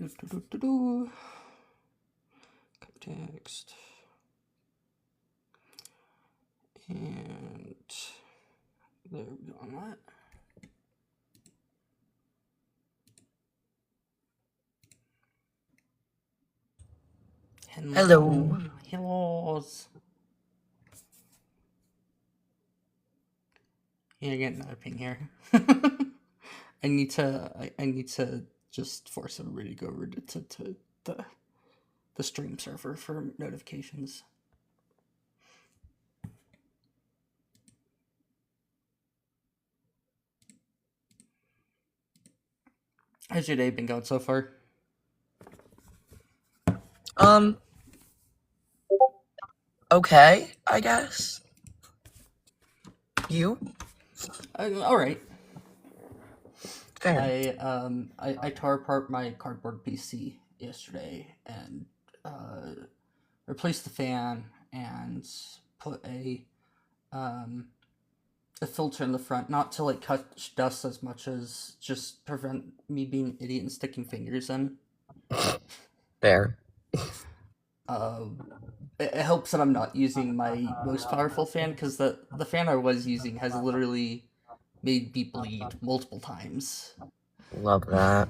Do, do, do, do, do. Text. And there we go on that. Hello. Hellos. Yeah, getting another ping here. I need to just force everybody to go over to the stream server for notifications. How's your day been going so far? Okay, I guess. You? All right. Fair. I tore apart my cardboard PC yesterday and replaced the fan and put a filter in the front, not to like catch dust as much as just prevent me being an idiot and sticking fingers in. Fair. It helps that I'm not using my most powerful fan because the fan I was using has literally made me bleed multiple times. Love that.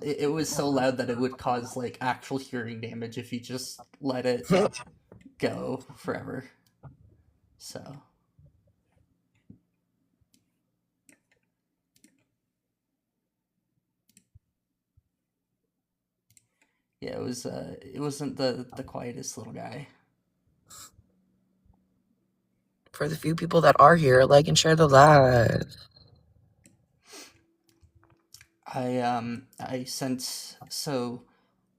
It was so loud that it would cause like actual hearing damage if you just let it go forever. So yeah, it wasn't the quietest little guy. For the few people that are here, like and share the live. I sent so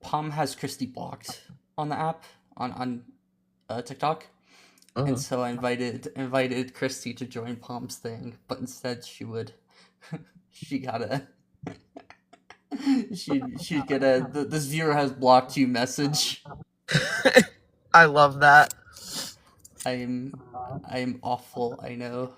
Palm has Christy blocked on the app on TikTok, and so I invited Christy to join Palm's thing, but instead she gotta she'd get this viewer has blocked you message. I love that. I'm awful, I know.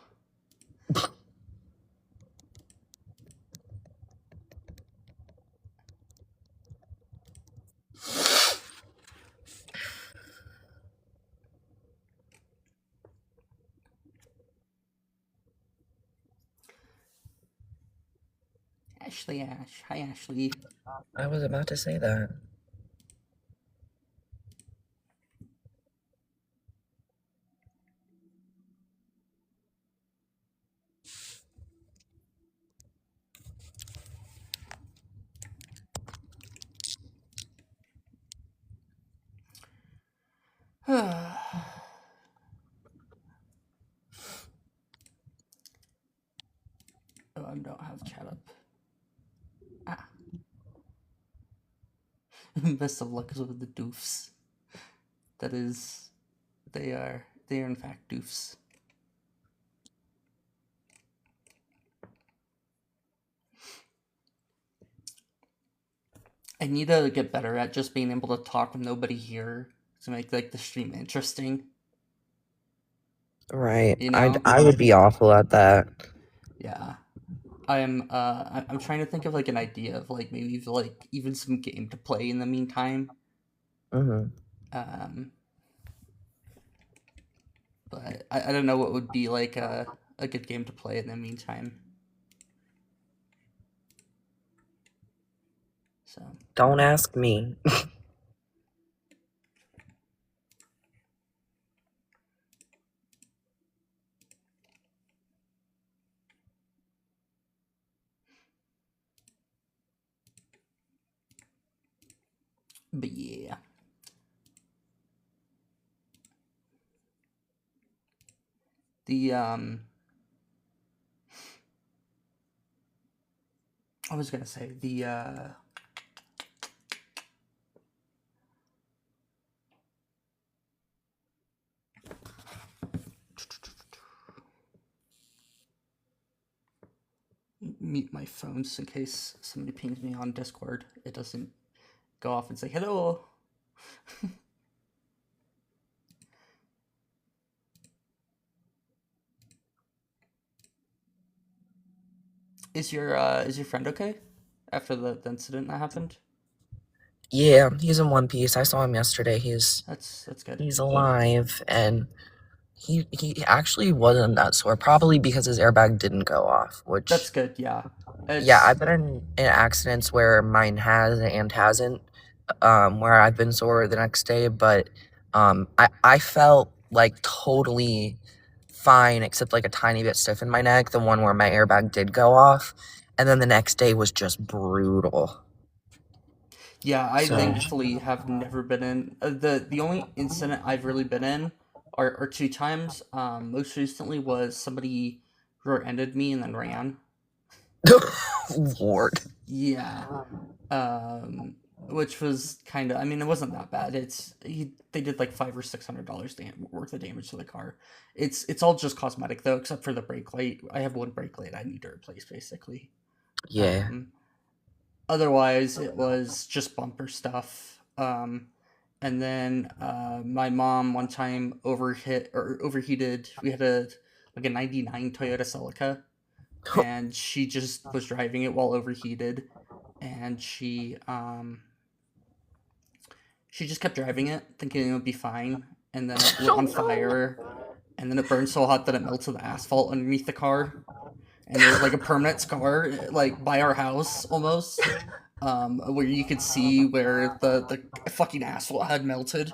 Ashley Ash. Hi Ashley. I was about to say that. Oh, I don't have chat up. Ah. Best of luck with the doofs. That is, they are in fact doofs. I need to get better at just being able to talk with nobody here to make like the stream interesting. Right. You know? I would be awful at that. Yeah. I'm trying to think of like an idea of like maybe like even some game to play in the meantime. But I don't know what would be like a good game to play in the meantime. So Don't ask me. but yeah. The I was gonna say the mute my phone just in case somebody pings me on Discord. It doesn't go off and say hello. Is your friend okay? after the incident that happened? Yeah, he's in one piece. I saw him yesterday. That's good. He's alive, and he actually wasn't that sore. Probably because his airbag didn't go off. That's Which, good. Yeah, yeah, it's I've been in accidents where mine has and hasn't. Where I've been sore the next day, but I felt like totally fine, except like a tiny bit stiff in my neck. The one where my airbag did go off, and then the next day was just brutal. yeah. I So. thankfully have never been in the only incident I've really been in are two times. Most recently was somebody rear-ended me and then ran. Lord. Yeah. Which was kind of, I mean, it wasn't that bad. They did like $500 or $600 worth of damage to the car. It's all just cosmetic though, except for the brake light. I have one brake light I need to replace basically. Yeah. Um, Otherwise it was just bumper stuff. And then my mom one time overheated. We had a '99 Toyota Celica, and she just was driving it while overheated, and she just kept driving it, thinking it would be fine, and then it lit Oh on no. fire, and then it burned so hot that it melted the asphalt underneath the car, and there's like a permanent scar, like by our house almost, where you could see where the fucking asphalt had melted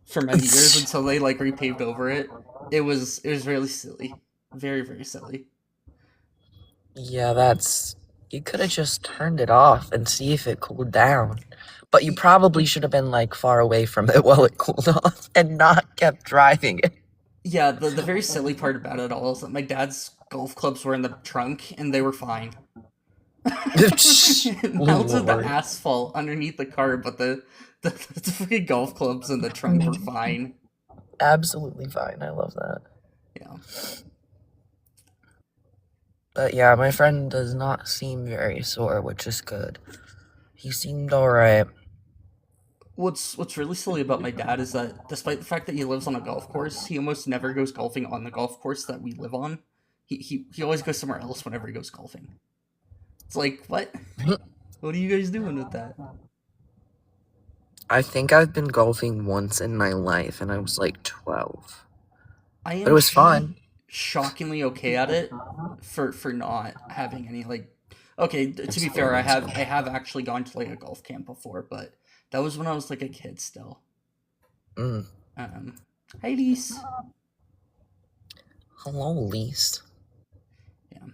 for many years until they like repaved over it. It was really silly, very very silly. Yeah, you could have just turned it off and see if it cooled down. But you probably should have been like far away from it while it cooled off and not kept driving it. Yeah, the very silly part about it all is that my dad's golf clubs were in the trunk and they were fine. It melted the Lord. asphalt underneath the car, but the freaking golf clubs in the trunk were fine. Absolutely fine. I love that. Yeah. But yeah, my friend does not seem very sore, which is good. He seemed alright. What's really silly about my dad is that despite the fact that he lives on a golf course, he almost never goes golfing on the golf course that we live on. He always goes somewhere else whenever he goes golfing. It's like, what? What are you guys doing with that? I think I've been golfing once in my life, and I was like 12. I But it am was fun. shockingly okay at it for not having any like. Okay, to be fair, Experience. I have actually gone to like a golf camp before, but that was when I was like a kid still. Mm. Um, Hi, Lise. Hello, Lise. Yeah,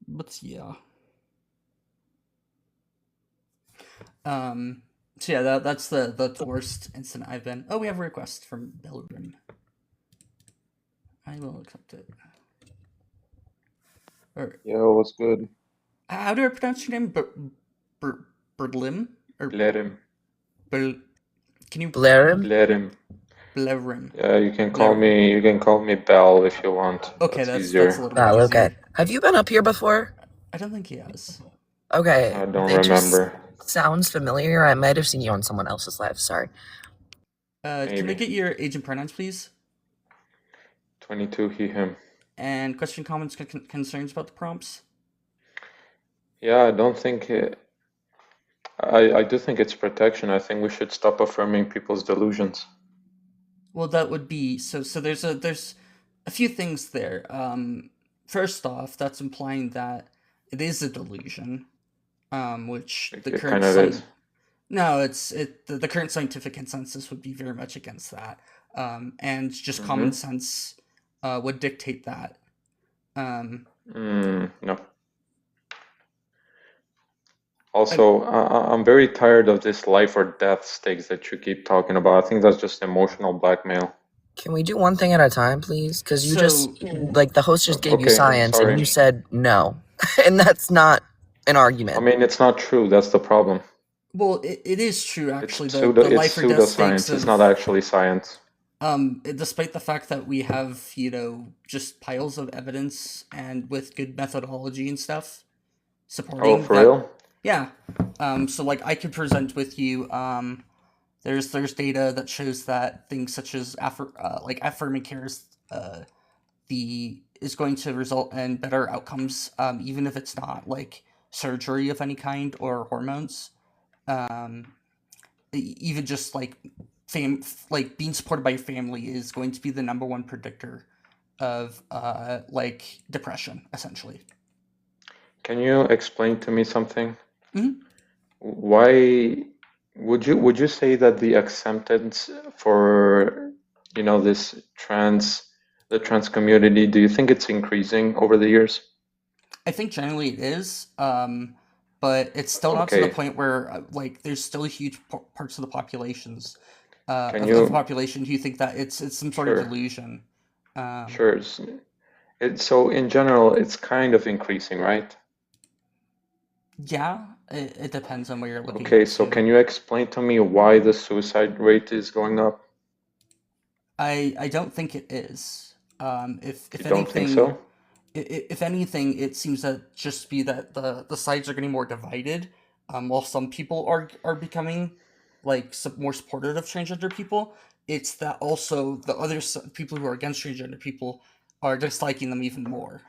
but yeah. Um, so yeah, that's the worst incident I've been. Oh, we have a request from Belgrim. I will accept it. Or Yo, what's good? how do I pronounce your name? Berlim or Blerim. Bel? Can you Blairim? Blerim. Blevrim? Yeah, Blevrim. you can call me Bell if you want. Okay, That's that's a easier. little bit Oh, okay. easier. Have you been up here before? I don't think he has. Okay. I don't It just remember. sounds familiar. I might have seen you on someone else's live. Sorry. Can I Maybe. get your age and pronouns, please? 22, he, him. And question, comments, concerns about the prompts? Yeah, I don't think it, I do think it's protection. I think we should stop affirming people's delusions. Well, that would be so. So there's a few things there. First off, that's implying that it is a delusion, which the It current kind of is. no, the current scientific consensus would be very much against that, and just common Mm-hmm. sense would dictate that. Um, No. and Also, I'm very tired of this life or death stakes that you keep talking about. I think that's just emotional blackmail. Can we do one thing at a time, please? Because you just, so like, the host just gave you Okay, science and sorry. you said no. And that's not an I argument. mean, it's not true. That's the problem. well, it is true actually. The It's life or death stakes pseudoscience. It's not of actually science. despite the fact that we have just piles of evidence and with good methodology and stuff Oh, supporting for that. real? Yeah. So like I could present with you There's data that shows that things such as like affirming care is going to result in better outcomes, even if it's not like surgery of any kind or hormones. Um, Even just like being supported by your family is going to be the number one predictor of like depression, essentially. Can you explain to me something? Mhm. Why would you say that the acceptance for this the trans community, do you think it's increasing over the years? I think generally it is, but it's still not to the Okay. point where like there's still huge parts of the populations Can of the you population who think that it's some sort of Sure. delusion. Um, Sure. So in general, it's kind of increasing, right? yeah, it depends on what you're looking Okay, so into. can you explain to me why the suicide rate is going up? I don't think it is. You If don't think anything, so? if anything, it seems to just be that the sides are getting more divided. While some people are becoming like more supportive of transgender people, it's that also the people who are against transgender people are disliking them even more.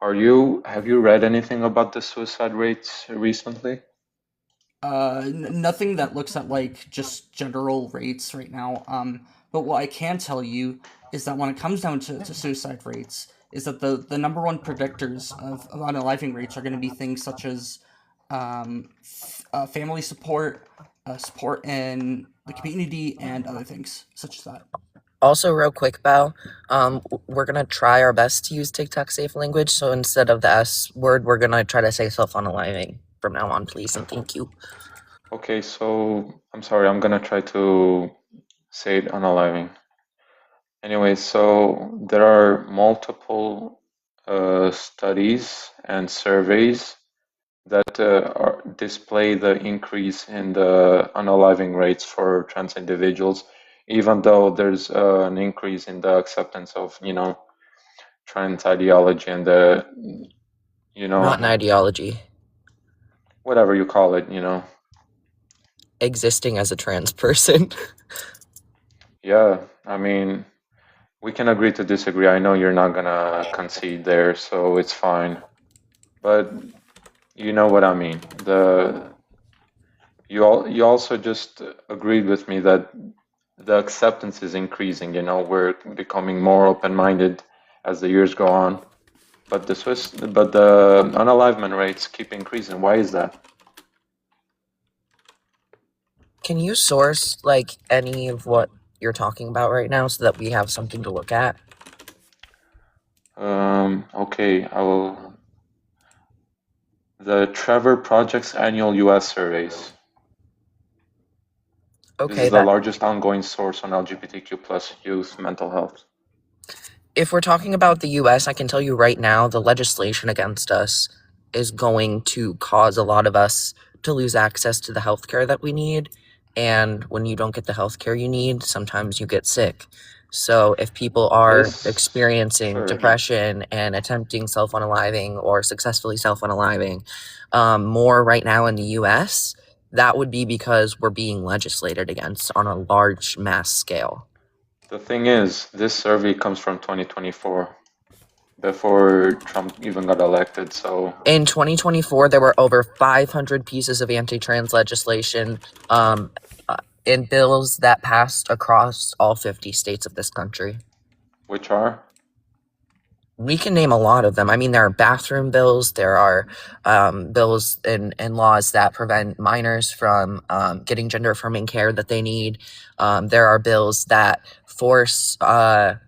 Have you read anything about the suicide rates recently? Nothing that looks at like just general rates right now. But what I can tell you is that when it comes down to suicide rates, is that the number one predictors of unaliving rates are going to be things such as family support, support in the community, and other things such as that. Also, real quick, Bao, we're gonna try our best to use TikTok safe language. So instead of the S word, we're gonna try to say self-unaliving from now on, please, and thank you. Okay, so I'm sorry, I'm gonna try to say it unaliving. Anyway, so there are multiple studies and surveys that display the increase in the unaliving rates for trans individuals, even though there's an increase in the acceptance of, trans ideology and you Not know, an ideology, whatever you call it. existing as a trans person. Yeah, I mean, we can agree to disagree. I know you're not gonna concede there, so it's fine. But you know what I mean. You also just agreed with me that the acceptance is increasing. We're becoming more open-minded as the years go on. But the unalivement rates keep increasing. Why is that? Can you source like any of what you're talking about right now so that we have something to look at? Okay, I will. The Trevor Project's annual U.S. surveys. This Okay, is the that largest ongoing source on LGBTQ plus youth mental health. if we're talking about the US, I can tell you right now the legislation against us is going to cause a lot of us to lose access to the healthcare that we need. And when you don't get the healthcare you need, sometimes you get sick. So if people are experiencing Sure. depression and attempting self-unaliving or successfully self-unaliving more right now in the US, that would be because we're being legislated against on a large mass scale. The thing is, this survey comes from 2024, before Trump even got elected. So In 2024, there were over 500 pieces of anti-trans legislation in bills that passed across all 50 states of this country. which are? We can name a lot of them. I mean, there are bathroom bills, there are bills and laws that prevent minors from getting gender affirming care that they need. There are bills that force a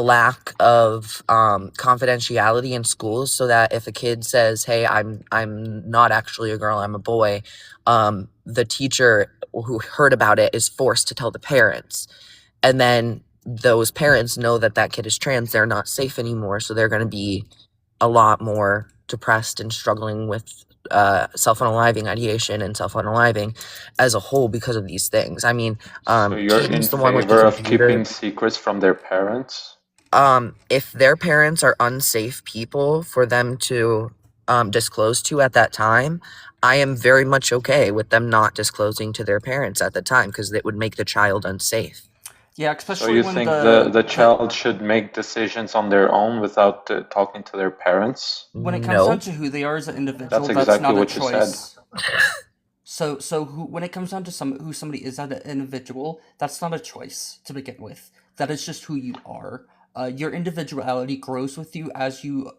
lack of confidentiality in schools, so that if a kid says, "Hey, I'm not actually a girl, I'm a boy," the teacher who heard about it is forced to tell the parents, and then those parents know that that kid is trans. They're not safe anymore, so they're going to be a lot more depressed and struggling with self-unaliving ideation and self-unaliving as a whole because of these things. I mean, So you're in Keaton's the one with the favor of computer. keeping secrets from their parents? If their parents are unsafe people for them to disclosed to at that time, I am very much okay with them not disclosing to their parents at the time because it would make the child unsafe. Yeah, So especially you when think the child should make decisions on their own without talking to their parents? when it comes down No. to who they are as an individual, That's that's exactly not a what you said. choice. So when it comes down to who somebody is as an individual, that's not a choice to begin with. That is just who you are. Your individuality grows with you as you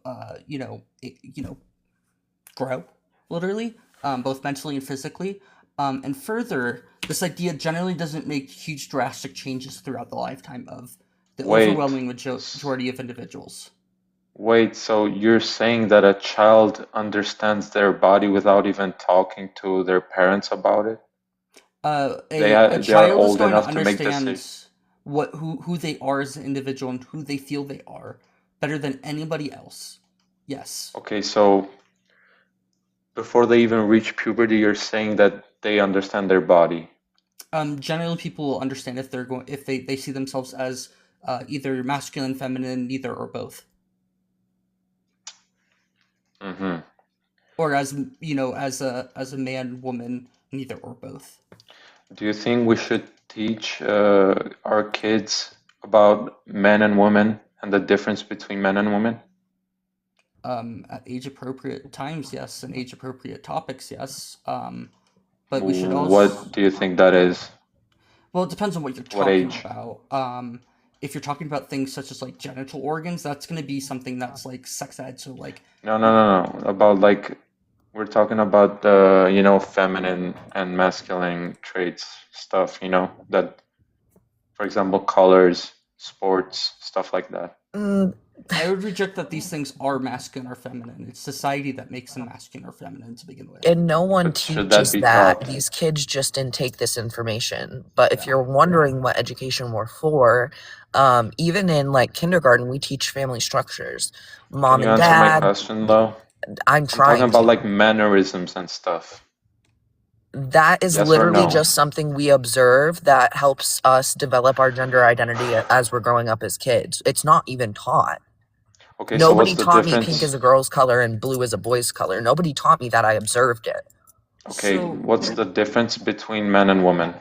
grow, literally, both mentally and physically. And further, this idea generally doesn't make huge drastic changes throughout the lifetime of the Wait. overwhelming majority of individuals. Wait, so you're saying that a child understands their body without even talking to their parents about it? A They are child is old going to enough to make understand decisions. who they are as an individual and who they feel they are better than anybody else. Yes. Okay, so before they even reach puberty, you're saying that they understand their body. Generally, people will understand if they see themselves as either masculine, feminine, neither or both, Mm-hmm. or as a man, woman, neither or both. Do you think we should teach our kids about men and women and the difference between men and women? At age appropriate times, yes, and age appropriate topics, yes. But we should also. What do you think that is? Well, it depends on what you're What talking age? about. If you're talking about things such as like genital organs, that's going to be something that's like sex ed. So like, No. About like we're talking about the feminine and masculine traits stuff, that, for example, colors, sports, stuff like that. I would reject that these things are masculine or feminine. It's society that makes them masculine or feminine to begin with. And no one But should that teaches be that. taught? These kids just intake this information. But if you're wondering what education we're for, even in like kindergarten, we teach family structures. Mom Can you and answer my dad. question though? I'm I'm talking trying about to. like mannerisms and stuff. That is Yes or literally no? just something we observe that helps us develop our gender identity as we're growing up as kids. It's not even taught. Okay, so Nobody what's the taught me pink difference? is a girl's color and blue is a boy's color. Nobody taught me that. I observed it. Okay, So what's the difference between men and women?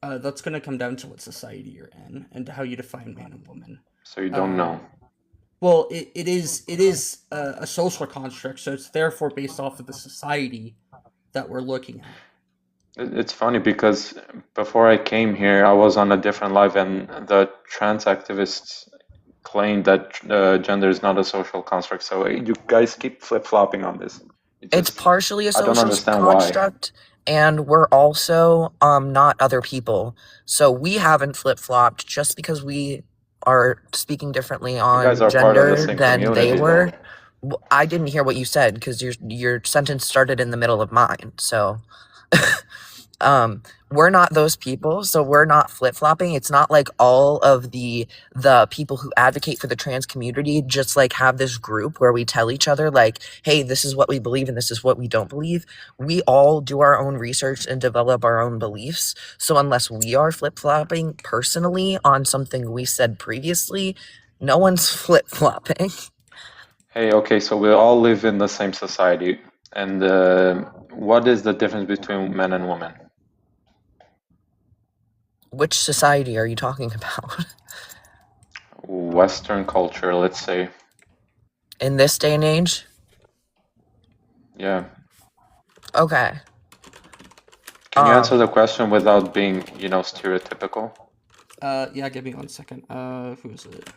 that's going to come down to what society you're in and how you define man and woman. So you don't know. Well, it is a social construct, so it's therefore based off of the society that we're looking at. It's funny because before I came here, I was on a different live, and the trans activists claimed that gender is not a social construct. So you guys keep flip-flopping on this. It's partially a I don't social understand why. construct, and we're also not other people. So we haven't flip-flopped just because we are speaking differently You on guys are part of the gender same than they community, were. though. I didn't hear what you said because your sentence started in the middle of mine. So we're not those people, so we're not flip-flopping. It's not like all of the people who advocate for the trans community just like have this group where we tell each other like, hey, this is what we believe and this is what we don't believe. We all do our own research and develop our own beliefs. So unless we are flip-flopping personally on something we said previously, no one's flip-flopping. Hey, okay, so we all live in the same society. And what is the difference between men and women? Which society are you talking about? Western culture, let's say. In this day and age? Yeah. Okay. Can you answer the question without being, stereotypical? Yeah, give me 1 second. Who is it?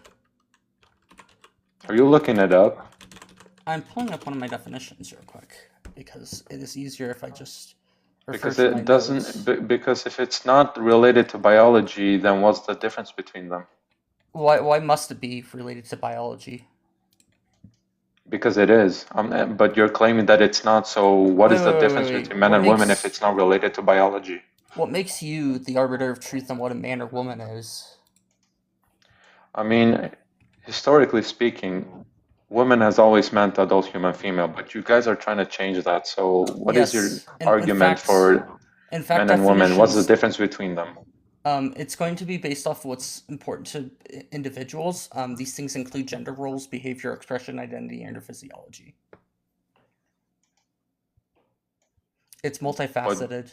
Are you looking it up? I'm pulling up one of my definitions real quick because it is easier if I just refer Because to my it doesn't, because if it's not related to biology, then what's the difference between them? Why must it be related to biology? Because it is. But you're claiming that it's not, so what is the difference between men and women if it's not related to biology? What makes you the arbiter of truth on what a man or woman is? I mean, historically speaking, woman has always meant adult human female, but you guys are trying to change that. So what is your argument for men and women? What's the difference between them? It's going to be based off what's important to individuals. These things include gender roles, behavior, expression, identity, and or physiology. It's But multifaceted.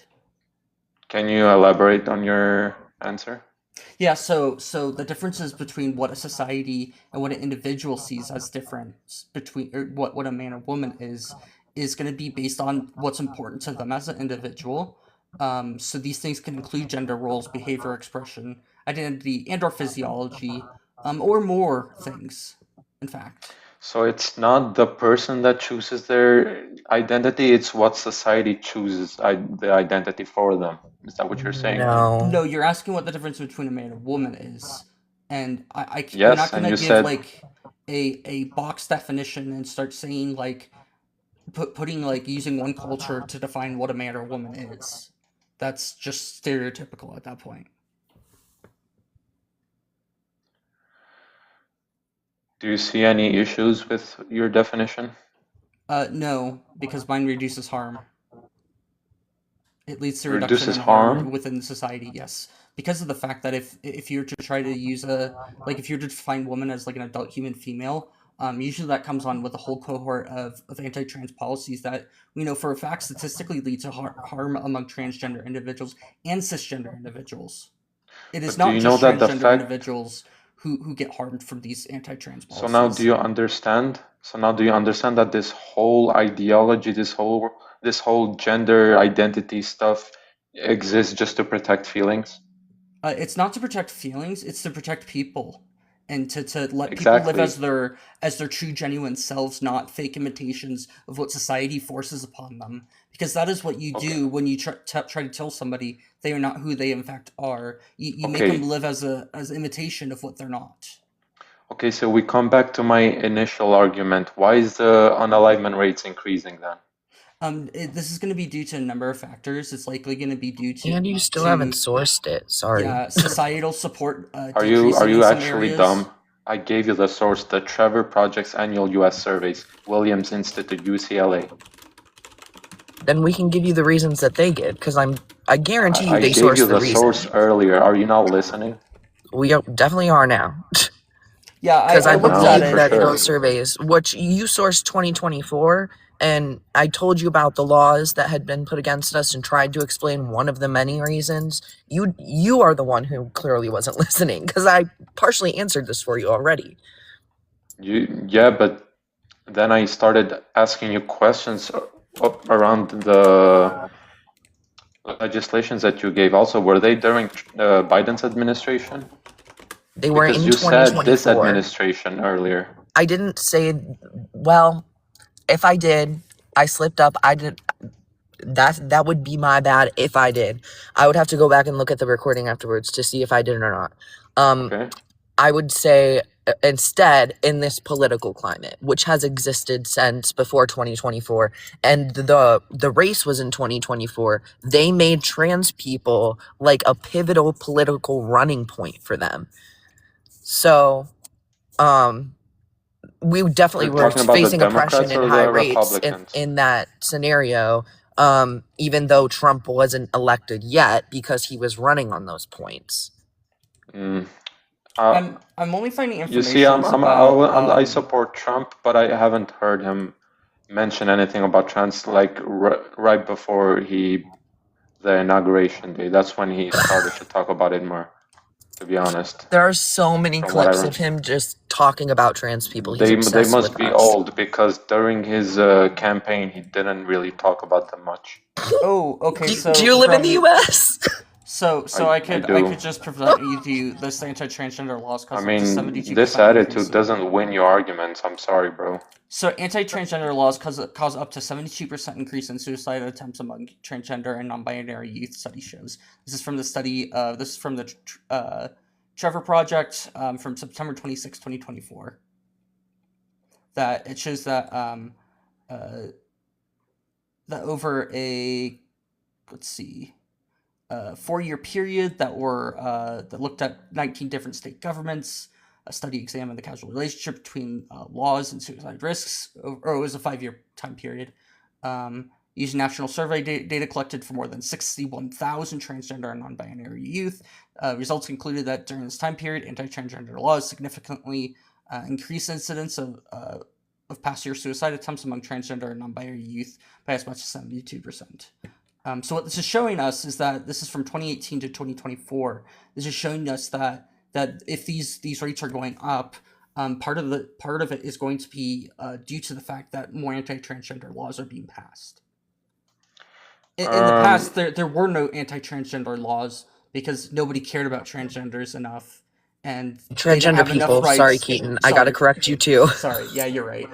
can you elaborate on your answer? Yeah, so the differences between what a society and what an individual sees as different between or what a man or woman is going to be based on what's important to them as an individual. So these things can include gender roles, behavior, expression, identity, and or physiology, or more things. In fact, So it's not the person that chooses their identity, it's what society chooses the identity for them. Is that what you're saying? no, No. you're asking what the difference between a man and a woman is, and I'm not Yes, and gonna you give said, like a box definition and start saying like putting like using one culture to define what a man or woman is. That's just stereotypical at that point. do you see any issues with your definition? No, because mine reduces harm. It leads to reduction Reduces in harm harm? within society. Yes, because of the fact that if you're to try to use a like if you're to define woman as like an adult human female, usually that comes on with a whole cohort of anti-trans policies that we know for a fact statistically lead to harm among transgender individuals and cisgender individuals. It is But do not you know just that the transgender fact, individuals who get harmed from these anti-trans so now do policies. you understand? So now do you understand that this whole ideology, this whole gender identity stuff exists just to protect feelings? It's not to protect feelings; it's to protect people, and to let people live Exactly. as their true, genuine selves, not fake imitations of what society forces upon them. Because that is what you Okay. do when you try to tell somebody they are not who they in fact are. You make them Okay. live as imitation of what they're not. Okay, so we come back to my initial argument. Why is the unalignment rates increasing then? This is going to be due to a number of factors. It's likely going to be due And you still haven't to sourced it. Sorry. yeah, societal support Are you decreasing in some actually areas. dumb? I gave you the source, the Trevor Project's annual US surveys, Williams Institute, UCLA. Then we can give you the reasons that they give, because I guarantee you I they gave source you the the source reasoning. earlier. Are you not listening? We definitely are now. Yeah, Because I I looked at No, believe for it. that sure. those surveys, which you sourced 2024, and I told you about the laws that had been put against us and tried to explain one of the many reasons. You are the one who clearly wasn't listening, because I partially answered this for you already. Yeah, but then I started asking you questions around the legislations that you gave. Also, were they during Biden's administration? They were Because in you said this 2024. administration earlier. I didn't say, well, if I did, I slipped up. I did. That would be my bad if I did. I would have to go back and look at the recording afterwards to see if I did it or not. Okay. I would say instead, in this political climate, which has existed since before 2024, and the race was in 2024, they made trans people like a pivotal political running point for them. So, we definitely We're were talking about the facing oppression Democrats and or high the rates Republicans? in that scenario, even though Trump wasn't elected yet because he was running on those points. Mm. Uh, I'm only finding you see, informations about I support Trump, but I haven't heard him mention anything about trans like right before the inauguration day. That's when he started to talk about it more, to be honest, There are so many from what I clips of remember. him just talking about trans people. He's They obsessed must with be us. old because during his campaign he didn't really talk about them much. oh, okay, Do you so live in the from U.S.? so I I do. could just present you to this anti-transgender laws I cause up to mean, this 72% increase. attitude doesn't win your arguments. I'm sorry, bro. So anti-transgender laws cause up to 72% increase in suicide attempts among transgender and non-binary youth, study shows. This is from the study. This is from the Trevor Project from September 26, 2024. That it shows that that over a, let's see, 4-year period that looked at 19 different state governments. A study examined the causal relationship between laws and suicide risks, or it was a 5-year time period. using national survey data collected for more than 61,000 transgender and non-binary youth. Results concluded that during this time period, anti-transgender laws significantly increased incidence of past year suicide attempts among transgender and non-binary youth by as much as 72%. So what this is showing us is that this is from 2018 to 2024. This is showing us that if these rates are going up, part of it is going to be due to the fact that more anti-transgender laws are being passed. In the past, there were no anti-transgender laws because nobody cared about transgenders enough, and Transgender people. Sorry, Keaton. I gotta correct you too. Sorry. Yeah, you're right.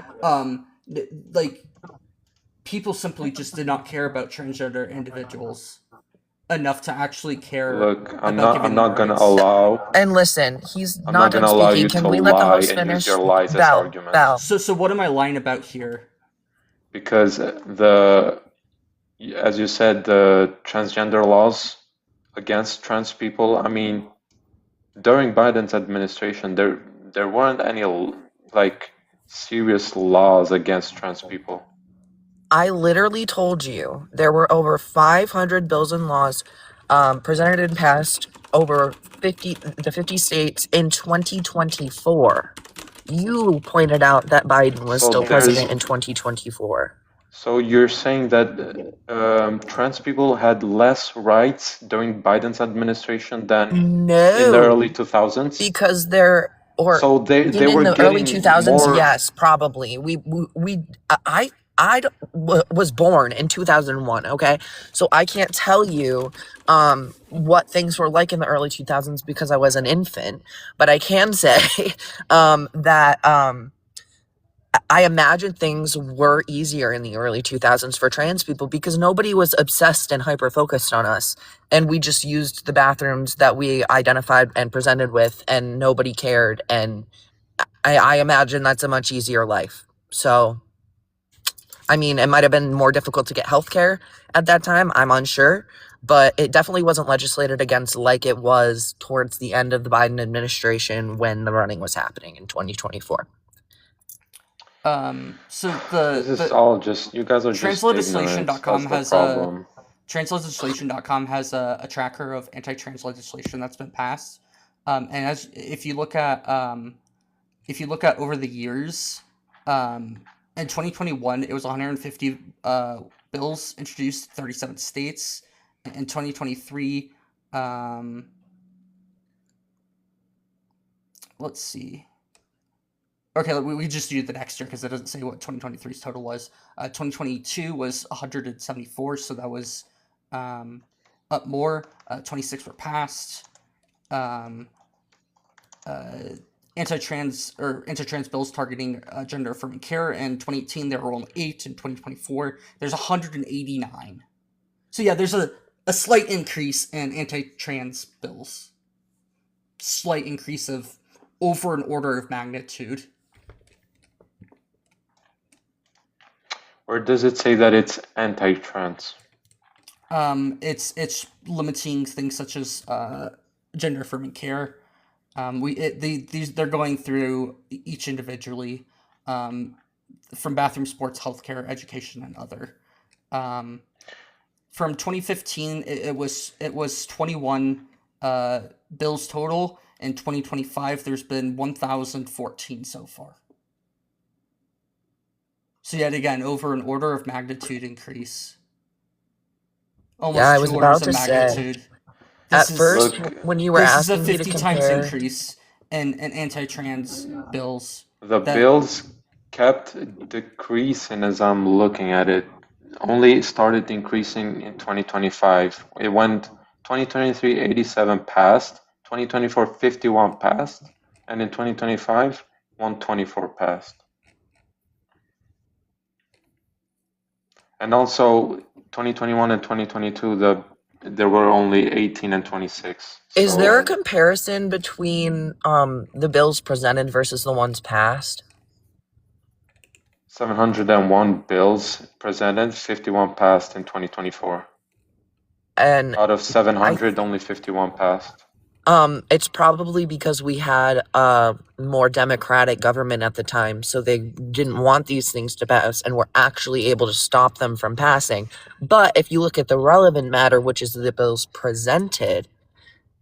People simply just did not care about transgender individuals enough to actually care. Look, I'm not gonna allow. And listen, he's not done speaking. Can we let the host finish? Bell. So what am I lying about here? Because as you said, the transgender laws against trans people. I mean, during Biden's administration, there weren't any like serious laws against trans people. I literally told you there were over 500 bills and laws presented and passed over 50 states in 2024. You pointed out that Biden was still president in 2024. So you're saying that trans people had less rights during Biden's administration than in the early 2000s? Because they were in the early 2000s. Yes, probably. I was born in 2001, okay? So I can't tell you what things were like in the early 2000s because I was an infant, but I can say that I imagine things were easier in the early 2000s for trans people because nobody was obsessed and hyper-focused on us, and we just used the bathrooms that we identified and presented with, and nobody cared, and I imagine that's a much easier life. So I mean, it might have been more difficult to get healthcare at that time. I'm unsure, but it definitely wasn't legislated against like it was towards the end of the Biden administration when the running was happening in 2024. So this is all just, you guys are just translegislation.com has a translegislation.com has a tracker of anti-trans legislation that's been passed. And if you look at over the years, in 2021, it was 150 bills introduced in 37 states. In 2023, let's see. Okay, we just do the next year because it doesn't say what 2023's total was. 2022 was 174, so that was up more. 26 were passed. Anti-trans bills targeting gender affirming care. In 2018, there were only 8. In 2024, there's 189. So yeah, there's a slight increase in anti-trans bills. Slight increase of over an order of magnitude. Or does it say that it's anti-trans? It's limiting things such as gender affirming care. They're going through each individually, from bathroom, sports, healthcare, education, and other. From 2015, it was 21 bills total. In 2025, there's been 1,014 so far. So yet again, over an order of magnitude increase. Almost I was about to say. When you were asking me to compare, this is a 50 times increase in anti-trans bills. The bills kept decreasing as I'm looking at it. Only started increasing in 2025. It went 2023, 87 passed. 2024, 51 passed. And in 2025, 124 passed. And also, 2021 and 2022, there were only 18 and 26. Is there a comparison between the bills presented versus the ones passed? 701 bills presented, 51 passed in 2024. And out of 700, only 51 passed. It's probably because we had a more democratic government at the time, so they didn't want these things to pass and were actually able to stop them from passing. But if you look at the relevant matter, which is the bills presented,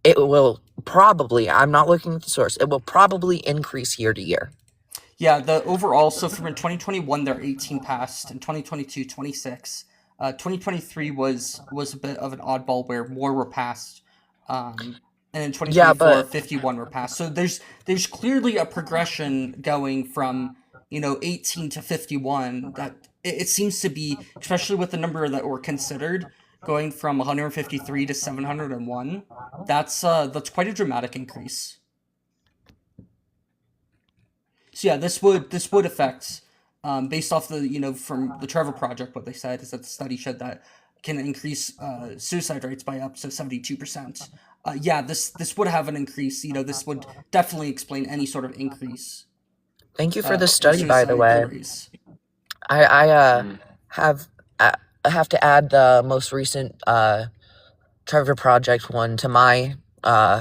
it will probably, I'm not looking at the source, it will probably increase year to year. Yeah, the overall, so from in 2021, there are 18 passed. In 2022, 26. 2023 was a bit of an oddball where more were passed. And in Yeah, 2024, but 51 were passed. So there's clearly a progression going from, 18 to 51 that it seems to be, especially with the number that were considered, going from 153 to 701. That's quite a dramatic increase. So yeah, this would affect, based off the from the Trevor Project, what they said is that the study showed that can increase suicide rates by up to 72%. Yeah, this would have an increase. This would definitely explain any sort of increase thank you for the in study, by the suicide way. rates. I Mm. have I have to add the most recent Trevor Project one to my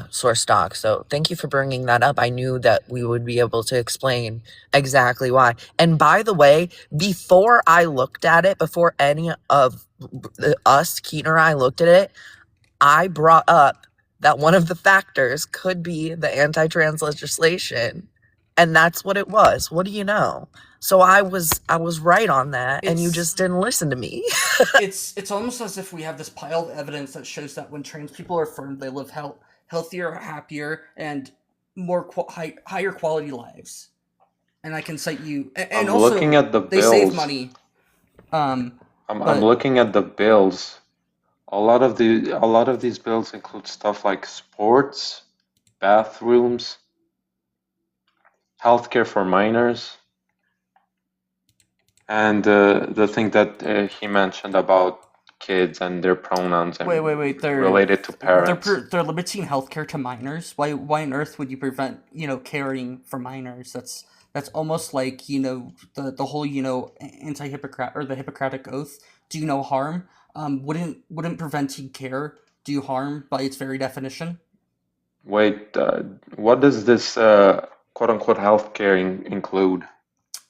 source doc. So thank you for bringing that up. I knew that we would be able to explain exactly why. And by the way, before I looked at it, before any of us, Keaton or I, looked at it, I brought up that one of the factors could be the anti-trans legislation, and that's what it was. What do you know? So I was right on that, and you It's just didn't listen to me. it's almost as if we have this pile of evidence that shows that when trans people are affirmed, they live healthier, happier, and higher quality lives. And I can cite you, and I'm also looking at the they save bills. money. I'm But looking at the bills. A lot of these bills include stuff like sports, bathrooms, healthcare for minors, and the thing that he mentioned about kids and their pronouns and wait, they're related to parents. they're limiting healthcare to minors. Why on earth would you prevent caring for minors? That's almost like the whole anti-Hippocratic or the Hippocratic Oath. Do no harm. Wouldn't preventing care do harm by its very definition? Wait, what does this quote unquote healthcare include?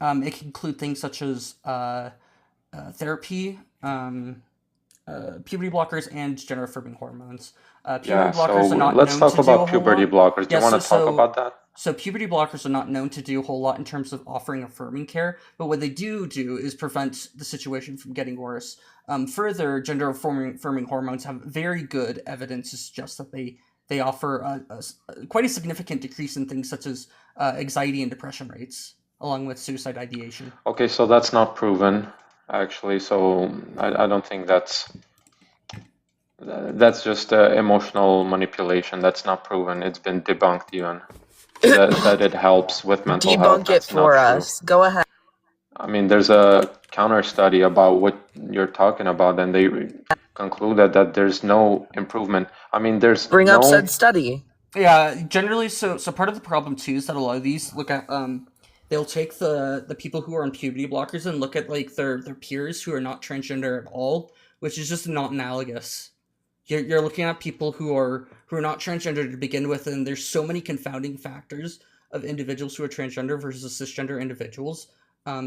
It can include things such as therapy, puberty blockers, and gender affirming hormones. Yeah, Puberty blockers so are not let's known talk to do a about whole puberty lot. blockers. Do Yeah, you want to talk about that? so puberty blockers are not known to do a whole lot in terms of offering affirming care, but what they do is prevent the situation from getting worse. Further, gender affirming hormones have very good evidence to suggest that they offer quite a significant decrease in things such as anxiety and depression rates, along with suicide ideation. Okay, so that's not proven, actually. So I don't think that's just emotional manipulation. That's not proven. It's been debunked even. that it helps with mental health. Debunk it That's not for true. us. Go ahead. I mean, there's a counter study about what you're talking about, and they concluded that there's no improvement. I mean, there's Bring up no. said study. Yeah, generally, so part of the problem too is that a lot of these look at they'll take the people who are on puberty blockers and look at like their peers who are not transgender at all, which is just not analogous. You're looking at people who are not transgender to begin with, and there's so many confounding factors of individuals who are transgender versus cisgender individuals,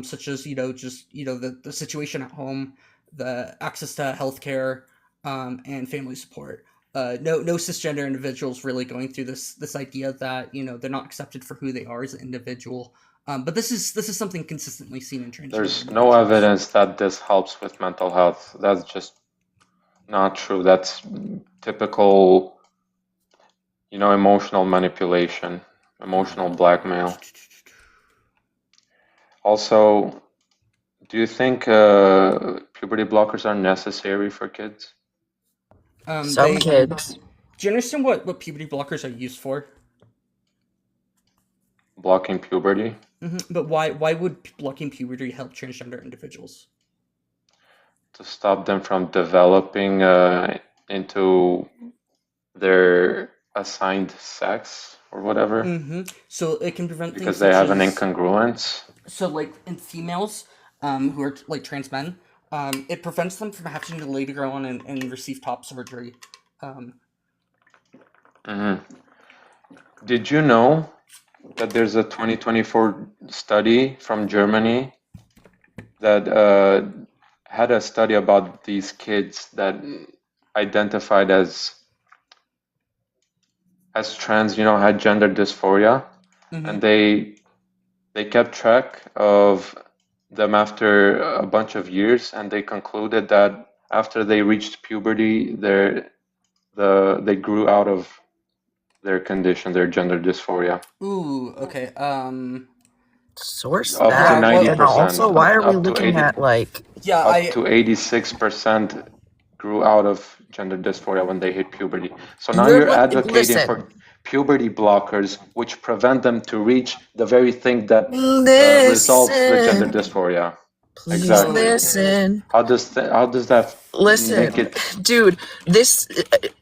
such as just the situation at home, the access to healthcare, and family support. No cisgender individuals really going through this idea that they're not accepted for who they are as an individual. But this is something consistently seen in transgender. There's no evidence that this helps with mental health. That's just not true. That's typical, emotional manipulation, emotional blackmail. Also, do you think puberty blockers are necessary for kids? Some kids. Do you understand what puberty blockers are used for? Blocking puberty? But why would blocking puberty help transgender individuals? To stop them from developing into their assigned sex or whatever. So it can prevent because things they such have an as, incongruence. so like in females who are like trans men, it prevents them from having to later on and receive top surgery. Did you know that there's a 2024 study from Germany that had a study about these kids that identified as trans, had gender dysphoria, and they kept track of them after a bunch of years, and they concluded that after they reached puberty, they grew out of their condition, their gender dysphoria. Ooh, okay. Source Up to that, and 90%, also why are we up to looking 80, at like Yeah, up to 86% grew out of gender dysphoria when they hit puberty. So now you're advocating listen, for puberty blockers, which prevent them to reach the very thing that resolves the gender listen, dysphoria. please Exactly. listen. How does that Listen, make it? dude, this,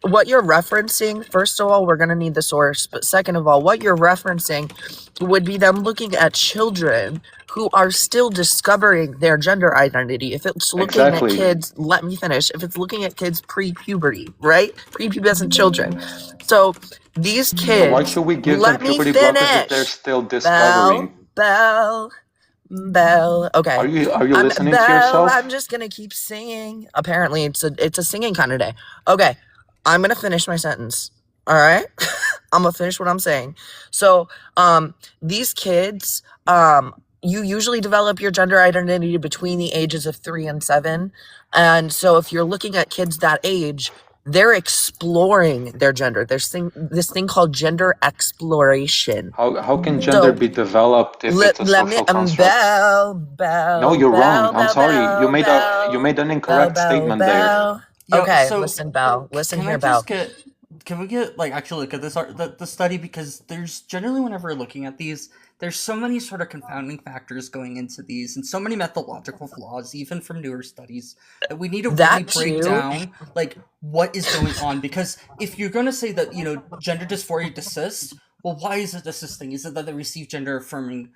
what you're referencing, first of all, we're going to need the source. But second of all, what you're referencing would be them looking at children who are still discovering their gender identity. If it's looking Exactly. at kids, let me finish. If it's looking at kids pre-puberty, right? Prepubescent children. So these kids, Why should we give them let me puberty blockers if they're finish. still discovering? Bell. Okay. Are you listening to Bell, yourself? I'm just gonna keep singing. Apparently, it's a singing kind of day. Okay, I'm gonna finish my sentence. All right, I'm gonna finish what I'm saying. So, these kids, you usually develop your gender identity between the ages of 3 and 7, and so if you're looking at kids that age, they're exploring their gender. There's this thing called gender exploration. How can gender be developed if it's a social construct? Bell. No, you're wrong. I'm sorry. You Bell, made an incorrect statement there. Yo, Okay, so listen, Bell. Listen can here, I Bell. just can we get like actually look at this the study, because there's generally, whenever we're looking at these, there's so many sort of confounding factors going into these, and so many methodological flaws, even from newer studies, that we need to really break down like what is going on. Because if you're going to say that gender dysphoria desists, well, why is it desisting? Is it that they receive gender affirming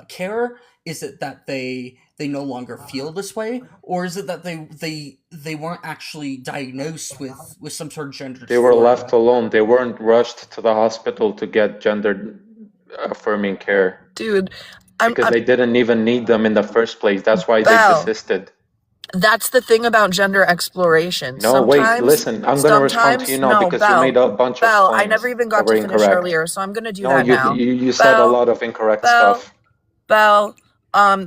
care? Is it that they no longer feel this way, or is it that they weren't actually diagnosed with some sort of gender dysphoria? They were left alone. They weren't rushed to the hospital to get gender affirming care, dude. Because they didn't even need them in the first place. That's why they desisted. That's the thing about gender exploration. No, wait, listen. I'm going to respond to you now because you made a bunch of points. I never even got to finish earlier, so I'm going to do that now. You said a lot of incorrect stuff. Bell,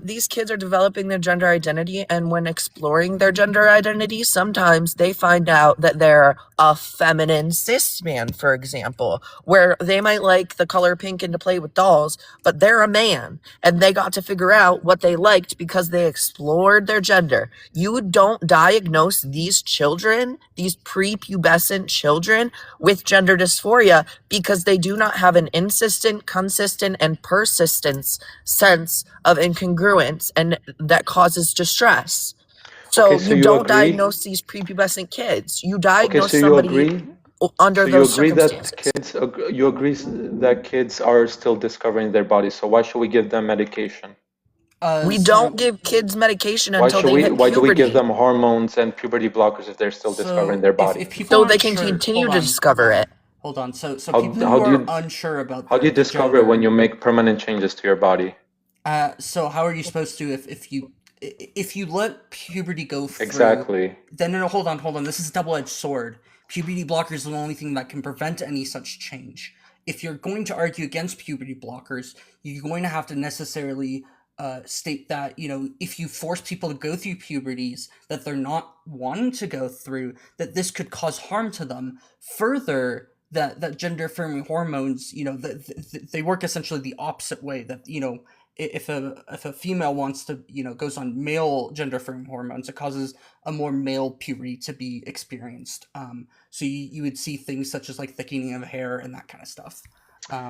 these kids are developing their gender identity, and when exploring their gender identity, sometimes they find out that they're a feminine cis man, for example, where they might like the color pink and to play with dolls, but they're a man, and they got to figure out what they liked because they explored their gender. You don't diagnose these children, these prepubescent children, with gender dysphoria because they do not have an consistent, and persistent sense of incongruence, and that causes distress. So you don't diagnose these prepubescent kids. You diagnose somebody under those circumstances. You agree that kids are still discovering their bodies. So why should we give them medication? We don't give kids medication until they hit puberty. Why do we give them hormones and puberty blockers if they're still discovering their body? So they can continue to discover it. Hold on. So people who are unsure about how do you discover it when you make permanent changes to your body? So how are you supposed to if you let puberty go through? Exactly. Then no, hold on. This is a double-edged sword. Puberty blockers are the only thing that can prevent any such change. If you're going to argue against puberty blockers, you're going to have to necessarily state that if you force people to go through puberties that they're not wanting to go through, that this could cause harm to them. Further, that gender affirming hormones, they work essentially the opposite way. That if a female wants to goes on male gender affirming hormones, it causes a more male puberty to be experienced. So you would see things such as like thickening of hair and that kind of stuff.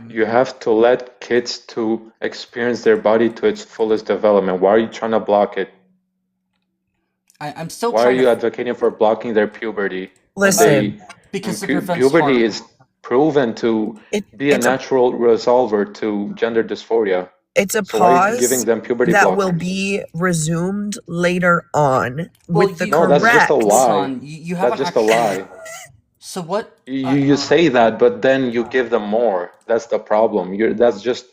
You have to let kids to experience their body to its fullest development. Why are you trying to block it? I'm still. Why are you advocating for blocking their puberty? Listen, because puberty is proven to be a natural resolver to gender dysphoria. It's a pause giving them puberty that blockers will be resumed later on with the correct. No, that's just a lie. That's just a lie. So what? You say that, but then you give them more. That's the problem. That's just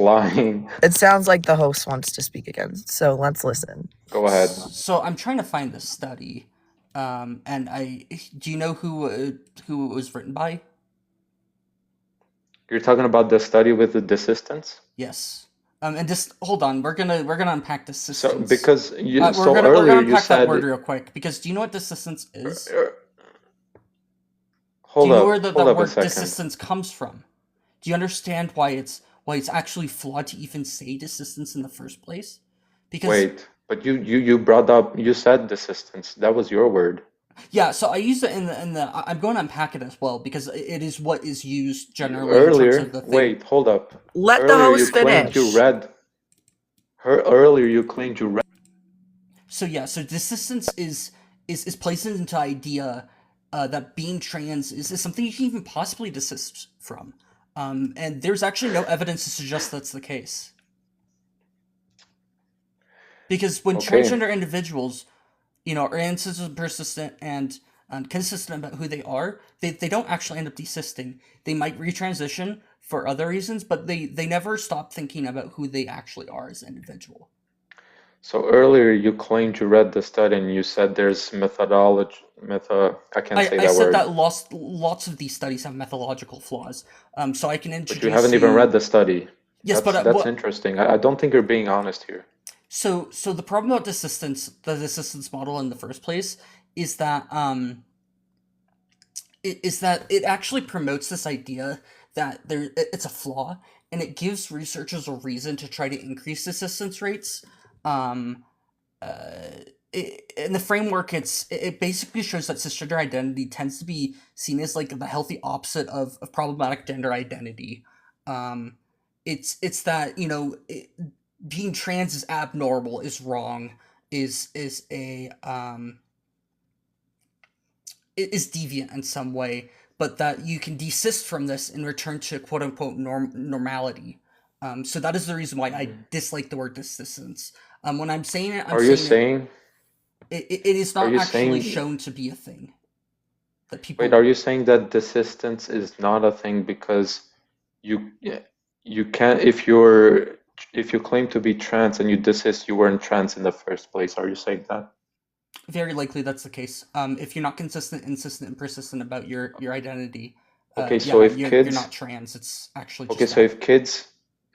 lying. It sounds like the host wants to speak again, so let's listen. Go ahead. So I'm trying to find the study, and do you know who it was written by? You're talking about the study with the desistance? Yes. And just hold on. We're gonna unpack desistance. So because you we're so gonna earlier you unpack that said word real quick, because do you know what desistance is? hold Do you know up, where the hold up a word second. desistance comes from? Do you understand why it's actually flawed to even say desistance in the first place? Because Wait, but you brought up, you said desistance. That was your word. yeah, so I use it in the I'm going to unpack it as well, because it is what is used generally in Earlier, terms of the thing. wait, hold up. Let the Earlier you host claimed finish. you read. Earlier you claimed you read. So yeah, so desistance is placed into idea that being trans is something you can even possibly desist from, and there's actually no evidence to suggest that's the case. Because when Okay. transgender individuals, are inconsistent, persistent, and consistent about who they are, they don't actually end up desisting. They might retransition for other reasons, but they never stop thinking about who they actually are as an individual. So earlier you claimed you read the study and you said there's methodology. I can't say that word. I said that lots of these studies have methodological flaws. So I can introduce. But you haven't even read the study. Yes, that's interesting. I don't think you're being honest here. So the problem about the desistance model in the first place is that it actually promotes this idea that it's a flaw, and it gives researchers a reason to try to increase desistance rates. In the framework, it basically shows that cisgender identity tends to be seen as like the healthy opposite of problematic gender identity. It's that being trans is abnormal, is wrong, is deviant in some way, but that you can desist from this and return to quote unquote normality. So that is the reason why I dislike the word desistance. When I'm saying it, Are you saying it is not actually shown to be a thing that people. Wait, are you saying that desistance is not a thing because you can't, if you claim to be trans and you desist, you weren't trans in the first place? Are you saying that? Very likely that's the case. If you're not consistent, insistent, and persistent about your identity, okay, so if you're not trans. It's actually just okay. So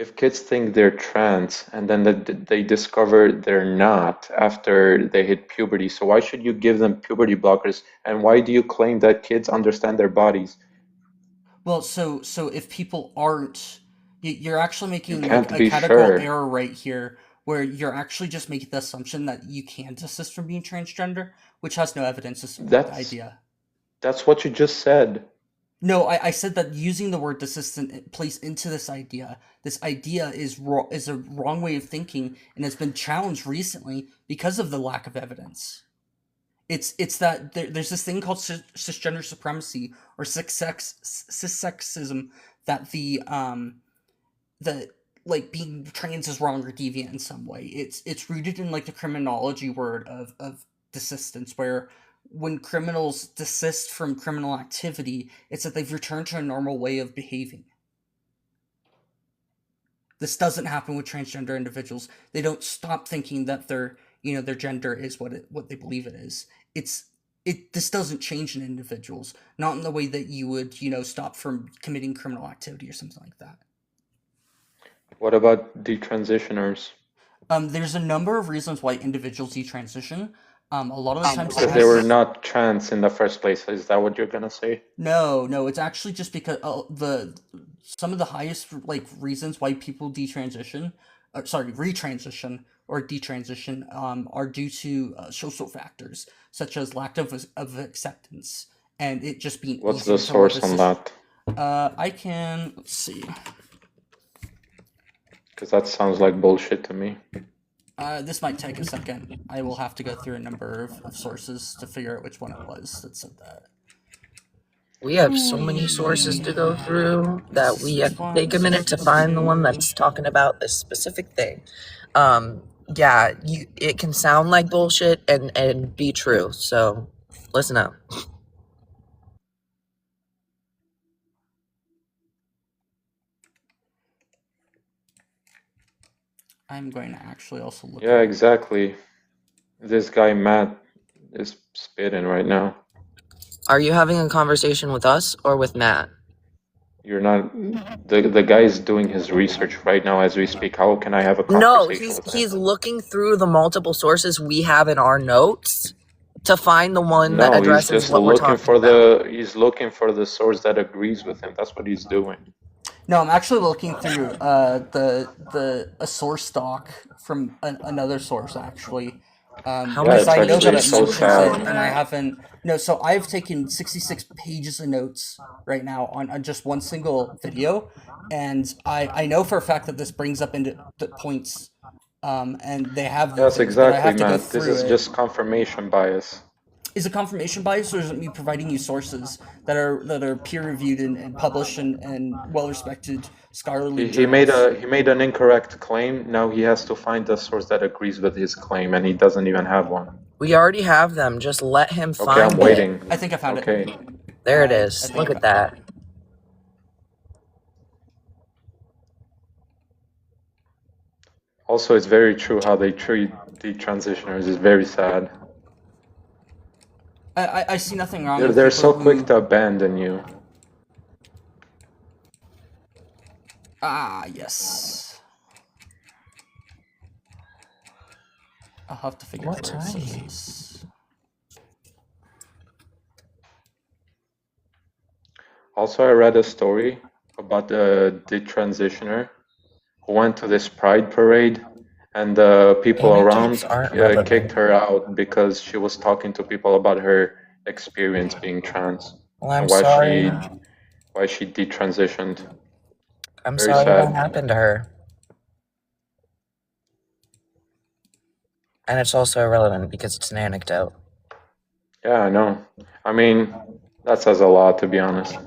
if kids think they're trans and then they discover they're not after they hit puberty, so why should you give them puberty blockers? And why do you claim that kids understand their bodies? Well, so if people aren't, you're actually making like a categorical error right here, where you're actually just making the assumption that you can desist from being transgender, which has no evidence to support the idea. That's what you just said. No, I said that using the word desistant plays into this idea. This idea is a wrong way of thinking, and has been challenged recently because of the lack of evidence. It's that there's this thing called cisgender supremacy or cissexism, that the like being trans is wrong or deviant in some way. It's rooted in like the criminology word of desistance, where when criminals desist from criminal activity, it's that they've returned to a normal way of behaving. This doesn't happen with transgender individuals. They don't stop thinking that their gender is what they believe it is. This doesn't change in individuals, not in the way that you would stop from committing criminal activity or something like that. What about detransitioners? There's a number of reasons why individuals detransition. A lot of the times because they were not trans in the first place. Is that what you're gonna say? No, it's actually just because some of the highest reasons why people retransition or detransition are due to social factors such as lack of acceptance and it just being. What's the source on that? Let's see. Because that sounds like bullshit to me. This might take a second. I will have to go through a number of sources to figure out which one it was that said that. We have so many sources to go through that we have to take a minute to find the one that's talking about this specific thing. Yeah, it can sound like bullshit and be true, so listen up. I'm going to actually also look Yeah, at exactly. This guy Matt is spitting right now. Are you having a conversation with us or with Matt? You're not. The guy is doing his research right now as we speak. How can I have a No, conversation with him? he's looking through the multiple sources we have in our notes to find the one that No, he's addresses just what we're looking talking for about. he's looking for the source that agrees with him. That's what he's doing. No, I'm actually looking through a source doc from another source actually, How Yeah, many because it's I know that actually it pages do so we mentions have it, on sad. and I that? haven't. No, so I've taken 66 pages of notes right now on just one single video, and I know for a fact that this brings up into the points, and they have the Yes, things, but I exactly, have to go Matt. This through is it. just confirmation bias. Is it confirmation bias, or is it me providing you sources that are peer reviewed and published and well respected scholarly journals? He made an incorrect claim. Now he has to find a source that agrees with his claim, and he doesn't even have one. We already have them. Just let him Okay, I'm find it. waiting. I think I found it. Okay. There it I is. think Look I at that. Also, it's very true how they treat the transitioners. It's very sad. I see nothing wrong with They're people so quick who to abandon you. yes. I'll have to figure out What where it says time? this. Also, I read a story about the transitioner who went to this pride parade, and the people around Anecdotes aren't relevant. kicked her out because she was talking to people about her experience being trans Well, I'm and sorry. why she detransitioned. I'm Very sorry that sad. happened to her. And it's also irrelevant because it's an anecdote. Yeah, I know. I mean, that says a lot, to be honest.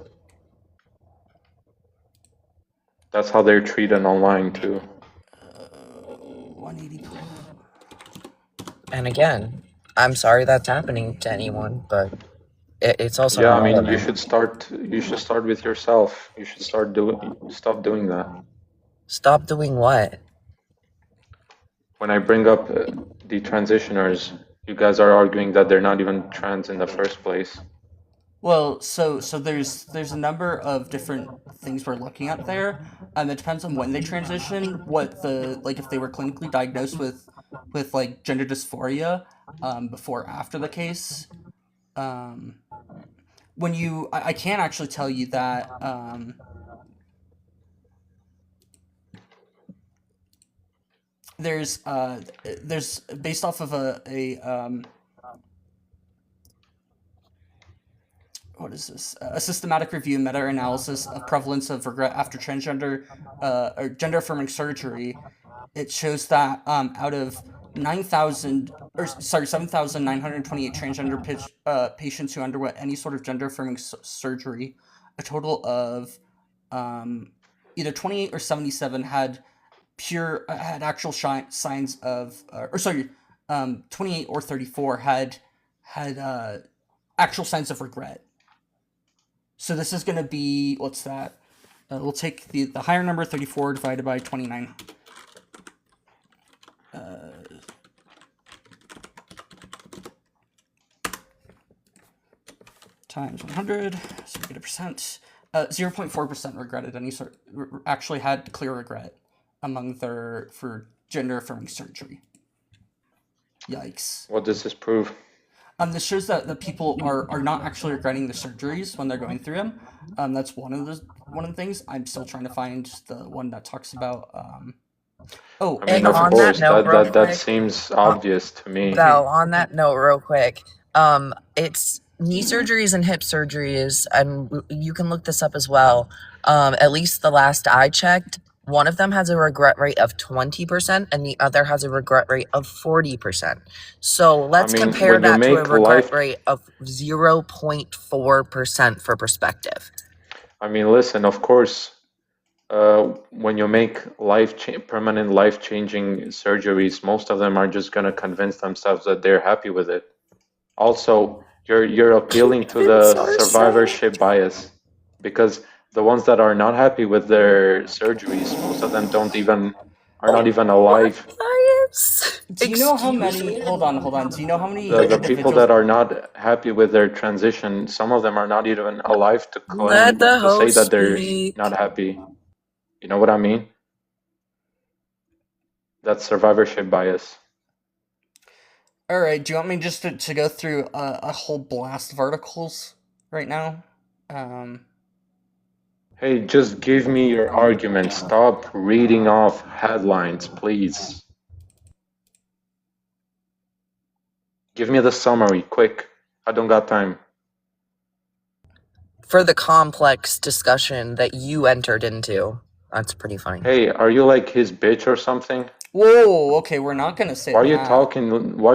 That's how they're treated online too. 180. And again, I'm sorry that's happening to anyone, but it's also Yeah, not I mean, relevant. you should start with yourself. You should stop doing that. Stop doing what? When I bring up the transitioners, you guys are arguing that they're not even trans in the first place. Well, so there's a number of different things we're looking at there. It depends on when they transition, what the like if they were clinically diagnosed with like gender dysphoria, before or after the case. When you I can actually tell you that there's based off of a what is this? A systematic review and meta-analysis of prevalence of regret after transgender or gender-affirming surgery. It shows that out of 7,928 transgender patients who underwent any sort of gender-affirming surgery, a total of either 28 or 77 had actual signs of, 28 or 34 had actual signs of regret. So this is going to be, what's that? We'll take the higher number, 34, divided by 29. Times 100, so we get a percent. 0.4% regretted any sort, actually had clear regret among for gender affirming surgery. Yikes. What does this prove? This shows that the people are not actually regretting the surgeries when they're going through them. That's one of the things. I'm still trying to find the one that talks about. I mean, And of on course, that note, real that quick, seems obvious to me. Val, on that note, real quick, it's knee surgeries and hip surgeries, and you can look this up as well. At least the last I checked, one of them has a regret rate of 20% and the other has a regret rate of 40%. So let's compare when you that to a make regret life, rate of 0.4% for perspective. I mean, listen, of course, when you make permanent life-changing surgeries, most of them are just gonna convince themselves that they're happy with it. Also, you're appealing to the survivorship bias, because the ones that are not happy with their surgeries, most of them don't even are not even alive. Bias. Do you know how Excuse many? me? Hold on. Do you know how many The people individuals? that are not happy with their transition, some of them are not even alive to Let claim the to say host that they're speak. not happy. You know what I mean? That's survivorship bias. All right. Do you want me just to go through a whole blast of articles right now? Hey, just give me your argument. Stop reading off headlines, please. Give me the summary, quick. I don't got time. For the complex discussion that you entered into. That's pretty funny. Hey, are you like his bitch or something? Whoa. Okay, we're not gonna say Why are that.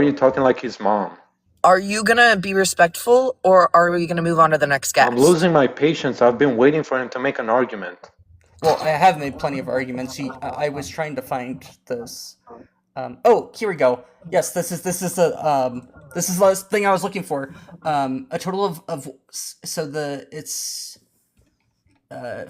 you talking like his mom? Are you gonna be respectful, or are we gonna move on to the next guest? I'm losing my patience. I've been waiting for him to make an argument. Well, I have made plenty of arguments. I was trying to find this. Oh, here we go. Yes, this is the thing I was looking for. A total of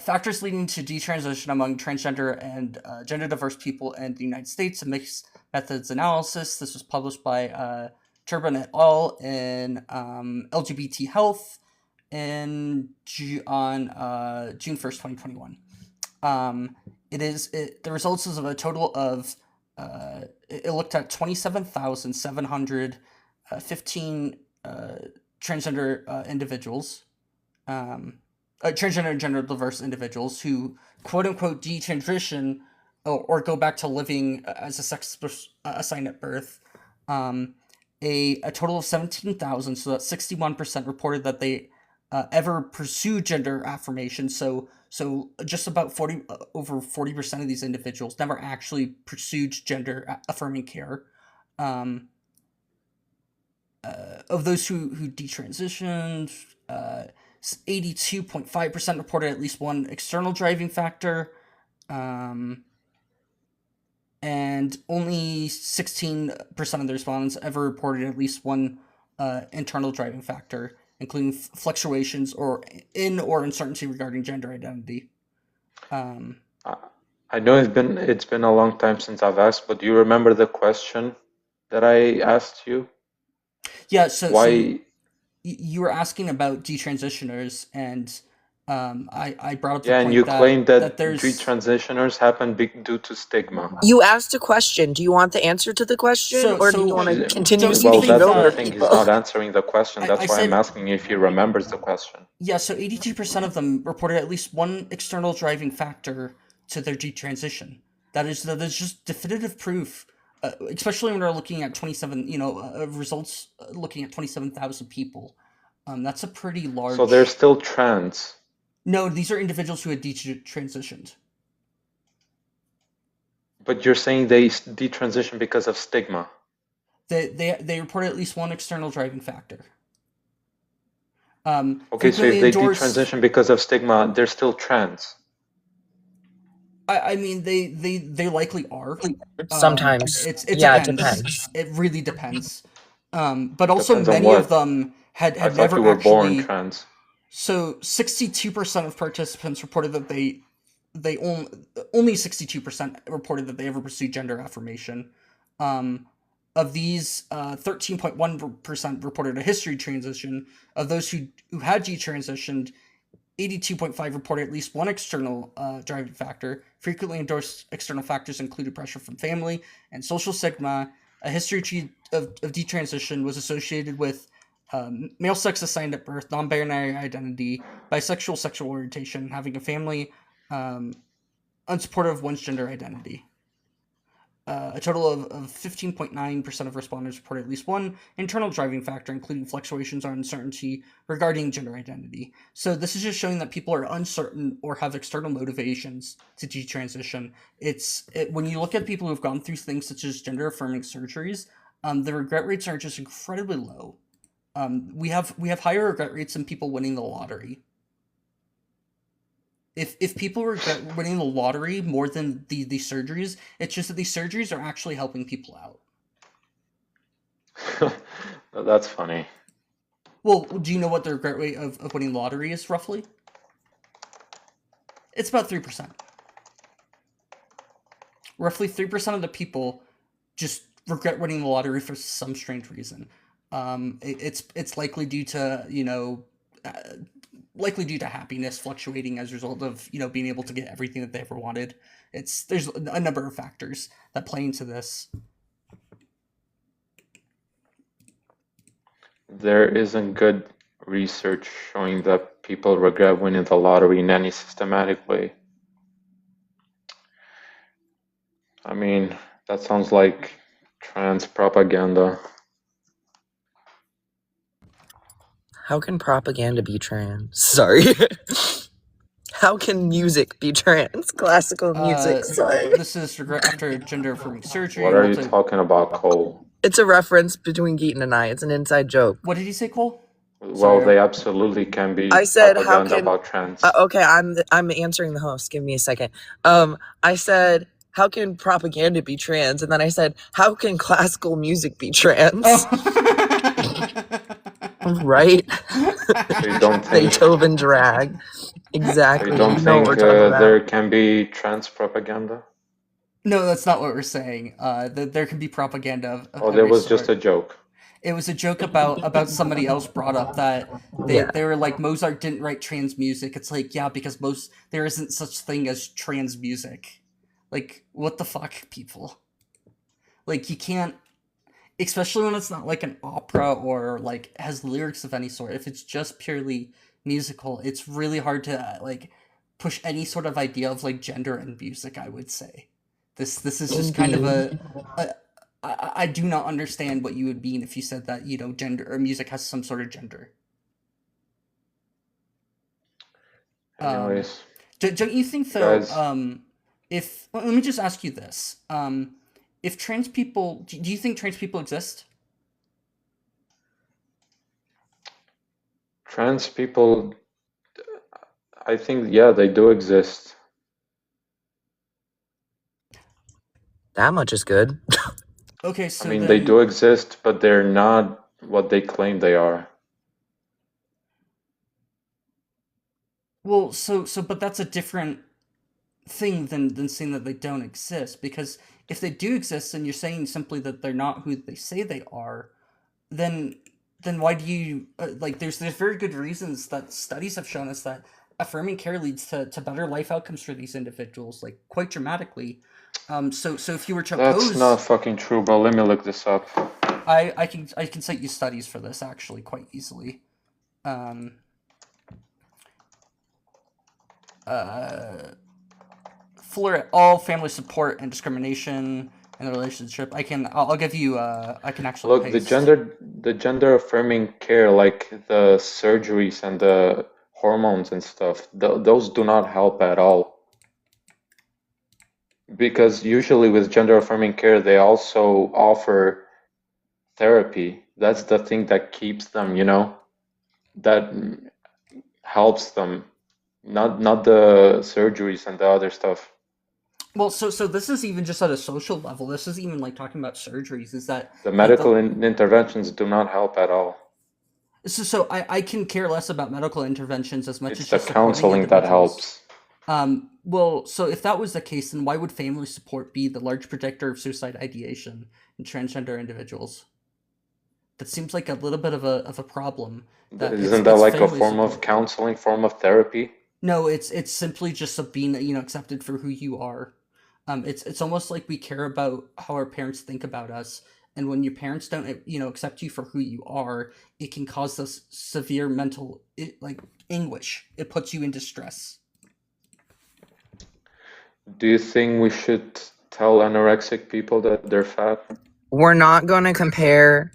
factors leading to detransition among transgender and gender diverse people in the United States, a mixed methods analysis. This was published by Turban et al. In LGBT Health on June 1st, 2021. The results is of a total of it looked at 27,715 transgender individuals, transgender and gender diverse individuals who quote unquote detransition or go back to living as a sex assigned at birth. A total of 17,000, so that's 61% reported that they ever pursue gender affirmation. So just about over 40% of these individuals never actually pursued gender affirming care. Of those who detransitioned, 82.5% reported at least one external driving factor, and only 16% of the respondents ever reported at least one internal driving factor, including fluctuations or uncertainty regarding gender identity. I know it's been a long time since I've asked, but do you remember the question that I asked you? Yeah. So why? You were asking about detransitioners, and I brought up the Yeah, point and you claimed that there's detransitioners happen due to stigma. You asked a question. Do you want the answer to the question, or do you want to continue speaking Well, that's over the thing. people? He's not answering the question. That's why I'm said- asking if he remembers the question. Yeah, so 82% of them reported at least one external driving factor to their detransition. That is just definitive proof, especially when we're looking at 27, results looking at 27,000 people. That's a pretty large. So they're still trans. No, these are individuals who had detransitioned. But you're saying they detransition because of stigma. They reported at least one external driving factor. Okay, so if they detransition because of stigma, they're still trans. I mean, they likely are. Sometimes. It Yeah, depends. it depends. It really depends. But also Depends on many what? of them had I thought never you were actually. born trans. So 62% of participants reported that they only 62% reported that they ever pursued gender affirmation. Of these, 13.1% reported a history transition. Of those who had detransitioned, 82.5% reported at least one external driving factor. Frequently endorsed external factors included pressure from family and social stigma. A history of detransition was associated with male sex assigned at birth, non-binary identity, bisexual sexual orientation, having a family, unsupportive of one's gender identity. A total of 15.9% of respondents reported at least one internal driving factor, including fluctuations or uncertainty regarding gender identity. So this is just showing that people are uncertain or have external motivations to detransition. When you look at people who've gone through things such as gender-affirming surgeries, the regret rates are just incredibly low. We have higher regret rates than people winning the lottery. If people regret winning the lottery more than the surgeries, it's just that these surgeries are actually helping people out. That's funny. Well, do you know what the regret rate of winning the lottery is roughly? It's about 3%. roughly 3% of the people just regret winning the lottery for some strange reason. It's likely due to likely due to happiness fluctuating as a result of being able to get everything that they ever wanted. There's a number of factors that play into this. There isn't good research showing that people regret winning the lottery in any systematic way. I mean, that sounds like trans propaganda. How can propaganda be trans? Sorry. How can music be trans? Classical music. Sorry. This is regret after gender affirming surgery. What are you talking about, Cole? It's a reference between Keaton and I. It's an inside joke. What did you say, Cole? Well, Sorry. they absolutely can be I said, how propaganda can about trans. okay, I'm answering the host. Give me a second. I said, how can propaganda be trans? And then I said, how can classical music be trans? Right? So you don't think Beethoven drag. Exactly. you don't You know what think we're talking about. there can be trans propaganda? No, that's not what we're saying. There can be propaganda of Oh, there every was sort. just a joke. It was a joke about somebody else brought up that they were like, Mozart didn't write trans music. It's like, yeah, because there isn't such thing as trans music. Like, what the fuck, people? Like, you can't, especially when it's not like an opera or like has lyrics of any sort. If it's just purely musical, it's really hard to like push any sort of idea of like gender in music, I would say. This is just kind of I do not understand what you would mean if you said that, gender or music has some sort of gender. Anyways, Don't you think though, guys, let me just ask you this. If trans people, do you think trans people exist? trans people, I think, yeah, they do exist. That much is good. Okay, so I mean, they do exist, but they're not what they claim they are. Well, but that's a different thing than saying that they don't exist, because if they do exist and you're saying simply that they're not who they say they are, then why do you like there's very good reasons that studies have shown us that affirming care leads to better life outcomes for these individuals, like quite dramatically. So if you were to oppose, That's not fucking true, bro. Let me look this up. I can cite you studies for this actually quite easily. For all family support and discrimination in the relationship, I'll give you I can actually Look, paste. the gender affirming care, like the surgeries and the hormones and stuff, those do not help at all. Because usually with gender affirming care, they also offer therapy. That's the thing that keeps them, that helps them, not the surgeries and the other stuff. Well, so this is even just at a social level. This is even like talking about surgeries. Is that the medical interventions do not help at all? So I can care less about medical interventions as much as it's the just supporting counseling that individuals. helps. Well, so if that was the case, then why would family support be the large predictor of suicide ideation in transgender individuals? That seems like a little bit of a problem. Isn't that like a form of counseling, form of therapy? No, it's simply just being accepted for who you are. It's almost like we care about how our parents think about us, and when your parents don't accept you for who you are, it can cause us severe mental anguish. It puts you in distress. Do you think we should tell anorexic people that they're fat? We're not going to compare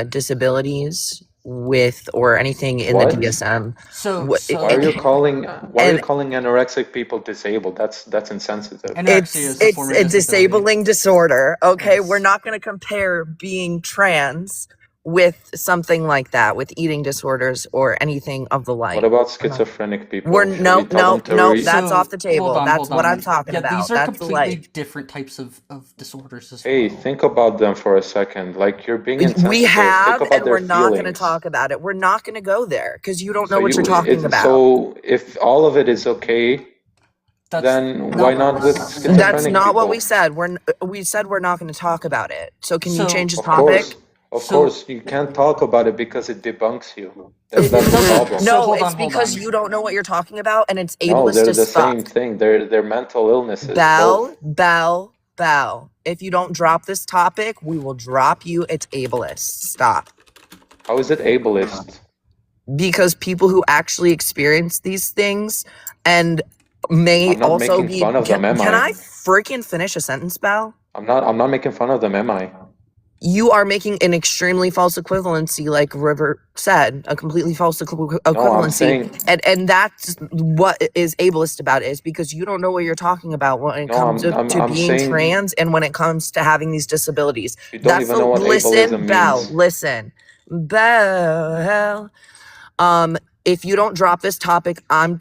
disabilities with or anything in What? the DSM. So why are you calling anorexic people disabled? That's insensitive. Anorexia is a form of a disability. disabling disorder. Okay, Yes. We're not going to compare being trans with something like that, with eating disorders or anything of the like. What about schizophrenic people? No, that's off the table. That's what I'm talking Yeah, about. these are That's completely different types of disorders as Hey, well. think about them for a second. Like, you're being insensitive. We have, think about and their we're not going to feelings. talk about it. We're not going to go there because you don't know what you're talking about. So if all of it is okay, That's Then not why what not we with said. That's schizophrenic not what we people? said. We said we're not going to talk about it. So can you change the So Of course, topic? of so course, you can't talk about it because it debunks you. it That's the doesn't. problem. So No, hold it's on, hold because on. you don't know what you're talking about, and it's No, ableist they're as the fuck. same thing. They're mental illnesses, Bell, both. bell, bell. If you don't drop this topic, we will drop you. It's ableist. Stop. How is it ableist? Because people who actually experience these things and may I'm not also making be. fun of them, am Can I? I freaking finish a sentence, Bell? I'm not making fun of them, am I? You are making an extremely false equivalency, like River said, a completely false No, I'm equivalency, saying and that's what is ableist about it, is because you don't know what you're talking about when it no, comes to I'm being saying trans and when it comes to having these disabilities. you don't That's even the know what listen, ableism Bell, means. listen, Bell. If you don't drop this topic, I'm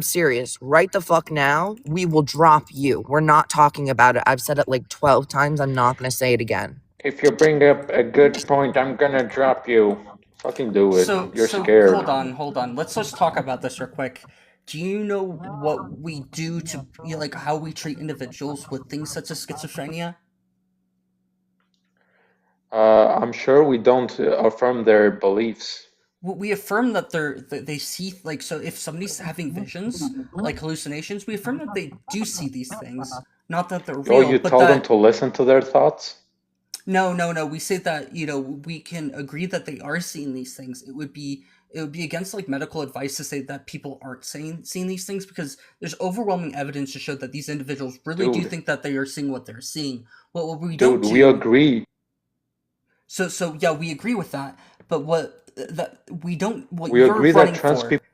serious. Right the fuck now, we will drop you. We're not talking about it. I've said it like 12 times. I'm not gonna say it again. If you bring up a good point, I'm gonna drop you. Fucking do it. You're So scared. hold on. Let's just talk about this real quick. Do you know what we do to, like, how we treat individuals with things such as schizophrenia? I'm sure we don't affirm their beliefs. We affirm that they see, like, so if somebody's having visions, like hallucinations, we affirm that they do see these things, not that they're Oh, real, you but tell them that to listen to their thoughts? no. We say that, we can agree that they are seeing these things. It would be against, like, medical advice to say that people aren't seeing these things, because there's overwhelming evidence to show that these individuals really do Dude, think that they are seeing what they're seeing. Well, what we don't dude, we do. agree. So yeah, we agree with that. But what that we don't what We you're agree that running trans for. people.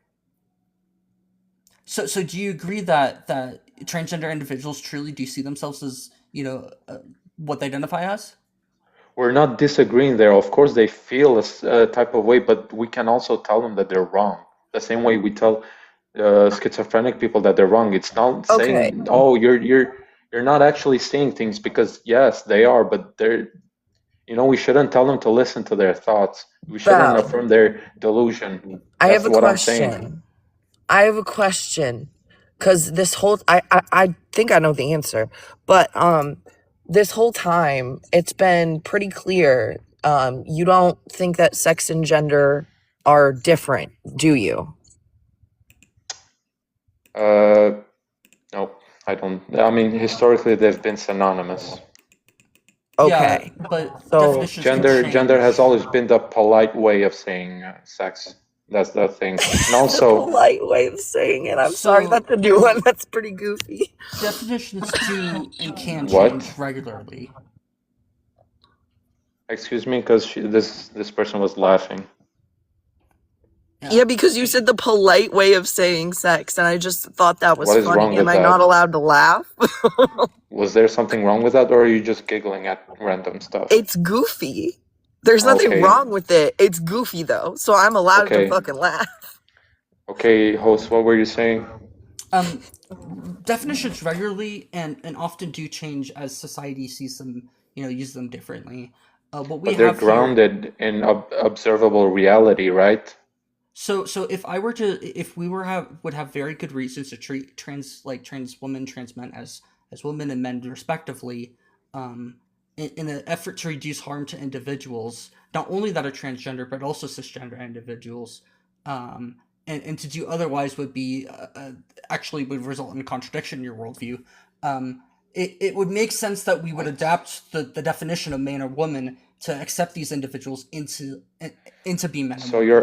So do you agree that transgender individuals truly do see themselves as, what they identify as? We're not disagreeing there. Of course, they feel a type of way, but we can also tell them that they're wrong. The same way we tell schizophrenic people that they're wrong. It's not Okay, saying, "Oh, you're not actually seeing things," because yes, they are, but they're. We shouldn't tell them to listen to their thoughts. We shouldn't Belle, affirm their delusion. I have That's a what I'm saying. question. I have a question, because this whole I think I know the answer, but this whole time it's been pretty clear. You don't think that sex and gender are different, do you? Uh, no, I don't. I mean, historically, they've been synonymous. Yeah, Okay, but so definitions can Gender has change. always been the polite way of saying sex. That's the thing. And the also, polite way of saying it. I'm sorry, So that's a new one. That's pretty goofy. definitions do and can what? change regularly. Excuse me, because this person was laughing. Yeah. Yeah, because you said the polite way of saying sex, and I just thought that was What is funny. wrong Am with I not that? allowed to laugh? Was there something wrong with that, or are you just giggling at random stuff? It's goofy. There's nothing Okay, wrong with it. It's goofy though, so I'm allowed to okay, fucking laugh. okay, host, what were you saying? Um, definitions regularly and often do change as society sees them, use them differently. What we But they're have here. grounded in observable reality, right? So if we would have very good reasons to treat trans women, trans men as women and men respectively, in an effort to reduce harm to individuals, not only that are transgender but also cisgender individuals, and to do otherwise would be actually would result in a contradiction in your worldview. It would make sense that we would What? adapt the definition of man or woman to accept these individuals into being men and So women.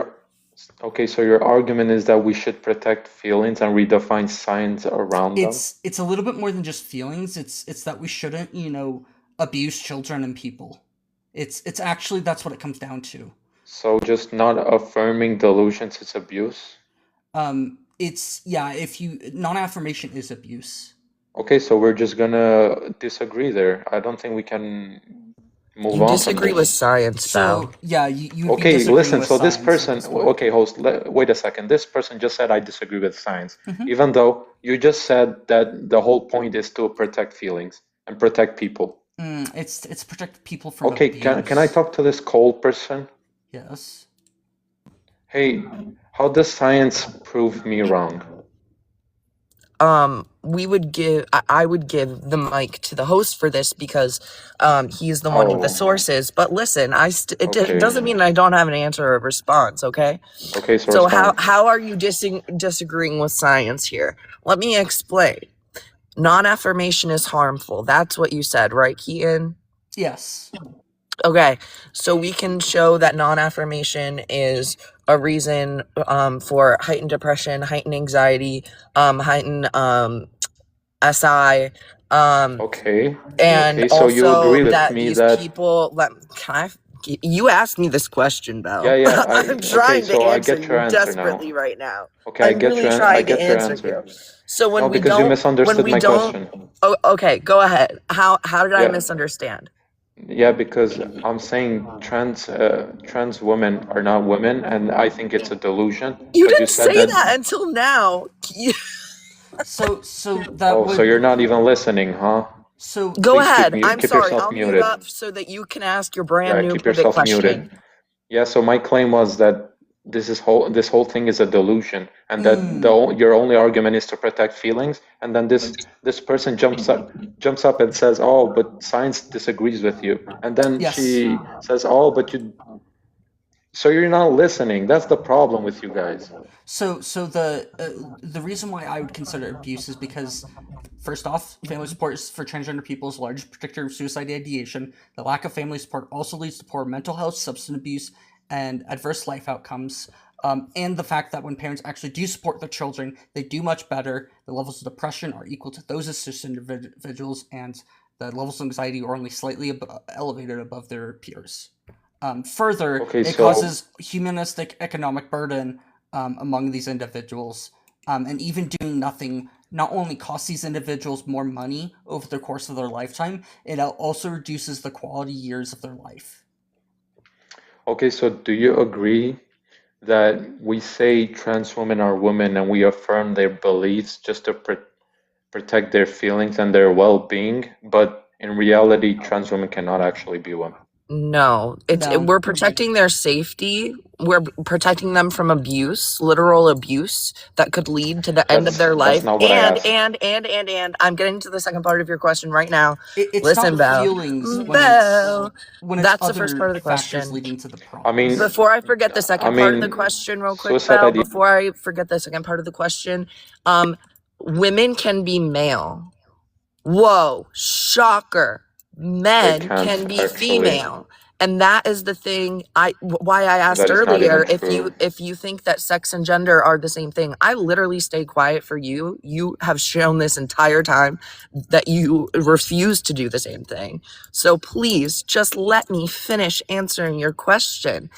so your argument is that we should protect feelings and redefine science around them? It's a little bit more than just feelings. It's that we shouldn't, abuse children and people. It's actually that's what it comes down to. So just not affirming delusions is abuse? It's yeah. If you non-affirmation is abuse. Okay, so we're just gonna disagree there. I don't think we can move You on from disagree with this. science, Belle. So yeah, you would be Okay, disagreeing listen, with so this science at person, this point. okay, host, wait a second. This person just said I disagree with science, Hmm. even though you just said that the whole point is to protect feelings and protect people. It's protect people from Okay, can I abuse. talk to this cold person? Yes. Hey, how does science prove me wrong? we would give I would give the mic to the host for this because he's the one with the Oh, sources. But listen, it doesn't okay. mean I don't have an answer or a response, okay? Okay, so So respond. how are you disagreeing with science here? Let me explain. Non-affirmation is harmful. That's what you said, right, Keaton? Yes. Okay, so we can show that non-affirmation is a reason for heightened depression, heightened anxiety, heightened SI, Okay. and Okay, so you also agree with that me these that people. You asked me this question, yeah, Belle. yeah, I'm okay, trying to so I answer get your you answer desperately now. right now. Okay, I'm really I trying to get your answer you. answer. So No, because you when misunderstood we my don't. question. Oh, okay, go ahead. How did I Yeah. misunderstand? Yeah, because I'm saying trans women are not women, and I think it's a delusion. You But you didn't said say that. that until now. So that Oh, so you're would not even listening, huh? so Go Please ahead. I'm keep sorry. yourself I'll mute muted. up so that you can ask your brand Yeah, new keep pivot yourself question. muted. Yeah, so my claim was that this whole thing is a delusion, and that your only argument is to protect feelings, and then this person jumps up and says, "Oh, but science disagrees with you," and then yes. she says, "Oh, but you." So you're not listening. That's the problem with you guys. So the reason why I would consider abuse is because, first off, family support for transgender people is a large predictor of suicide ideation. The lack of family support also leads to poor mental health, substance abuse, and adverse life outcomes. And the fact that when parents actually do support their children, they do much better. The levels of depression are equal to those of cis individuals, and the levels of anxiety are only slightly elevated above their peers. Further, Okay, it so causes humanistic economic burden among these individuals. And even doing nothing not only costs these individuals more money over the course of their lifetime, it also reduces the quality years of their life. okay, so do you agree that we say trans women are women and we affirm their beliefs just to protect their feelings and their well-being, but in reality, trans women cannot actually be women? No, No. we're protecting their safety. We're protecting them from abuse, literal abuse that could lead to the end of their That's life. not what I asked. And I'm getting to the second part of your question right now. It's Listen, not Belle. feelings Belle. when it's That's the first part other of the factors question. leading to the I problems. mean, Before I forget the I second part of the mean, question, real quick, suicide Belle, idea. before I forget the second part of the question, women can be male. Whoa, shocker. Men They can't can be actually. female. And that is the thing why I asked That is not earlier even if you think that sex and gender are the same thing. I literally stayed quiet for you. You have shown this entire time that you refuse to do the same thing. So please just let me finish answering your question.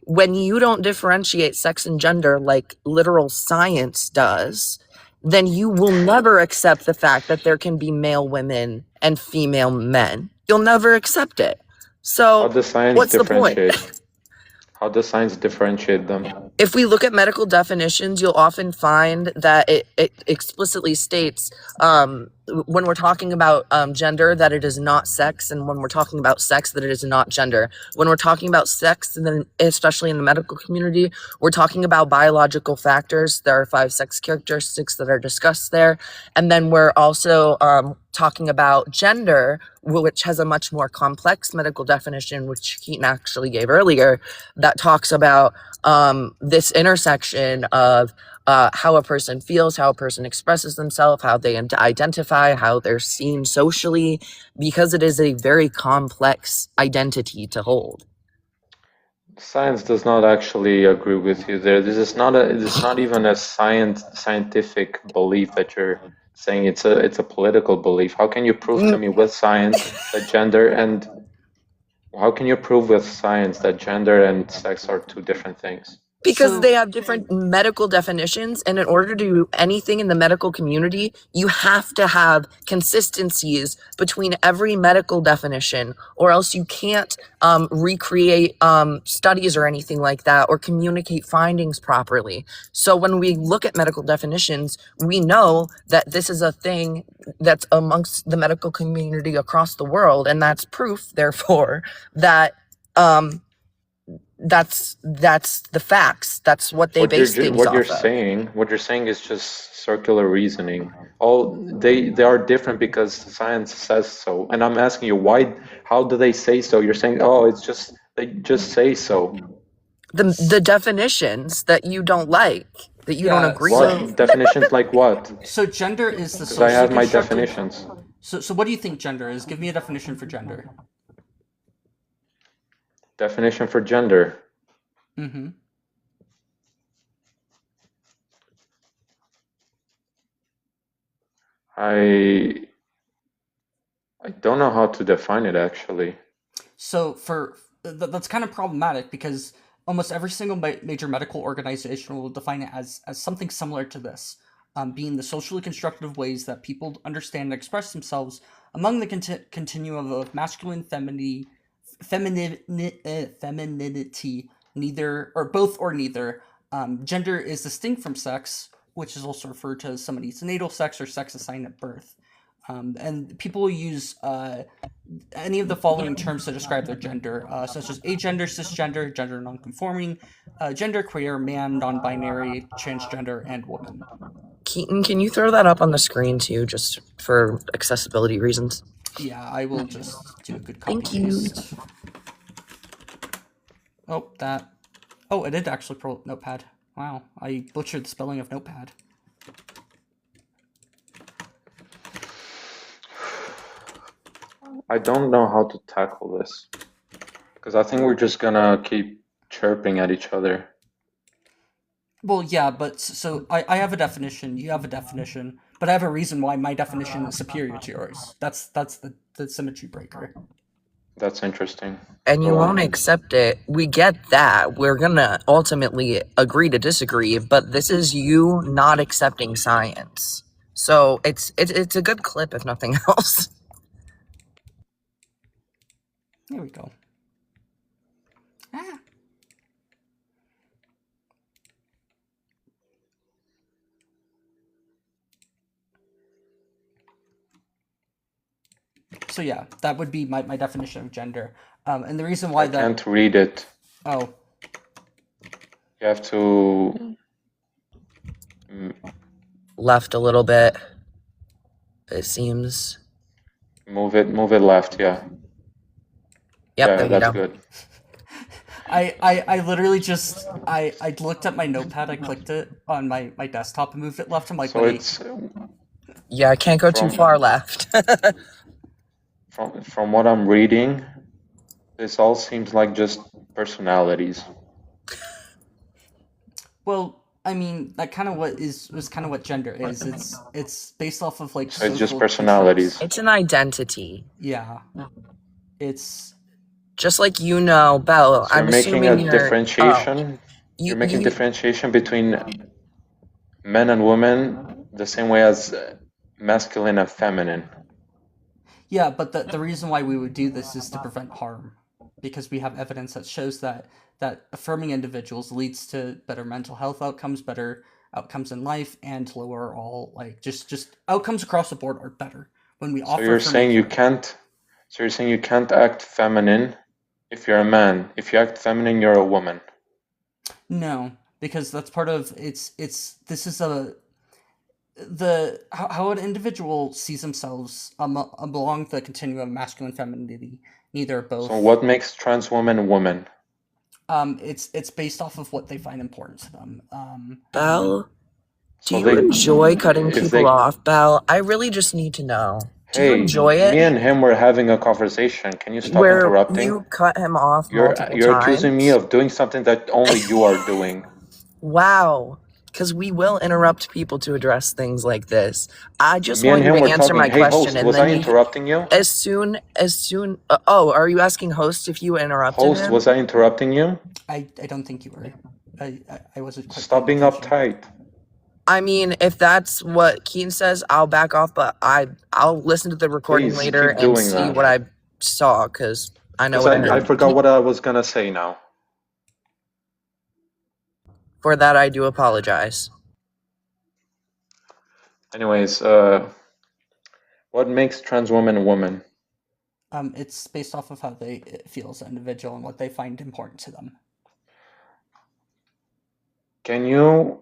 When you don't differentiate sex and gender like literal science does, then you will never accept the fact that there can be male women and female men. You'll never accept it. How So does science what's the point? differentiate? How does science differentiate them? If we look at medical definitions, you'll often find that it explicitly states when we're talking about gender that it is not sex, and when we're talking about sex that it is not gender. When we're talking about sex, and then especially in the medical community, we're talking about biological factors. There are 5 sex characteristics that are discussed there, and then we're also talking about gender, which has a much more complex medical definition, which Keaton actually gave earlier, that talks about this intersection of how a person feels, how a person expresses themselves, how they identify, how they're seen socially, because it is a very complex identity to hold. Science does not actually agree with you there. This is not even a scientific belief that you're saying. It's a political belief. How can you prove to me with science that gender and how can you prove with science that gender and sex are 2 different things? Because they have different medical definitions, and in order to do anything in the medical community, you have to have consistencies between every medical definition, or else you can't recreate studies or anything like that, or communicate findings properly. So when we look at medical definitions, we know that this is a thing that's amongst the medical community across the world, and that's proof, therefore, that That's the facts. That's what they base things what you're off of. saying is just circular reasoning. All they are different because science says so. And I'm asking you why? How do they say so? You're saying, oh, it's just they just say so. The definitions that you don't like, that you don't Yeah, agree What with. definitions like what? so gender is the Because I socially have my constructed. definitions. So what do you think gender is? Give me a definition for gender. Definition for gender. Mm-hmm. I don't know how to define it actually. So that's kind of problematic because almost every single major medical organization will define it as something similar to this, being the socially constructive ways that people understand and express themselves among the continuum of masculine, femininity, neither or both or neither. Gender is distinct from sex, which is also referred to as somebody's natal sex or sex assigned at birth. And people use any of the following terms to describe their gender, such as agender, cisgender, gender nonconforming, genderqueer, man, non-binary, transgender, and woman. Keaton, can you throw that up on the screen too, just for accessibility reasons? Yeah, I will just do a good copy Thank you. paste. Oh, that. Oh, it did actually pro Notepad. Wow, I butchered the spelling of Notepad. I don't know how to tackle this because I think we're just gonna keep chirping at each other. Well, yeah, but so I have a definition, you have a definition, but I have a reason why my definition is superior to yours. That's the symmetry breaker. That's interesting. And you Go on. won't accept it. We get that. We're gonna ultimately agree to disagree, but this is you not accepting science. So it's a good clip, if nothing else. There we go. Ah. So yeah, that would be my definition of gender. And the reason why I can't read it. Oh. You have to Left a little bit, it seems. move it left, yeah. Yep, Yeah, there you that's go. good. I literally just I looked at my notepad, I clicked it on my desktop and moved it left. I'm like, So wait. it's Yeah, I can't go too far left. from what I'm reading, this all seems like just personalities. Well, I mean, that kind of was kind of what gender is. It's based off of like. So it's just social personalities. constructs. It's an identity. Yeah, it's just like Belle. So I'm making assuming a differentiation. You're making differentiation between men and women the same way as masculine and feminine. Yeah, but the reason why we would do this is to prevent harm, because we have evidence that shows that affirming individuals leads to better mental health outcomes, better outcomes in life, and lower all like just outcomes across the board are better when we offer. So you're saying you can't. So you're saying you can't act feminine if you're a man. If you act feminine, you're a woman. No, because that's part of it's this is how an individual sees themselves along the continuum of masculine femininity, neither both. So what makes trans women a woman? It's based off of what they find important to them. Belle, do you enjoy cutting people off, Belle? I really just need to know. Do you enjoy it? Me and him were having a conversation. Can you stop interrupting? You cut him off multiple times. You're accusing me of doing something that only you are doing. Wow. Because we will interrupt people to address things like this. I just want you to answer my question. Host, was I interrupting you? As soon. Oh, are you asking host if you interrupted him? Host, was I interrupting you? I don't think you were. I wasn't. Stop being uptight. I mean, if that's what Keaton says, I'll back off. But I'll listen to the recording later and see what I saw, because I know what I heard. I forgot what I was gonna say now. For that, I do apologize. Anyways, what makes trans women a woman? It's based off of how they feel as an individual and what they find important to them. Can you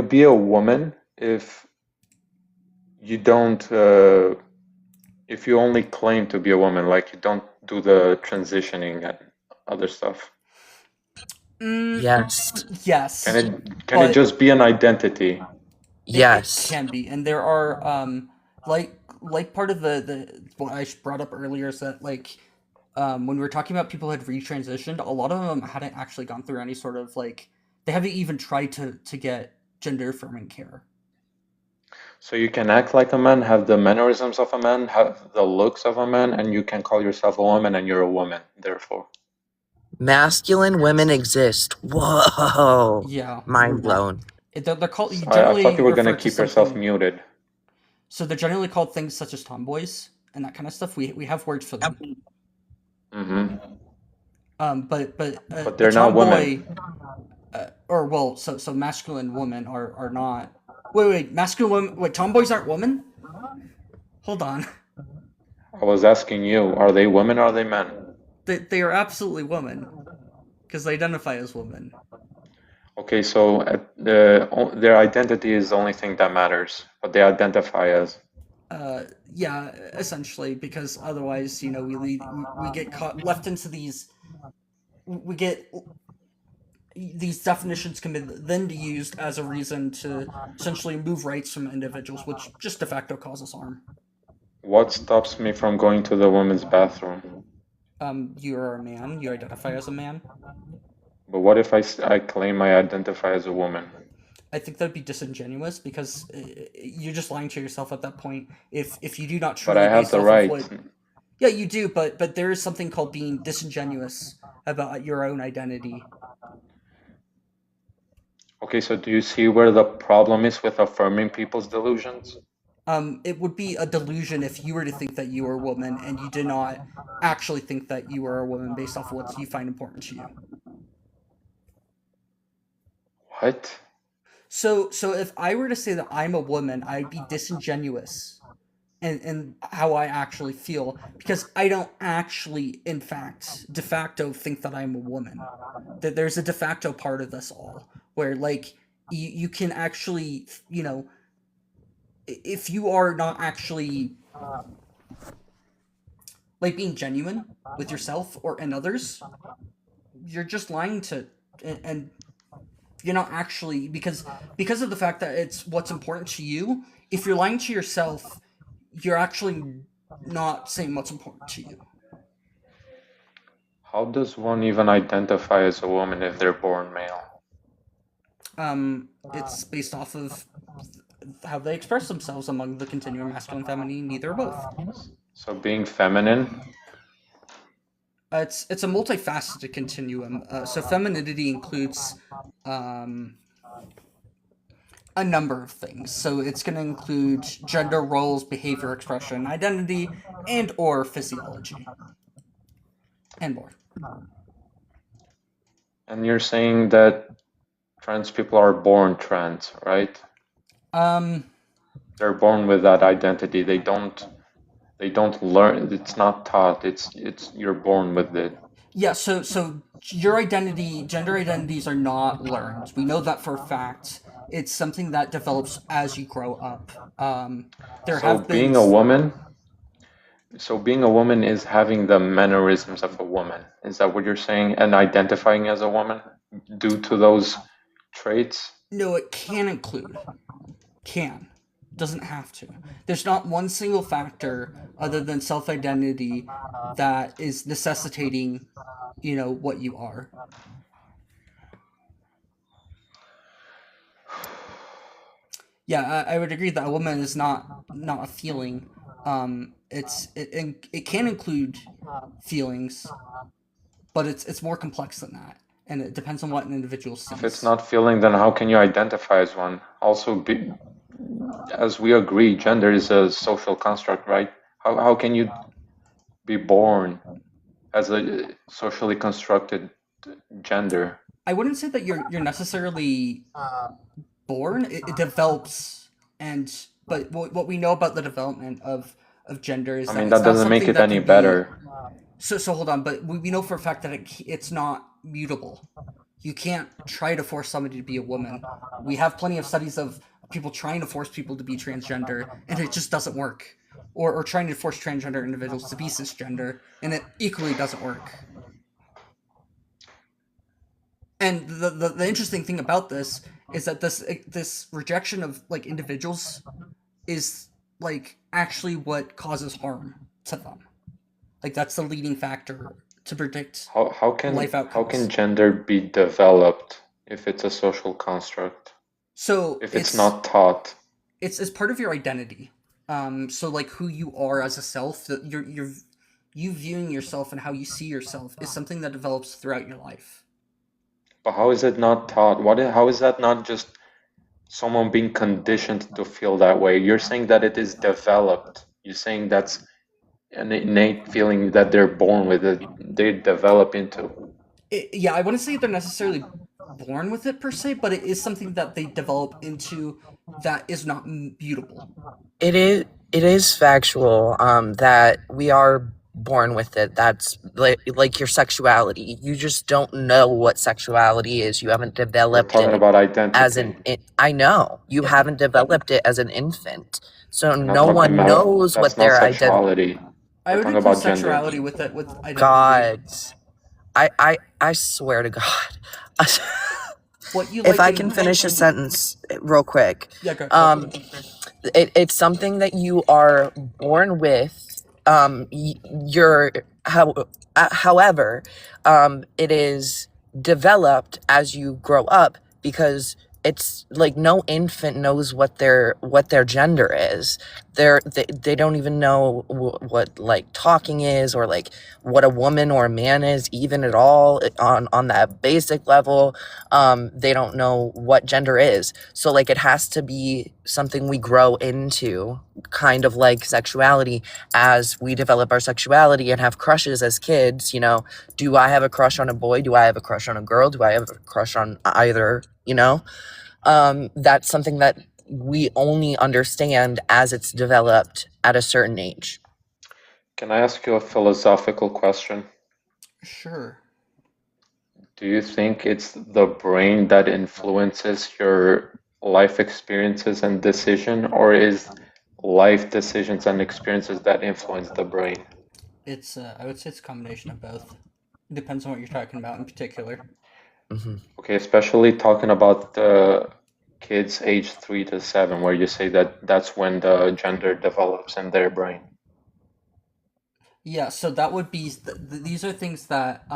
be a woman if you don't if you only claim to be a woman, like you don't do the transitioning and other stuff? Yes. Yes, Can it but just be an identity? it Yes. can be, and there are like part of the what I brought up earlier is that like when we were talking about people who had retransitioned, a lot of them hadn't actually gone through any sort of like they haven't even tried to get gender affirming care. So you can act like a man, have the mannerisms of a man, have the looks of a man, and you can call yourself a woman and you're a woman, therefore. Masculine women exist. Whoa. Yeah, Mind blown. they're called. You I thought generally you were gonna refer to keep yourself something. muted. So they're generally called things such as tomboys and that kind of stuff. We have words for them. Mm-hmm. But But a they're not tomboy, women. or well, so masculine women are not. Wait, masculine women. Wait, tomboys aren't women. Hold on. I was asking you, are they women or are they men? They are absolutely women because they identify as women. Okay, so their identity is the only thing that matters, what they identify as. Yeah, essentially, because otherwise, we get left into these. We get these definitions can be then used as a reason to essentially move rights from individuals, which just de facto causes harm. What stops me from going to the women's bathroom? You are a man. You identify as a man. But what if I claim I identify as a woman? I think that'd be disingenuous because you're just lying to yourself at that point. If you do not But I truly have base the off right. of what, yeah, you do, but there is something called being disingenuous about your own identity. Okay, so do you see where the problem is with affirming people's delusions? It would be a delusion if you were to think that you were a woman and you did not actually think that you were a woman based off of what you find important to you. What? So if I were to say that I'm a woman, I'd be disingenuous in how I actually feel because I don't actually, in fact, de facto think that I'm a woman. That there's a de facto part of this all where like you can actually, if you are not actually like being genuine with yourself or in others, you're just lying to and you're not actually because of the fact that it's what's important to you. If you're lying to yourself, you're actually not saying what's important to you. How does one even identify as a woman if they're born male? It's based off of how they express themselves among the continuum masculine, feminine, neither or both. So being feminine? It's a multifaceted continuum. So femininity includes a number of things. So it's going to include gender roles, behavior, expression, identity, and or physiology, and more. And you're saying that trans people are born trans, right? They're born with that identity. They don't learn. It's not taught. It's you're born with it. Yeah, so your identity, gender identities are not learned. We know that for a fact. It's something that develops as you grow up. There So have been being a woman, so being a woman is having the mannerisms of a woman. Is that what you're saying? And identifying as a woman due to those traits? No, it can include. Can. Doesn't have to. There's not one single factor other than self-identity that is necessitating, what you are. Yeah, I would agree that a woman is not a feeling. It can include feelings, but it's more complex than that, and it depends on what an individual sees. If it's not feeling, then how can you identify as one? Also, as we agree, gender is a social construct, right? How can you be born as a socially constructed gender? I wouldn't say that you're necessarily born. It develops, but what we know about the development of gender is I mean, that that doesn't make it any better. So hold on, but we know for a fact that it's not mutable. you can't try to force somebody to be a woman. We have plenty of studies of people trying to force people to be transgender, and it just doesn't work. Or trying to force transgender individuals to be cisgender, and it equally doesn't work. And the interesting thing about this is that this rejection of like individuals is like actually what causes harm to them. Like that's the leading factor to predict life How can outcomes. gender be developed if it's a social construct? So If it's not taught? it's part of your identity. So like who you are as a self, that you viewing yourself and how you see yourself is something that develops throughout your life. But how is it not taught? How is that not just someone being conditioned to feel that way? You're saying that it is developed. You're saying that's an innate feeling that they're born with, it they develop into. Yeah, I wouldn't say they're necessarily born with it per se, but it is something that they develop into that is not mutable. It is factual that we are born with it. That's like your sexuality. You just don't know what sexuality is. You haven't We're developed talking it about as an identity. I know. You Yeah. haven't developed it as an infant. So We're not no talking one about knows that's what not their identity. sexuality. I We're would talking include about gender. sexuality with it with identity. God. I swear to God. What you If like I in- can finish a sentence real quick. Yeah, go. It's something that you are born with. However, it is developed as you grow up, because it's like no infant knows what their gender is. They don't even know what like talking is, or like what a woman or a man is, even at all, on that basic level. They don't know what gender is. So like it has to be something we grow into, kind of like sexuality. As we develop our sexuality and have crushes as kids, do I have a crush on a boy? Do I have a crush on a girl? Do I have a crush on either? That's something that we only understand as it's developed at a certain age. Can I ask you a philosophical question? Sure. Do you think it's the brain that influences your life experiences and decision, or is life decisions and experiences that influence the brain? It's I would say it's a combination of both. It depends on what you're talking about in particular. Okay, especially talking about the kids age 3 to 7, where you say that that's when the gender develops in their brain. Yeah, so that would be these are things that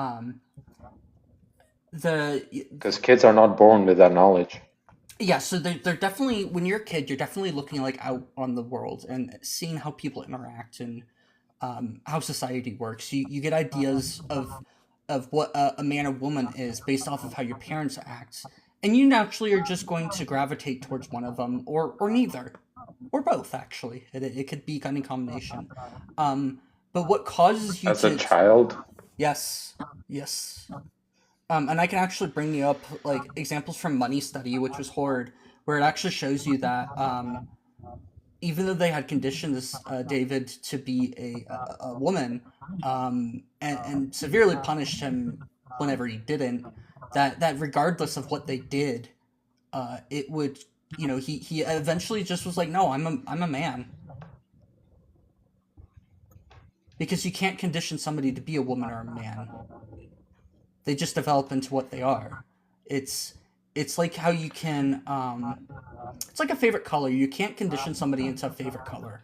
Because kids are not born with that knowledge. yeah, so they're definitely, when you're a kid, you're definitely looking like out on the world and seeing how people interact and how society works. You get ideas of what a man or woman is based off of how your parents act, and you naturally are just going to gravitate towards one of them or neither, or both. Actually, it could be kind of combination. But what causes you As to a child? Yes. And I can actually bring you up like examples from Money Study, which was Horde, where it actually shows you that even though they had conditioned this David to be a woman, and severely punished him whenever he didn't, that regardless of what they did, it would, he eventually just was like, no, I'm a man. Because you can't condition somebody to be a woman or a man. They just develop into what they are. It's like how you can it's like a favorite color. You can't condition somebody into a favorite color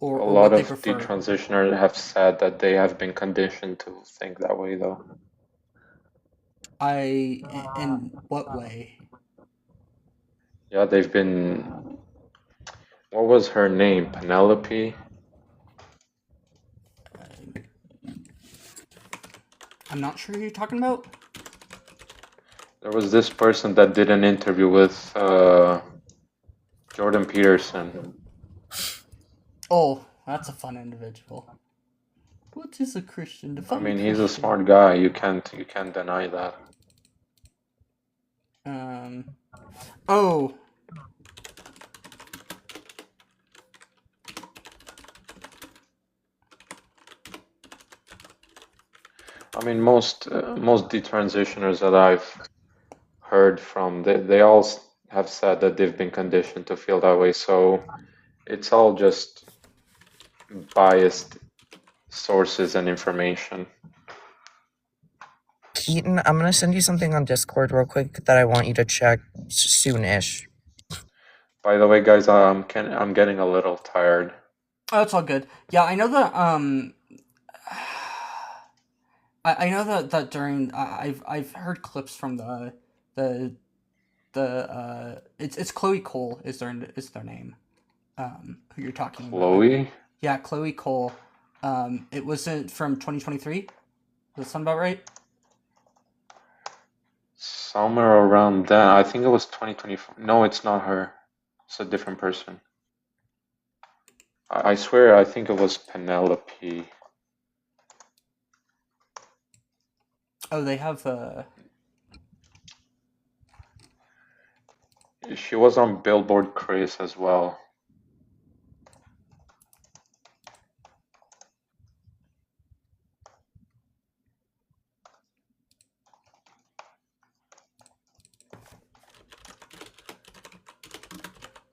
or A what lot they of prefer. detransitioners have said that they have been conditioned to think that way, though. In what way? Yeah, they've been. What was her name? Penelope? I'm not sure who you're talking about. There was this person that did an interview with Jordan Peterson. Oh, that's a fun individual. What is a Christian? I Define mean, he's a Christian. smart guy. You can't deny that. Oh. I mean, most detransitioners that I've heard from, they all have said that they've been conditioned to feel that way. So it's all just biased sources and information. Keaton, I'm gonna send you something on Discord real quick that I want you to check soonish. By the way, guys, I'm getting a little tired. Oh, it's all good. Yeah, I know that. I know that during I've heard clips from the it's Chloe Cole is their name. Who you're talking about? Chloe? Yeah, Chloe Cole. It wasn't from 2023. Does that sound about right? Somewhere around that. I think it was 2024. No, it's not her. It's a different person. I swear, I think it was Penelope. Oh, they have She was on Billboard Chris as well.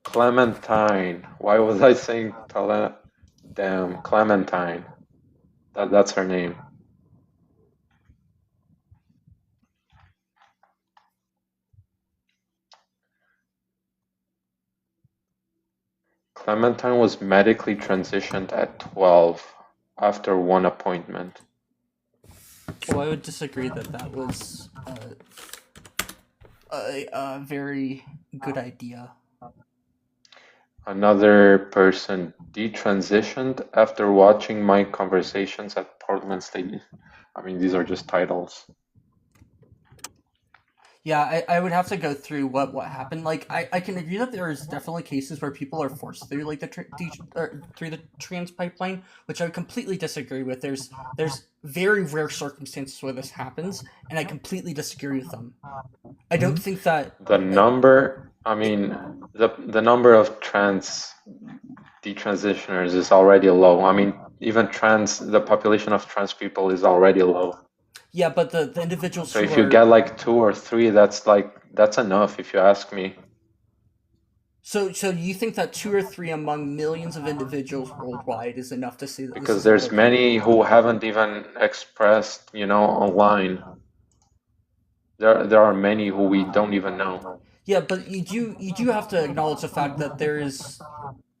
Clementine. Why was I saying Damn, Clementine. That's her name. Clementine was medically transitioned at 12 after one appointment. Well, I would disagree that was a very good idea. Another person detransitioned after watching my conversations at Portland State. I mean, these are just titles. Yeah, I would have to go through what happened. Like, I can agree that there is definitely cases where people are forced through like through the trans pipeline, which I would completely disagree with. There's very rare circumstances where this happens, and I completely disagree with them. I don't think that the number. I mean, the number of trans detransitioners is already low. I mean, even the population of trans people is already low. Yeah, but the individuals. So if you get like 2 or 3, that's enough, if you ask me. So you think that 2 or 3 among millions of individuals worldwide is enough to say that? Because there's many who haven't even expressed, online. There are many who we don't even know. Yeah, but you do have to acknowledge the fact that there is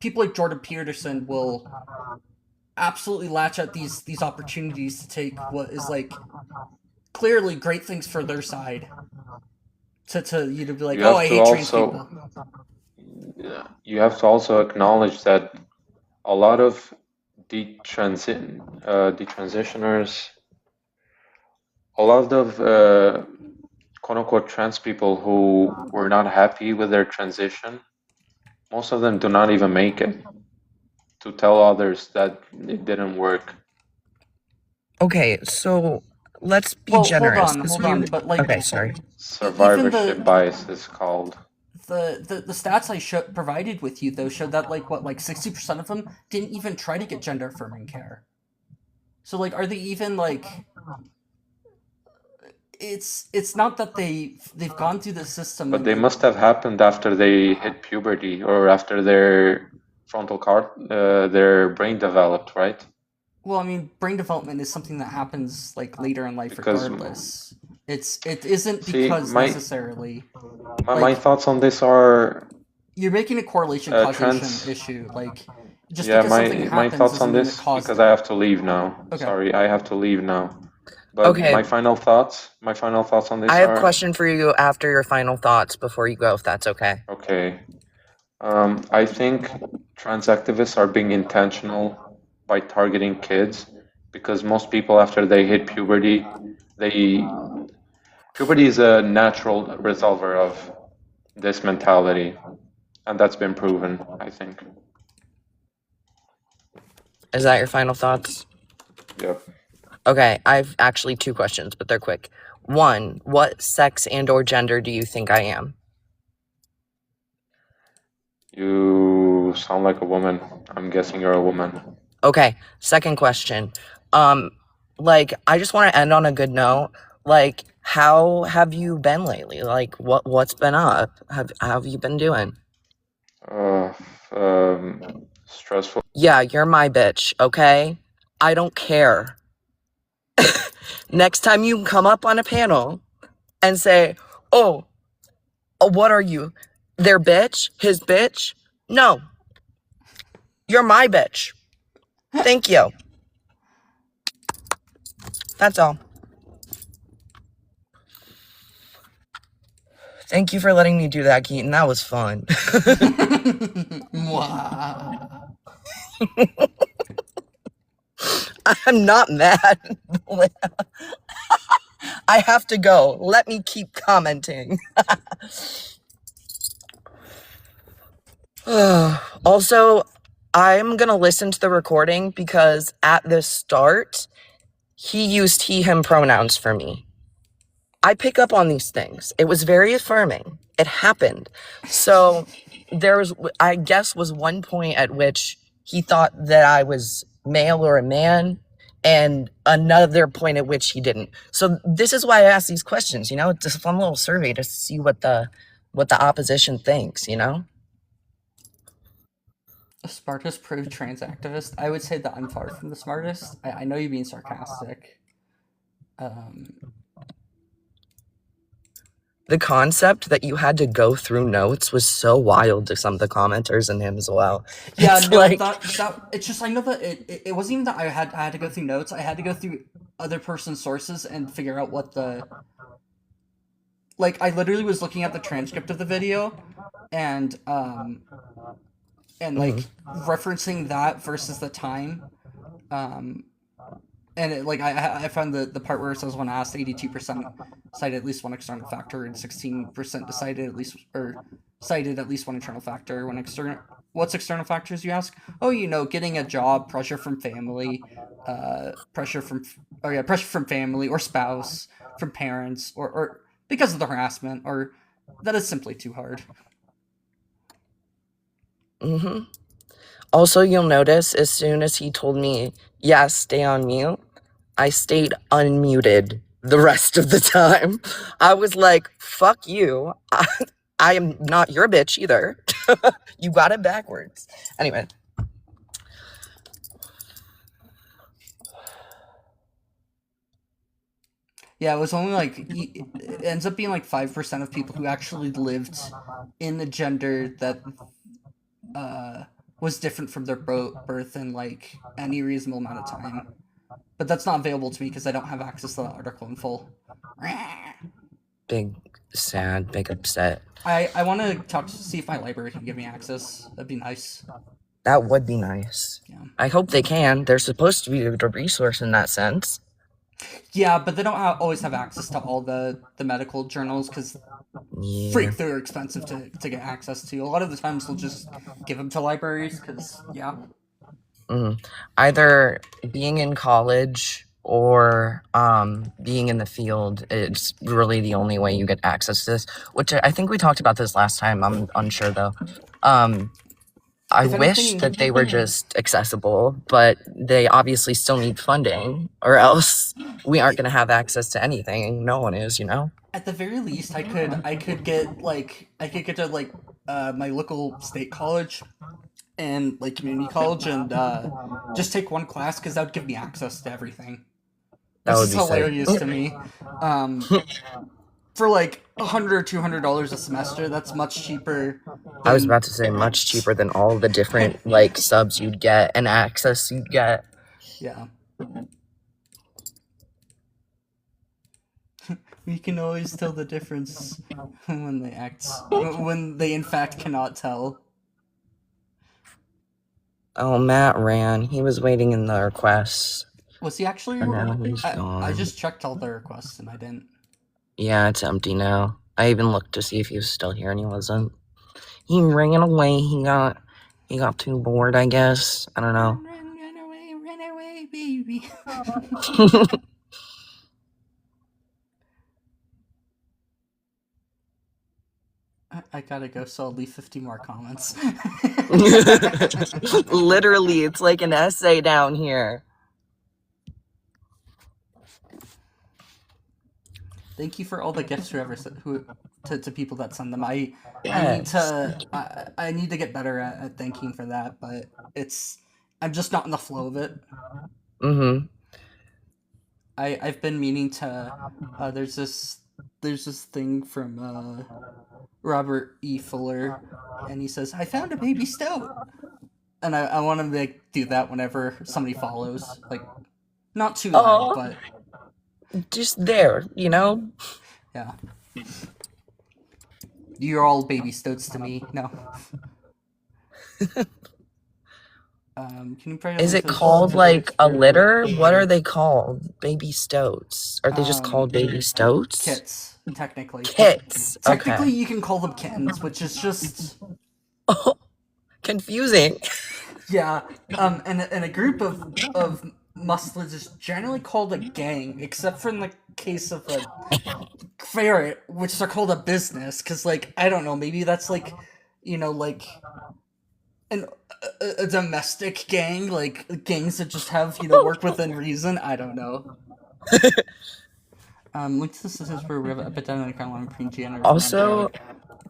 people like Jordan Peterson will absolutely latch at these opportunities to take what is like clearly great things for their side. To you to be like, I hate trans people. You have to also acknowledge that a lot of detransitioners, a lot of quote-unquote trans people who were not happy with their transition, most of them do not even make it to tell others that it didn't work. Okay, so let's be generous. Hold on, but like, okay, sorry. Survivorship bias is called. The stats I provided with you though showed that like 60% of them didn't even try to get gender affirming care. So like, are they even like? It's not that they've gone through the system. But they must have happened after they hit puberty or after their frontal their brain developed, right? Well, I mean, brain development is something that happens like later in life, regardless. It isn't because necessarily. My thoughts on this are. You're making a correlation causation issue, like. Just yeah, my thoughts on this because I have to leave now. Okay. Sorry, I have to leave now. But okay. My final thoughts on this. I have a question for you after your final thoughts before you go, if that's okay. Okay. I think trans activists are being intentional by targeting kids because most people after they hit puberty, puberty is a natural resolver of this mentality, and that's been proven, I think. Is that your final thoughts? Yep. Okay, I've actually 2 questions, but they're quick. 1, what sex and or gender do you think I am? You sound like a woman. I'm guessing you're a woman. Okay, second question. I just want to end on a good note. Like, how have you been lately? Like, what's been up? How have you been doing? Uh, Stressful. Yeah, you're my bitch, okay? I don't care. Next time you come up on a panel and say, oh, what are you? Their bitch? His bitch? No. You're my bitch. Thank you. That's all. Thank you for letting me do that, Keaton. That was fun. Wow. I'm not mad. I have to go. Let me keep commenting. Also, I'm gonna listen to the recording because at the start, he used he, him pronouns for me. I pick up on these things. It was very affirming. It happened. So there was, I guess, was one point at which he thought that I was male or a man, and another point at which he didn't. So this is why I ask these questions. It's just a fun little survey to see what the opposition thinks. A smartest pro-trans activist? I would say that I'm far from the smartest. I know you're being sarcastic. The concept that you had to go through notes was so wild to some of the commenters and him as well. Yeah, It's no, like, it's just, I know that it wasn't even that I had to go through notes. I had to go through other person's sources and figure out what like, I literally was looking at the transcript of the video and like referencing that versus the time. And I found the part where it says when asked, 82% cited at least one external factor and 16% cited at least one internal factor. What's external factors, you ask? Oh, getting a job, pressure from family, pressure from family or spouse, from parents, or because of the harassment, or that is simply too hard. Also, you'll notice as soon as he told me, yeah, stay on mute, I stayed unmuted the rest of the time. I was like, fuck you. I am not your bitch either. You got it backwards. Anyway. Yeah, it was only it ends up being like 5% of people who actually lived in the gender that was different from their birth in like any reasonable amount of time. But that's not available to me because I don't have access to that article in full. Big sad, big upset. I want to see if my library can give me access. That'd be nice. That would be nice. Yeah. I hope they can. They're supposed to be a resource in that sense. Yeah, but they don't always have access to all the medical journals because they're expensive to get access to. A lot of the times they'll just give them to libraries because, yeah. Either being in college or being in the field, it's really the only way you get access to this, which I think we talked about this last time. I'm unsure though. I wish that they were just accessible, but they obviously still need funding, or else we aren't going to have access to anything. No one is, At the very least, I could get to my local state college and like community college and just take one class because that would give me access to everything. This is hilarious to me. For like $100 or $200 a semester, that's much cheaper. I was about to say much cheaper than all the different like subs you'd get and access you'd get. Yeah. We can always tell the difference when they in fact cannot tell. Oh, Matt ran. He was waiting in the requests. Was he actually? Now he's gone. I just checked all the requests and I didn't. Yeah, it's empty now. I even looked to see if he was still here and he wasn't. He ran away. He got too bored, I guess. I don't know. Run away, baby. I gotta go, so I'll leave 50 more comments. Literally, it's like an essay down here. Thank you for all the gifts to people that send them. I Yes. need to get better at thanking for that, but I'm just not in the flow of it. Mm-hmm. I've been meaning to. There's this thing from Robert E. Fuller, and he says, "I found a baby stout," and I want to like do that whenever somebody follows, like not too loud, Oh, but just there, you know? yeah. You're all baby stouts to me. No. Can you pray Is to it called like a litter? What are they called? Baby stoats? Are they just called baby stoats? kits? Technically, Kits. technically Okay. you can call them kittens, which is just Oh, confusing. yeah. And a group of mustelids is generally called a gang, except for in the case of a ferret, which are called a business. Because like I don't know, maybe that's like like a domestic gang, like gangs that just have work within reason. I don't know. Links to systems for we have epidemic on pre-gen. Also,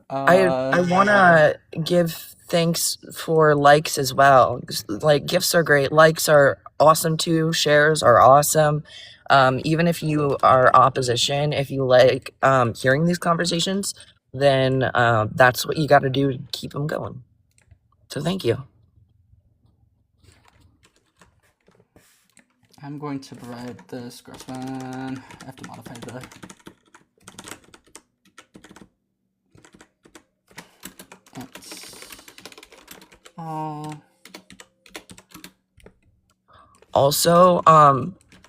I want to give thanks for likes as well. Like, gifts are great. Likes are awesome too. Shares are awesome. Even if you are opposition, if you like hearing these conversations, then that's what you got to do to keep them going. So thank you. I'm going to provide this Grossman. I have to modify the. Also,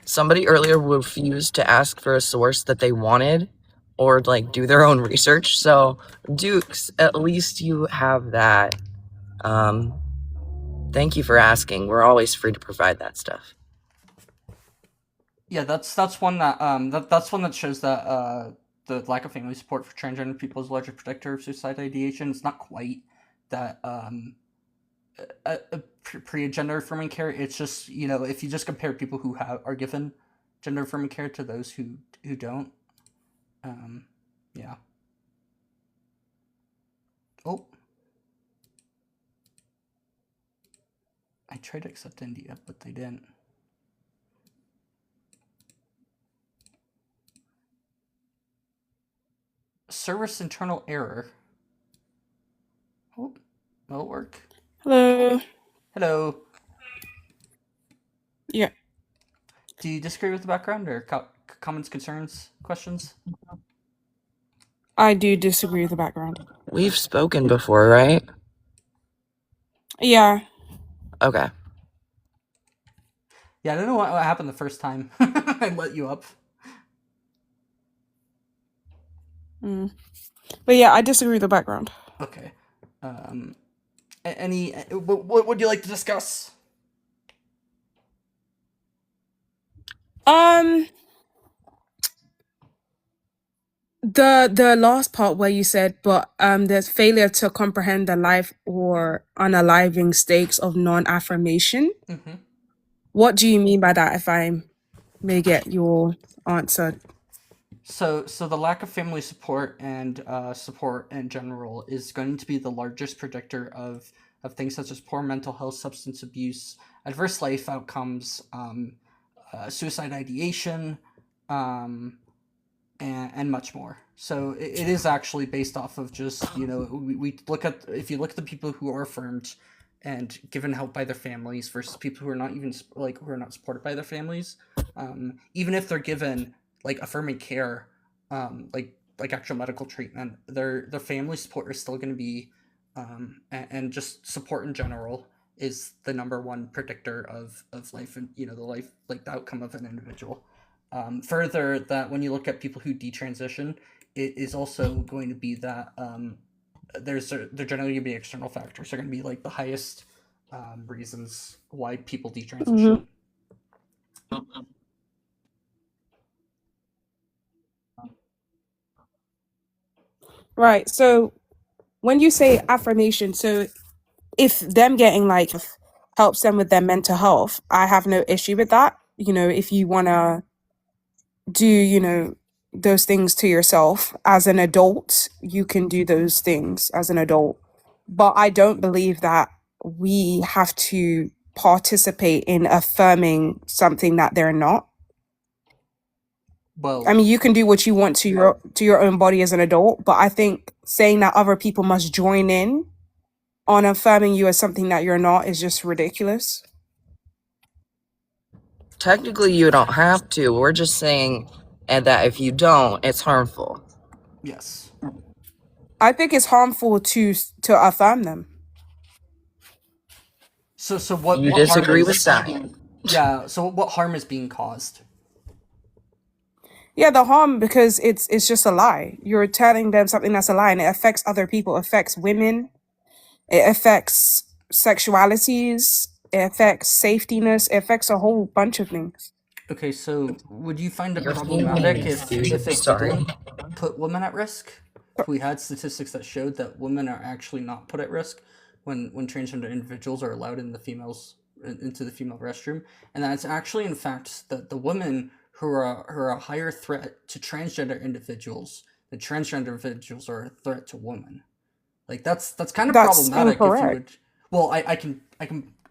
somebody earlier refused to ask for a source that they wanted or like do their own research. So Dukes, at least you have that. Thank you for asking. We're always free to provide that stuff. Yeah, that's one that that's one that shows that the lack of family support for transgender people is a larger predictor of suicide ideation. It's not quite that pre-gender affirming care. It's just if you just compare people who are given gender affirming care to those who don't, yeah. Oh, I tried to accept India, but they didn't. Service internal error. Oh, will it work? Hello. Hello. Yeah. Do you disagree with the background or comments, concerns, questions? I do disagree with the background. We've spoken before, right? Yeah. Okay. Yeah, I don't know what happened the first time I let you up. But yeah, I disagree with the background. Okay. What would you like to discuss? The last part where you said, but there's failure to comprehend the life or unaliving stakes of non-affirmation. Mm-hmm. What do you mean by that, if I may get your answer? So the lack of family support and support in general is going to be the largest predictor of things such as poor mental health, substance abuse, adverse life outcomes, suicide ideation, and much more. So it is actually based off of just we look at, if you look at the people who are affirmed and given help by their families versus people who are not even who are not supported by their families, even if they're given like affirming care, like actual medical treatment, their family support is still going to be, and just support in general is the number one predictor of life and the life, like the outcome of an individual. Further, that when you look at people who detransition, it is also going to be that they're generally going to be external factors. They're going to be like the highest reasons why people detransition. Mm-hmm. Right. So when you say affirmation, so if them getting like helps them with their mental health, I have no issue with that. If you want to do, those things to yourself as an adult. You can do those things as an adult, but I don't believe that we have to participate in affirming something that they're not. I Well, mean, you can do what you want to your own body as an adult, but I think saying that other people must join in on affirming you as something that you're not is just ridiculous. Technically, you don't have to. We're just saying that if you don't, it's harmful. yes. I think it's harmful to affirm them. So what You what harm disagree with is science. yeah, so what harm is being caused? Yeah, the harm because it's just a lie. You're telling them something that's a lie, and it affects other people. It affects women. It affects sexualities. It affects safetyness. It affects a whole bunch of things. Okay, so would you find it You're problematic females, dude. if it Sorry. didn't put women at risk? If we had statistics that showed that women are actually not put at risk when transgender individuals are allowed in the into the female restroom, and that it's actually in fact that the women who are a higher threat to transgender individuals, the transgender individuals are a threat to women. Like that's kind of That's problematic if you incorrect. would. Well, I can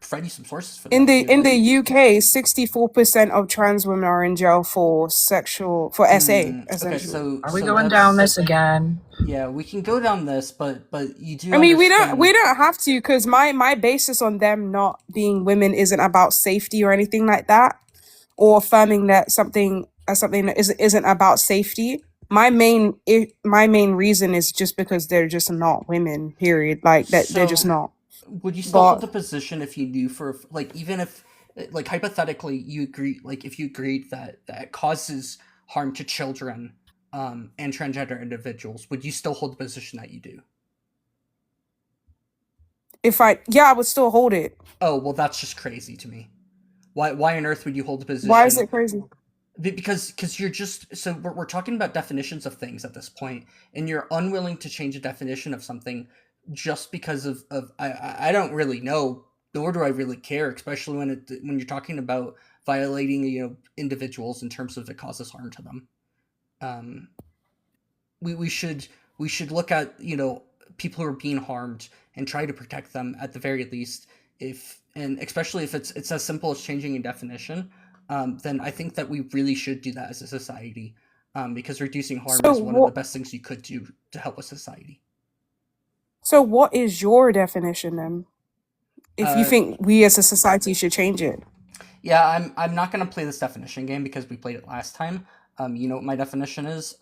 provide you some sources for In that. the if you like. UK, 64% of trans women are in jail for SA, Okay, essentially. so Are we so going down that's this again? yeah, we can go down this, but you do I mean, we understand. don't have to, because my basis on them not being women isn't about safety or anything like that, or affirming that something that isn't about safety. My main reason is just because they're just not women. Period. Like that, they're just So not. would you still hold But the position if you knew for like even if like hypothetically you agree like if you agreed that it causes harm to children and transgender individuals, would you still hold the position that you do? I would still hold it. Oh well, that's just crazy to me. Why on earth would you hold the position? Why is it crazy? Because you're just so we're talking about definitions of things at this point, and you're unwilling to change a definition of something just because of I don't really know, nor do I really care, especially when you're talking about violating individuals in terms of it causes harm to them. Um, we should look at people who are being harmed and try to protect them at the very least, if and especially if it's as simple as changing a definition. Then I think that we really should do that as a society, because reducing harm So is one of the best things you could do to help a society. So what is your definition then? If you think we as a society should change it. Yeah, I'm not gonna play this definition game because we played it last time. You know what my definition is?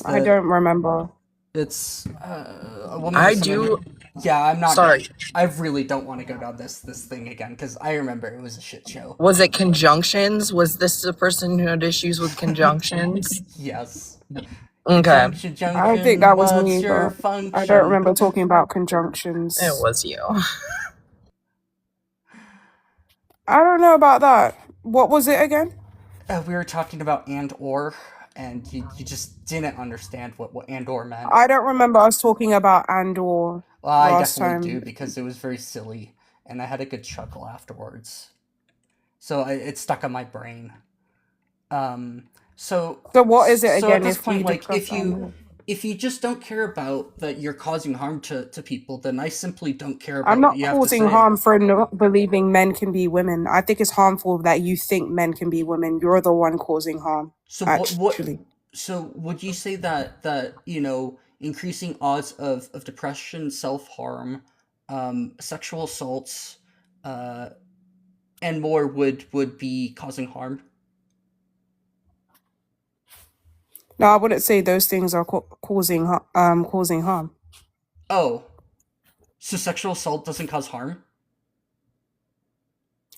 I don't remember. It's a woman. I do. Yeah, I'm not. Sorry. I really don't want to go down this thing again because I remember it was a shit show. Was it conjunctions? Was this the person who had issues with conjunctions? Yes. Okay. I don't think that was me, but I don't remember talking about conjunctions. It was you. I don't know about that. What was it again? We were talking about and or, and you just didn't understand what and or meant. I don't remember us talking about and or. Well, I last definitely time. do because it was very silly, and I had a good chuckle afterwards. So it stuck on my brain. So what is it so again? at this If point, we like discuss if you just don't care about that you're causing harm to people, then I simply don't care about I'm not what you have to causing say. harm for not believing men can be women. I think it's harmful that you think men can be women. You're the one causing harm. So actually. So would you say that increasing odds of depression, self-harm, sexual assaults, and more would be causing harm? No, I wouldn't say those things are causing harm. Oh, so sexual assault doesn't cause harm?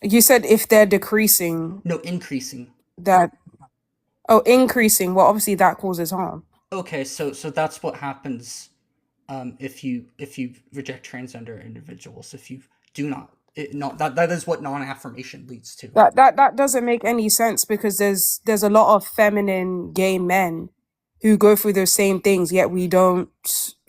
You said if they're decreasing. No, increasing. Increasing. Well, obviously that causes harm. Okay, so that's what happens if you reject transgender individuals. If you do not. That is what non-affirmation leads to. That doesn't make any sense because there's a lot of feminine gay men who go through those same things, yet we don't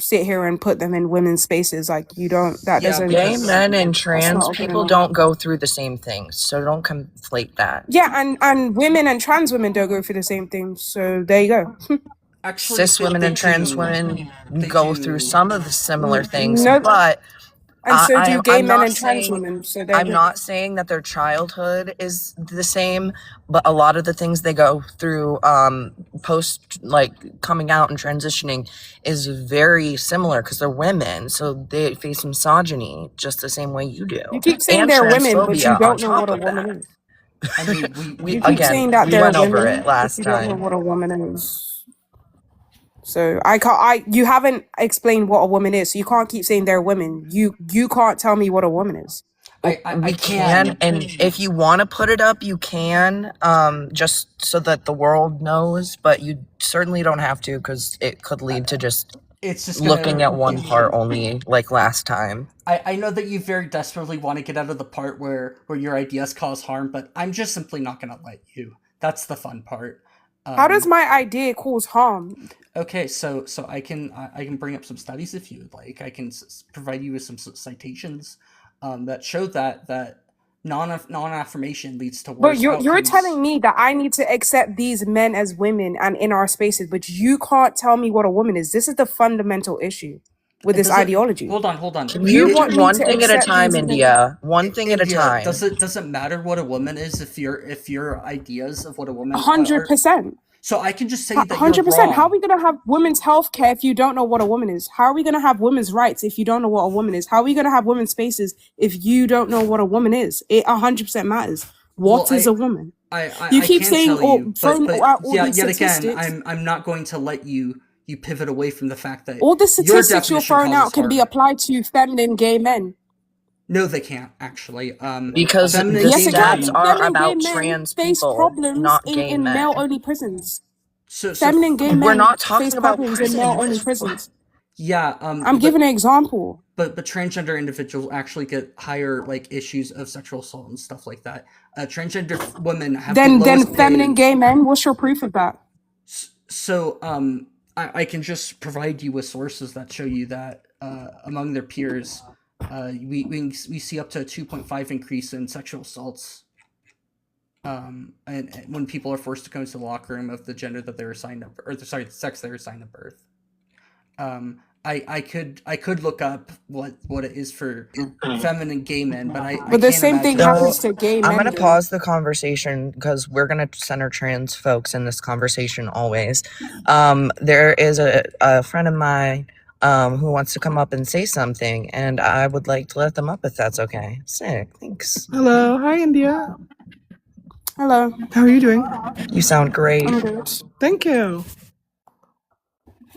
sit here and put them in women's spaces. Like you don't. That Yeah, doesn't. Gay because men and That's trans not okay people enough. don't go through the same things, so don't conflate that. Yeah, and women and trans women don't go through the same things. So there you go. actually Cis women they and trans do. women They go through do. some of the similar things, Nope. but And so do gay I'm men not and trans saying women. So there you I'm go. not saying that their childhood is the same, but a lot of the things they go through post like coming out and transitioning is very similar because they're women, so they face misogyny just the same way you do, You keep saying and they're women, but you transphobia on don't know top what a of woman that. is. I mean, we You keep Again, saying that we they're went over women, it but last you don't know time. what a woman is. So I can't. You haven't explained what a woman is. So you can't keep saying they're women. You can't tell me what a woman is. I We can, and if you want to put it up, you can, just so that the world knows, but you certainly don't have to because it could lead to just it's just looking gonna at one give part you. only, like last time. I know that you very desperately want to get out of the part where your ideas cause harm, but I'm just simply not gonna let you. That's the fun part. How does my idea cause harm? Okay, so I can bring up some studies if you would like. I can provide you with some citations that show that non-affirmation leads to But worse you're outcomes. telling me that I need to accept these men as women and in our spaces, but you can't tell me what a woman is. This is the fundamental issue with this ideology. Hold on. Can you want do me one to thing at a accept time, these India? One thing at a India, time. does it matter what a woman is if your ideas of what a woman 100%. So I can just say that 100%. you're wrong. How are we going to have women's health care if you don't know what a woman is? How are we going to have women's rights if you don't know what a woman is? How are we going to have women's spaces if you don't know what a woman is? It 100% matters. What is a woman? You keep saying, yet again, I'm not going to let you pivot away from the fact that all the statistics you're throwing out can be harm. applied to feminine gay men. No, they can't actually. Because the stats are about trans people, not gay men. In male-only prisons. So feminine gay men we're not talking face about problems in male-only prisons. Yeah, I'm giving an example. But transgender individuals actually get higher like issues of sexual assault and stuff like that. Transgender women have then feminine gay men. What's your proof of that? So I can just provide you with sources that show you that among their peers, we see up to a 2.5 increase in sexual assaults. And when people are forced to go into the locker room of the gender that they were assigned at, or the sex they were assigned at birth. I could look up what it is for feminine gay men, but the same thing happens to gay men. I'm gonna pause the conversation because we're gonna center trans folks in this conversation always. There is a friend of mine who wants to come up and say something, and I would like to let them up if that's okay. Sick, thanks. Hello, hi India. Hello. How are you doing? You sound great. I'm good. Thank you.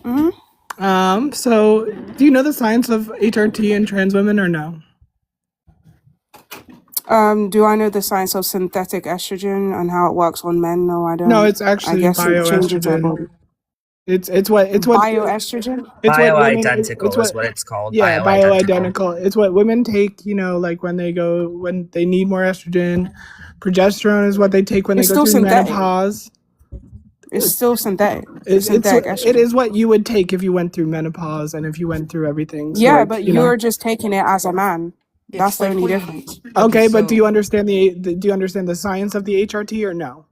Mm-hmm. So do you know the science of HRT and trans women or no? Do I know the science of synthetic estrogen and how it works on men? No, I don't. No, it's actually bioestrogen. It's what bioestrogen. It's bioidentical is what it's called. Yeah, bioidentical. It's what women take, like when they need more estrogen. Progesterone is what they take when they go through menopause. It's still synthetic. It is what you would take if you went through menopause and if you went through everything. Yeah, but you're just taking it as a man. That's the only difference. Okay, but do you understand the science of the HRT or no?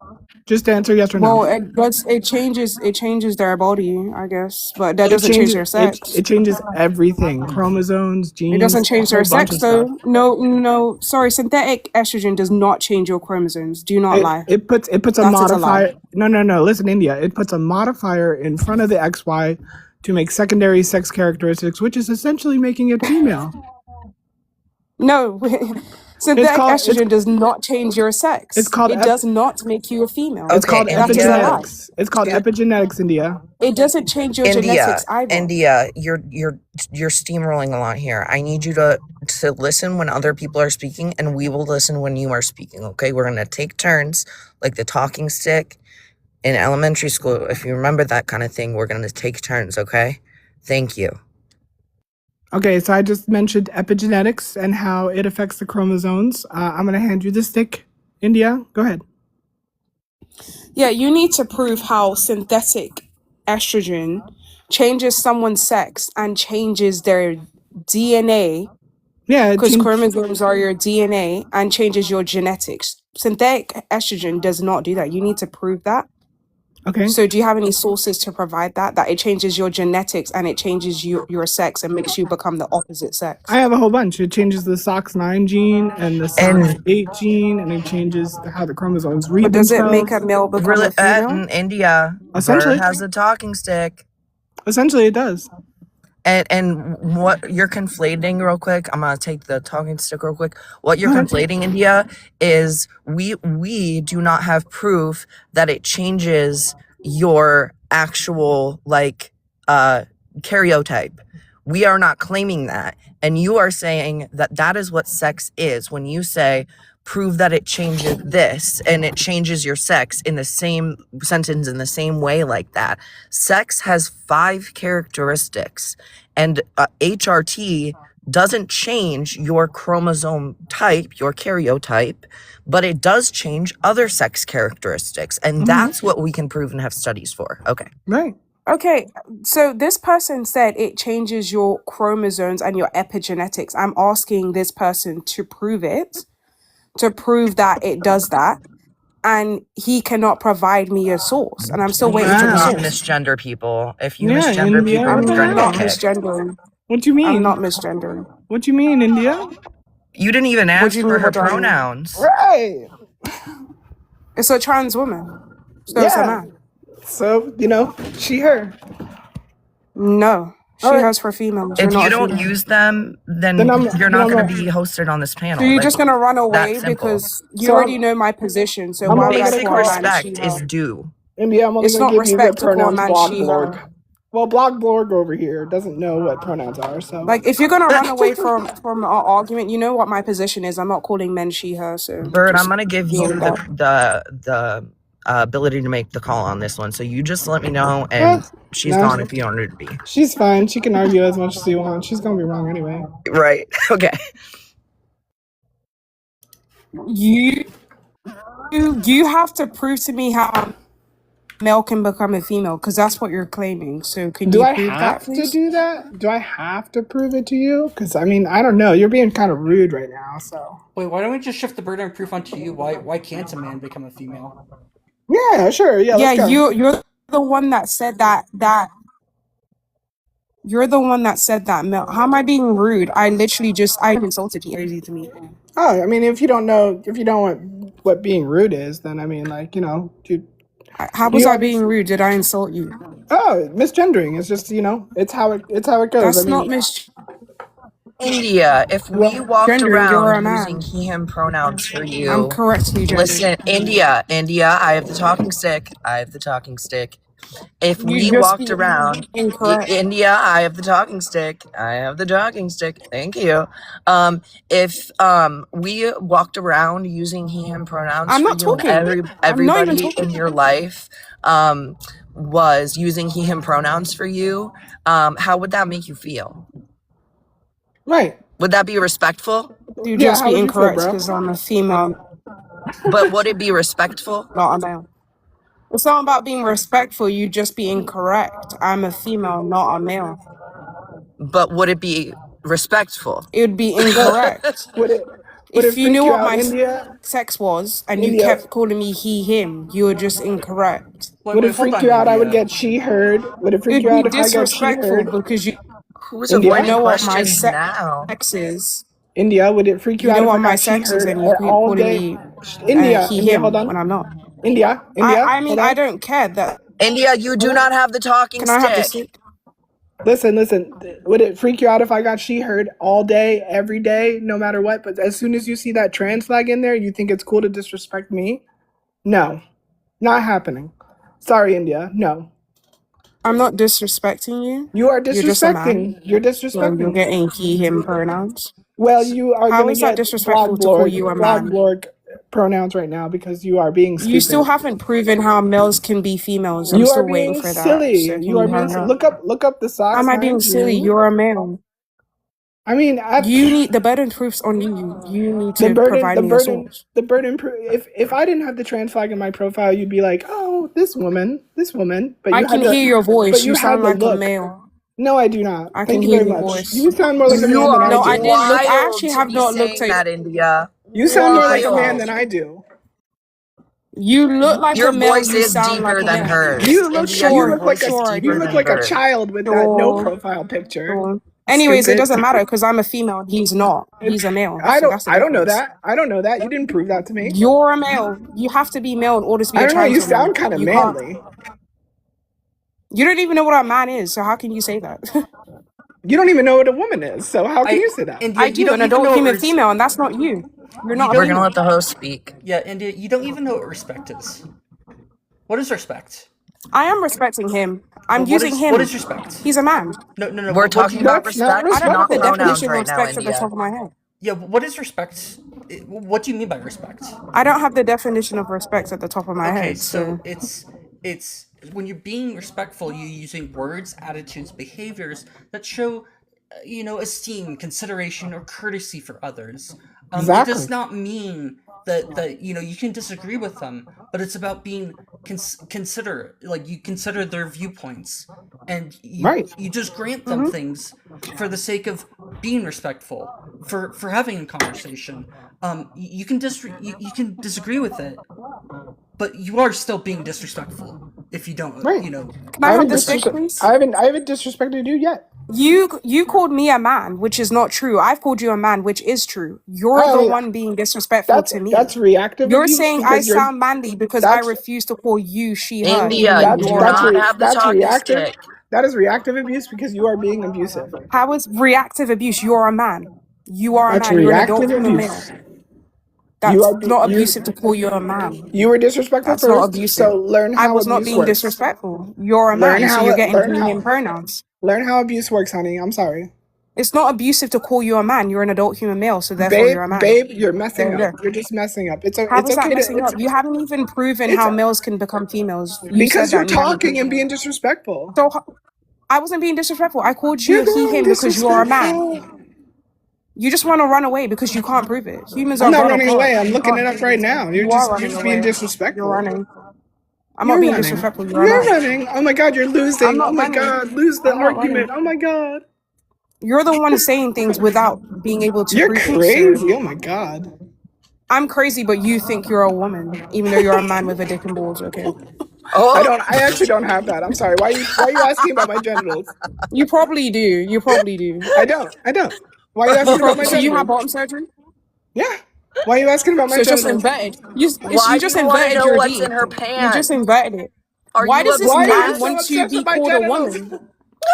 Just answer yes or no. Well, it changes their body, I guess, but that doesn't change their sex. It changes everything: chromosomes, genes. It doesn't change their sex, though. No. Sorry, synthetic estrogen does not change your chromosomes. Do not lie. It puts a modifier. No. Listen, India. It puts a modifier in front of the XY to make secondary sex characteristics, which is essentially making it female. No. Synthetic estrogen does not change your sex. It does not make you a female. It's called epigenetics. It's called epigenetics, India. It doesn't change your genetics either. India, you're steamrolling a lot here. I need you to listen when other people are speaking, and we will listen when you are speaking. Okay, we're gonna take turns, like the talking stick in elementary school. If you remember that kind of thing, we're gonna take turns. Okay, thank you. Okay, so I just mentioned epigenetics and how it affects the chromosomes. I'm going to hand you the stick. India, go ahead. Yeah, you need to prove how synthetic estrogen changes someone's sex and changes their DNA, Yeah, because chromosomes are your DNA, and changes your genetics. Synthetic estrogen does not do that. You need to prove that. okay. So do you have any sources to provide that it changes your genetics and it changes your sex and makes you become the opposite sex? I have a whole bunch. It changes the SOX9 gene and the SOX8 gene, and it changes how the chromosomes read But does it themselves. make a male become Really, a female? in India, Essentially. Bird has a talking stick. Essentially, it does. And what you're conflating real quick, I'm gonna take the talking stick real quick. What you're conflating, India, is we do not have proof that it changes your actual karyotype. We are not claiming that. And you are saying that that is what sex is when you say prove that it changes this and it changes your sex in the same sentence in the same way like that. Sex has 5 characteristics, and HRT doesn't change your chromosome type, your karyotype, but it does change other sex characteristics, and that's what we can prove and have studies for. Okay. Right. Okay, so this person said it changes your chromosomes and your epigenetics. I'm asking this person to prove it, to prove that it does that, and he cannot provide me a source, and I'm still waiting You for do the not source. misgender people. If you Yeah, misgender India, people, what the you're I'm gonna not get kicked. misgendering. What do you mean? I'm not misgendering. What do you mean, India? You didn't even What ask do you for mean, her what do I mean? pronouns. Right. It's a trans woman, so it's a Yeah. man. So, she, her. No, she All right. has for females. If You're not you a don't female. use them, then Then I'm you're not going not. to be hosted on this panel. So you're Like, just gonna run away simple. because you So already I'm- know my position. So I'm why only would I basic gonna call a man respect she, is her? due. India, I'm only It's going not to give you the respect to call a pronouns man she, Blogblorg. her. Well, Blogblorg over here doesn't know what pronouns are, so. Like, if you're gonna run away from our argument, you know what my position is. I'm not calling men she, her. So Bird, just I'm going to give deal you with that. the ability to make the call on this one. So you just let me know, and she's No. gone if you want her to be. She's fine. She can argue as much as she wants. She's going to be wrong anyway. Right. Okay. You have to prove to me how male can become a female, because that's what you're claiming. So can Do you I prove that, have to please? do that? Do I have to prove it to you? Because, I mean, I don't know. You're being kind of rude right now, so. Wait, why don't we just shift the burden of proof onto you? Why can't a man become a female? Yeah, sure. Yeah, let's go. You're the one that said that you're the one that said that male. How am I being rude? I insulted you. Crazy to me. Oh, I mean, if you don't know what being rude is, then, I mean, like, How was I being rude? Did I insult you? Oh, misgendering. It's just, it's how it goes. That's I mean, not mis. India, if we walked gendering, you're a around man. using he, him pronouns for you. I'm correctly gendered. Listen, India, I have the talking stick. If You we just walked be around, incorrect. India, I have the talking stick. Thank you. If we walked around using he, him pronouns I'm for not you, talking. and I'm not even everybody talking. in your life was using he, him pronouns for you, how would that make you feel? right. Would that be respectful? You Yeah, just how be would you feel, incorrect bro? because I'm a female, But would it be respectful? not a male. It's not about being respectful. You just be incorrect. I'm a female, not a male. But would it be respectful? It would be incorrect. Would it If you freak knew you what out, my India? sex was and you India. kept calling me he, him, you were just incorrect. Would it freak you out? I would get she heard. Would it freak It'd you out be if I got she disrespectful heard? because you Who's India? avoiding know what my questions now? sex is. India, would it freak you You out know if what I my got she sex is heard and you keep all calling day? me India, he, India, him hold on. when I'm not. India, I mean, hold I on. don't care that. India, you do not have the talking Can I have the stick. stick? Listen. Would it freak you out if I got she heard all day, every day, no matter what? But as soon as you see that trans flag in there, you think it's cool to disrespect me? No, not happening. Sorry, India. No, I'm not disrespecting you. you are You're just a man. disrespecting. You're So disrespecting. you're getting he, him pronouns. Well, you are How gonna is that get disrespectful to call you a man? Blogblorg pronouns right now because you are being stupid. You still haven't proven how males can be females. I'm You still are waiting being for that. silly. So can You are being hurry silly. up? Look up the socks. How am I being silly? You're a male. I mean, You need the burden proofs on you. You need the to burden, provide the me a burden, source. the burden. If I didn't have the trans flag in my profile, you'd be like, oh, this woman. But I you can had hear your voice. but You you had sound the like a look. male. No, I do not. I Thank can you hear very your much. voice. You sound more like a You man than I are No, do. I didn't look. I wild actually to have be not looked saying at that, India. You sound more like a man Wild. than I do. you. Look like Your a male. voice You is sound like deeper a than male. hers. You look India, you your look like voice is Sure, I you deeper look than like a hers. child with that no profile picture. Sure. Anyways, it Stupid. doesn't matter because I'm a female and he's not. He's a male. I So that's the don't know difference. that. I don't know that. You didn't prove that to me. You're a male. You have to be male in order to be I a don't know. trans You woman. sound kind of You can't. manly. You don't even know what a man is, so how can you say that? You don't even know what a woman is. So how can you say that? India, I you do, don't an even know adult what human res- female, and that's not you. You're not. We're gonna let the host speak. Yeah, India, you don't even know what respect is. What is respect? I am respecting him. I'm What using is- him. what is respect? He's a man. No. We're what do talking you- about That's not respect, I don't not have the pronouns definition of right now, respect at the top India. of my head. Yeah, what is respect? What do you mean by respect? I don't have the definition of respect at the top of my Okay, head. so it's when you're being respectful, you're using words, attitudes, behaviors that show, esteem, consideration, or courtesy for others. It Exactly. does not mean that you can disagree with them, but it's about being considerate. Like, you consider their viewpoints, and you just grant them things for the sake of being respectful, for having a conversation. You can disagree with it, but you are still being disrespectful if you don't. Right. Can I have the stick, please? I haven't disrespected you yet. You called me a man, which is not true. I've called you a man, which is true. You're the one being disrespectful to me. That's reactive. You're abuse saying I because you're- sound manly because I refuse to call you she, her. India, even though you do you're a not man. have the that's talking reactive. stick. That is reactive abuse because you are being abusive. How is reactive abuse? You're a man. You are a That's man. You're an adult reactive human abuse. male. That's You are not abusive to call you a man. You were disrespectful That's not first, abusive. so learn how I was not abuse being works. disrespectful. You're a Learn man, so how you're it- getting learn premium how- pronouns. Learn how abuse works, honey. I'm sorry. It's not abusive to call you a man. You're an adult human male, so therefore you're a man. Babe, you're messing There you up. go. You're just messing up. It's How it's is that okay messing to up? You haven't even proven it's how a- males can become females. You because said you're that and you haven't talking and proven being it. disrespectful. So I wasn't being disrespectful. I called you You're he, being him because you are a man. disrespectful. You just want to run away because you can't prove it. Humans I'm are not grown running apart. away. I'm You looking can't it up prove right it. now. You You're are just running being away. disrespectful. You're running. I'm You're not being running. disrespectful. You're You're not. running. Oh my god, you're losing. I'm not Oh my running. god, lose the I'm not argument. running. Oh my god. You're the one saying things without being able to You're prove it. crazy. So Oh my god. I'm crazy, but you think you're a woman, even though you're a man with a dick and balls. Okay. Oh, I actually don't have that. I'm sorry. Why are you asking about my genitals? You probably do. You probably do. I don't. Why are you asking about my So you have genitals? bottom surgery? Yeah. Why are you asking about my So it's just genitals? inverted. You why just do you want to inverted know your what's D. in her You pants? just inverted it. Are Why you does this Why are you man so want to obsessed be with my called a genitals? woman?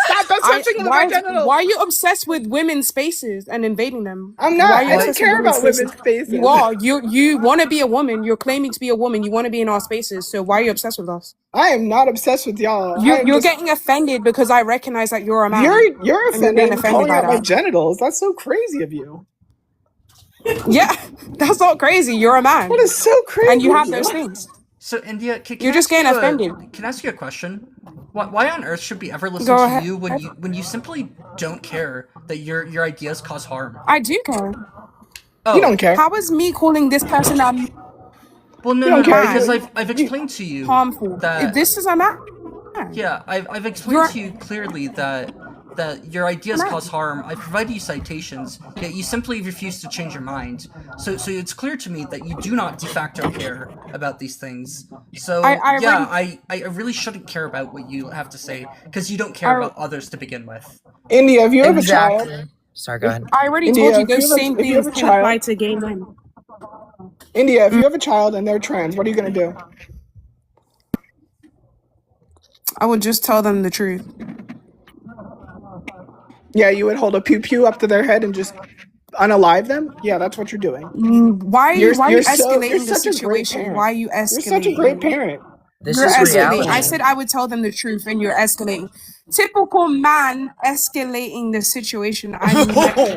Stop obsessing with my genitals. Why are you obsessed with women's spaces and invading them? I'm Why not. are you I don't obsessed with care about spaces? women's faces. You are. You want to be a woman. You're claiming to be a woman. You want to be in our spaces. So why are you obsessed with us? I am not obsessed with y'all. You're getting offended because I recognize that you're a man. You're and you're offended getting and offended calling by out my that. genitals. That's so crazy of you. Yeah, that's not crazy. You're a man, That is so crazy. and you of have those things. So, India, can You're I just ask getting you offended. Can I ask you a question? Why on earth should we ever listen Go to ahead. you when you simply don't care that your ideas cause harm? I do care. Oh, You don't care. How is me calling this person well, no, don't care. because I've explained to you harmful? that This is a man. yeah, I've explained to you clearly that your ideas cause harm. I provided you citations, yet you simply refuse to change your mind. So it's clear to me that you do not de facto care about these things. So I really shouldn't care about what you have to say because you don't care about others to begin with. India, if you have a exactly. child, Sorry, go ahead. I already India, told you if you those have a- same if you have things a can child- apply to gay men. India, if you have a child and they're trans, what are you gonna do? I would just tell them the truth. Yeah, you would hold a pew pew up to their head and just unalive them? Yeah, that's what you're doing. Why are you You're you're escalating the such a great situation? parent. Why are you escalating? You're such a great parent. This You're is escalating. reality. I said I would tell them the truth, and you're escalating. Typical man escalating the situation. I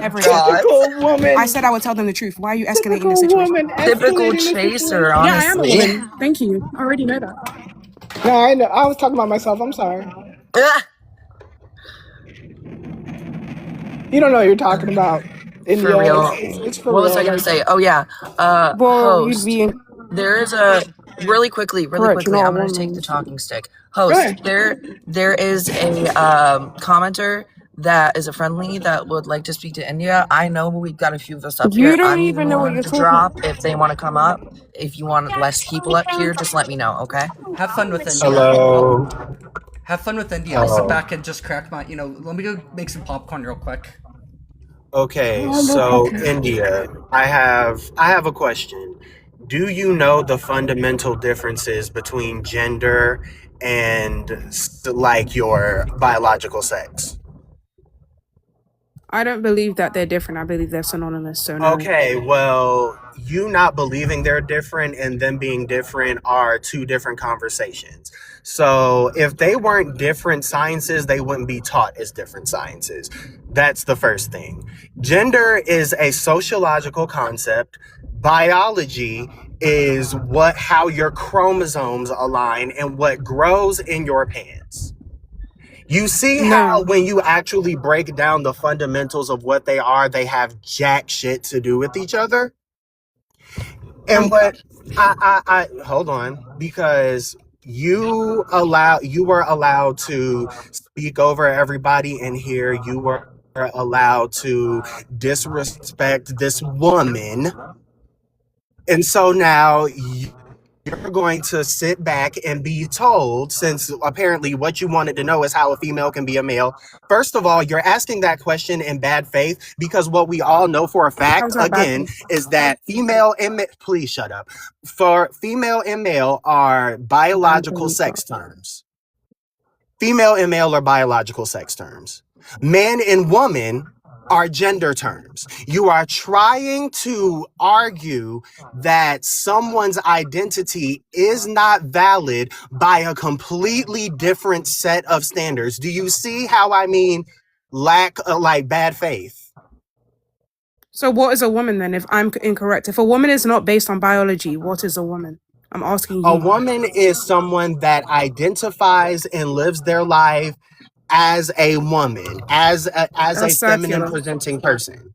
never did. God. Typical woman. I said I would tell them the truth. Why are you escalating the Typical situation? woman. Typical escalating the chaser, situation. honestly. Yeah, I am a woman. Thank you. I already know that. No, I know. I was talking about myself. I'm sorry. Ah! You don't know what you're talking about. For India, real. it's for What was I real. gonna say? Oh yeah, Well, you'd host. be There is a really quickly. correct. You're not a I'm gonna take woman. the talking stick. Go Host. ahead. There is a commenter that is a friendly that would like to speak to India. I know we've got a few of us up You here. don't I'm even even know what willing you're to talking. drop if they want to come up. If you want less people up here, just let me know, okay? Have fun with India. Hello. Have fun with India. I'll sit Oh. back and just crack my, let me go make some popcorn real quick. Okay, Oh, no so problem. India, I have a question. Do you know the fundamental differences between gender and like your biological sex? I don't believe that they're different. I believe they're synonymous. So no. Okay, well, you not believing they're different and them being different are two different conversations. So if they weren't different sciences, they wouldn't be taught as different sciences. That's the first thing. Gender is a sociological concept. Biology is how your chromosomes align and what grows in your pants. You see how No. when you actually break down the fundamentals of what they are, they have jack shit to do with each other. And what I hold on, because you were allowed to speak over everybody in here. You were allowed to disrespect this woman. And so now you're going to sit back and be told, since apparently what you wanted to know is how a female can be a male. First of all, you're asking that question in bad faith, because what we all know for a fact, How's that bad again, faith? is that female and please shut up. For female and male are biological Bad faith. sex terms. Female and male are biological sex terms. Man and woman are gender terms. You are trying to argue that someone's identity is not valid by a completely different set of standards. Do you see how I mean like bad faith? So what is a woman then? If I'm incorrect, if a woman is not based on biology, what is a woman? I'm asking A you. woman is someone that identifies and lives their life as a woman, as a feminine Circular. presenting person.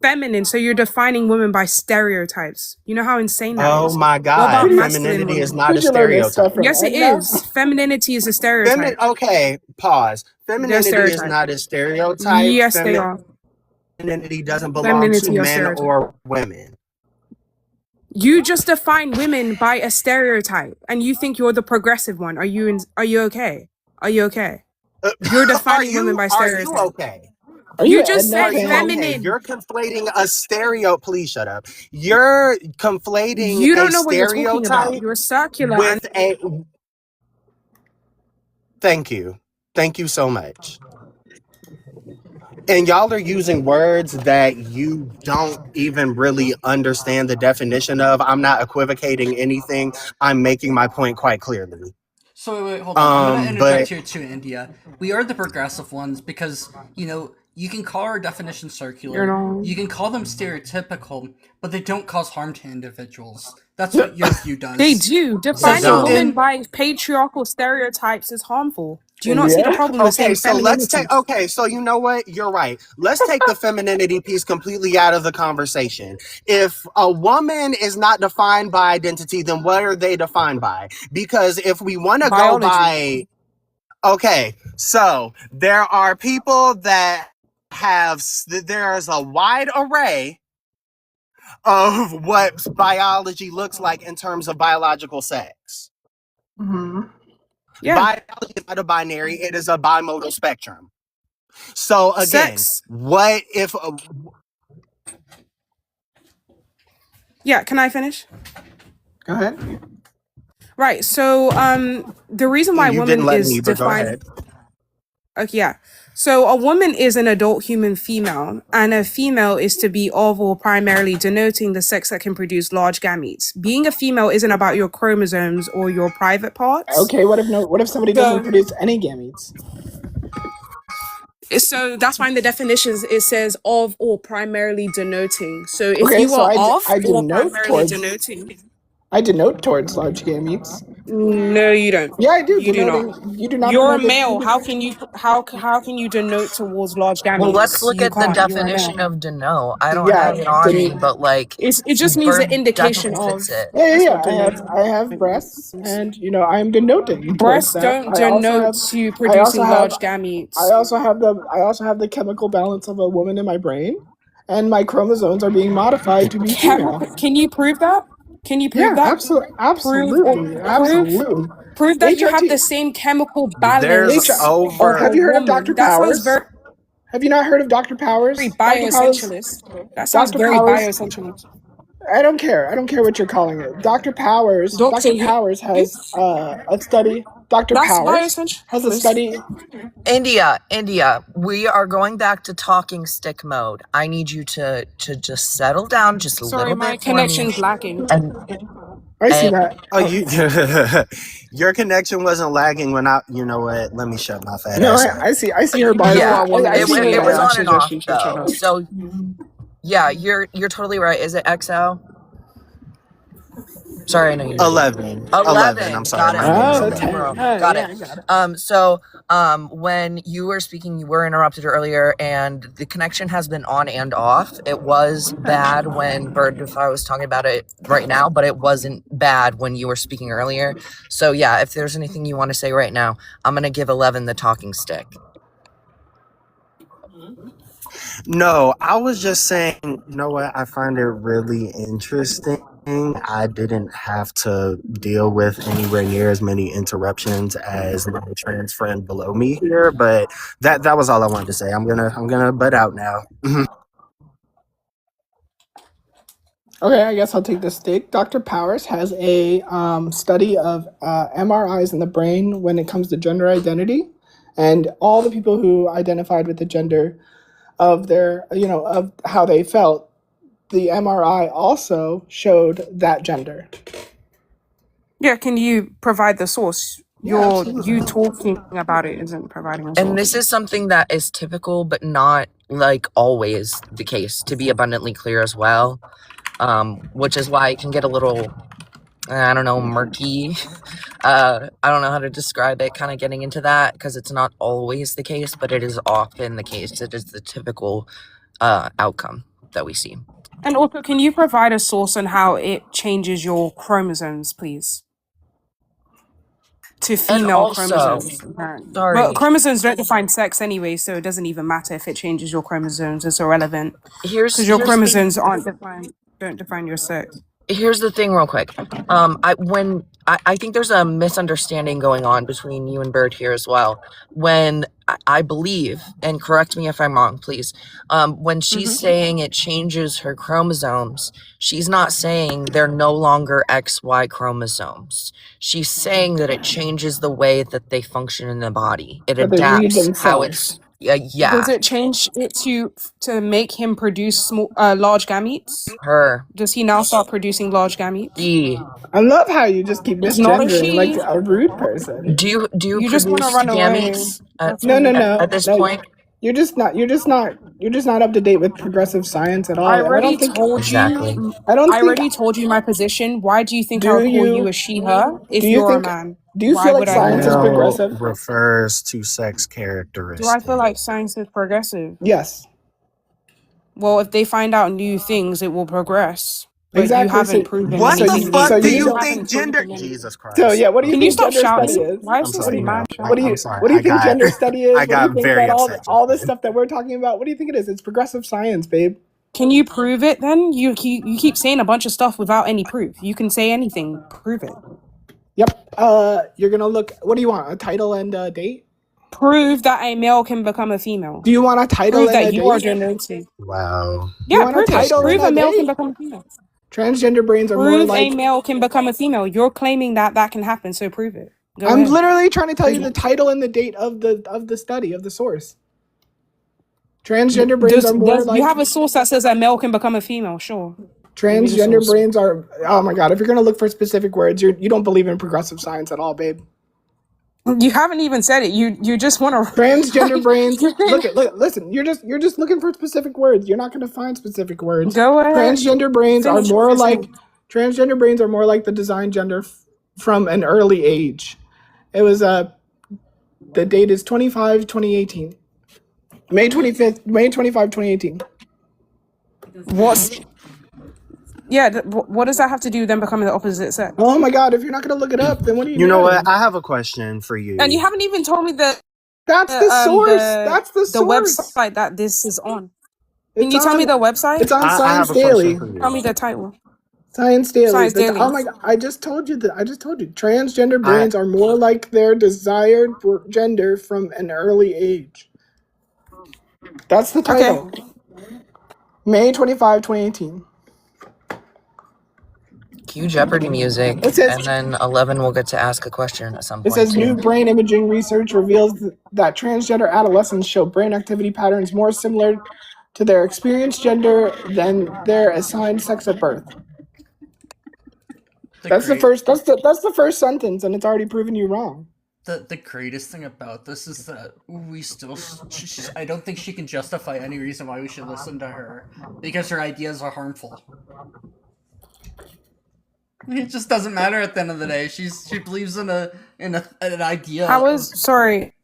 Feminine. So you're defining women by stereotypes. You know how insane that Oh is. my What God, about masculine femininity is women? not a Where'd you learn this stuff stereotype. from? Yes, it Edna? is. Femininity is a stereotype. Okay, pause. They're Femininity is stereotype. not a stereotype. Yes, they are. Femininity doesn't belong to Femininity are men stereotype. or women. You just define women by a stereotype, and you think you're the progressive one. Are you okay? Are you okay? You're defining women by Are stereotype. you okay? Are You you just Edna Are said you fan? okay? feminine. You're conflating a Please shut up. You're conflating You a don't know what you're talking about. stereotype You're circular. with a. Thank you. Thank you so much. And y'all are using words that you don't even really understand the definition of. I'm not equivocating anything. I'm making my point quite clearly. So wait, hold on. I'm gonna But interject here to India. We are the progressive ones because you can call our definition You're circular. not. You can call them stereotypical, but they don't cause harm to individuals. That's what your view does. They do. Defining So- women by patriarchal stereotypes is harmful. Do you not see the Yeah. problem with Okay, saying so let's femininity? take. Okay, so you know what? You're right. Let's take the femininity piece completely out of the conversation. If a woman is not defined by identity, then what are they defined by? Because if we want to go by, okay, so there are people that have. There's a wide array of what biology looks like in terms of biological sex. Mm-hmm. Yeah. Biology is not a binary, it is a bimodal spectrum. So again, Sex. what if Yeah, can I finish? Go ahead. Right. So the reason why you woman didn't let is me, but go defined. ahead. Okay, yeah. So a woman is an adult human female, and a female is to be of or primarily denoting the sex that can produce large gametes. Being a female isn't about your chromosomes or your private parts. Okay, what if somebody doesn't produce any gametes? So that's why in the definitions it says of or primarily denoting. So if Okay, you so are I of or denote primarily towards denoting, I denote towards large gametes. No, you don't. Yeah, I do. You do not. You do not You're a denote that. male. How can you denote towards large gametes? Well, let's look You at the can't. You're a male. definition of denote. I don't Yeah, have it on me, den- but like It just means an Bird indication definitely of. fits it. yeah. That's what I have breasts, and I'm denoting towards breasts that. don't I also denote have to producing large gametes. I also have the chemical balance of a woman in my brain, and my chromosomes are being modified to be female. Can you prove that? Can you prove Yeah, that? absolutely. Prove that you have HRT. the same chemical balance There's of over. a Have you heard of woman. Dr. That sounds Powers? very Have you not heard of Dr. Powers? Dr. Powers. bioessentialist. That sounds Dr. very Powers. bioessentialist. I don't care. I don't care what you're calling it. Dr. Powers. Doctor Dr. Powers has a study. Dr. That's Powers has a bioessentialist. study. India, we are going back to talking stick mode. I need you to just settle down just a Sorry, little my bit for me. connection's lacking. I see And- that. Oh, your connection wasn't lagging when I. You know what? Let me shut my fat No, ass up. I see her bias. Yeah, I see her it was bias. on and off though. So yeah, you're totally right. Is it XL? Sorry, I know you. 11. 11. I'm sorry. Got it. my Oh, bad. 10. Got yeah, it. I got it. So when you were speaking, you were interrupted earlier, and the connection has been on and off. It was bad when Bird, if I was talking about it right now, but it wasn't bad when you were speaking earlier. So yeah, if there's anything you want to say right now, I'm gonna give 11 the talking stick. No, I was just saying, you know what? I find it really interesting. I didn't have to deal with anywhere near as many interruptions as my trans friend below me here, but that was all I wanted to say. I'm gonna butt out now. Okay, I guess I'll take this take. Dr. Powers has a study of MRIs in the brain when it comes to gender identity, and all the people who identified with the gender of their, of how they felt, the MRI also showed that gender. Yeah, can you provide the source? Yeah, You talking about it isn't providing a source. And this is something that is typical, but not like always the case, to be abundantly clear as well. Which is why it can get a little, I don't know, murky. I don't know how to describe it, kind of getting into that, because it's not always the case, but it is often the case. It is the typical outcome that we see. And also, can you provide a source on how it changes your chromosomes, please? To female also, chromosomes. apparently. sorry. But chromosomes don't define sex anyway, so it doesn't even matter if it changes your chromosomes. It's irrelevant. Because your chromosomes don't define your sex. Here's the thing real quick. I think there's a misunderstanding going on between you and Bird here as well. When I believe, and correct me if I'm wrong, please, when she's saying it changes her chromosomes, she's not saying they're no longer XY chromosomes. She's saying that it changes the way that they function in the body. It But they read adapts how themselves. it's yeah. Does it change it to make him produce large gametes? Her. Does he now start producing large gametes? I love how you just keep It's not a misgendering she. like a rude person. Do you You just want to produce run away. gametes No. at this No, point? You're just not up to date with progressive science at all. I I already don't think. told Exactly. you. I don't I think. already told you my position. Why do you think Do I would call you- you a she/her if do you you're a think- man? Do you Why feel like would I science is do that? progressive? Refers to sex Do characteristics. I feel like science is progressive? Yes. Well, if they find out new things, it will progress. But Exactly, you haven't so- proven What So the anything. you- so fuck do you you don't- think gender? proven anything. Jesus Christ. So yeah, what do you Can you think stop gender study shouting? is? Why I'm is sorry, this man no. shouting? What do you I'm sorry. what do you I think got- gender study is? I What do got you think very about upset just all the then. stuff that we're talking about? What do you think it is? It's progressive science, babe. Can you prove it then? You keep saying a bunch of stuff without any proof. You can say anything. Prove it. Yep. You're gonna look. What do you want? A title and a date? Prove that a male can become a female. Do you want a title Prove and that a you are date? denoting. Wow. You Yeah, want a prove it. title Prove and a a male can date? become a female. Transgender brains are more Prove like. a male can become a female. You're claiming that can happen, so prove it. Go I'm ahead. literally trying to tell you the title and the date of the study of the source. Transgender brains are more like. You have a source that says a male can become a female, sure. Transgender source. brains are. Oh my god! If you're gonna look for specific words, you don't believe in progressive science at all, babe. You haven't even said it. You just want to. Transgender brains. Listen. You're just looking for specific words. You're not gonna find specific words. Go ahead. Transgender brains are Finish more what you're like. saying. Transgender brains are more like the design gender from an early age. It was the date is 2018. May 25th, May 25, 2018. What's what does that have to do with them becoming the opposite sex? Oh my God! If you're not gonna look it up, then what are you You know doing? what? I have a question for you. And you haven't even told me That's the source. That's the the source. website that this is on. Can It's you tell me on. the website? It's on I Science have a question Daily. for Tell me you. the title. Science Daily. Science That's- Daily. oh my God! I just told you that. I just told you. Transgender I brains are more like their desired gender from an early age. That's the Okay. title. May 25, 2018. Cue Jeopardy music, It says and then 11 will get to ask a question at some It point says new too. brain imaging research reveals that transgender adolescents show brain activity patterns more similar to their experienced gender than their assigned sex at birth. That's the first sentence, and it's already proven you wrong. The greatest thing about this is that we still. I don't think she can justify any reason why we should listen to her because her ideas are harmful. It just doesn't matter at the end of the day. She believes in an idea. Sorry.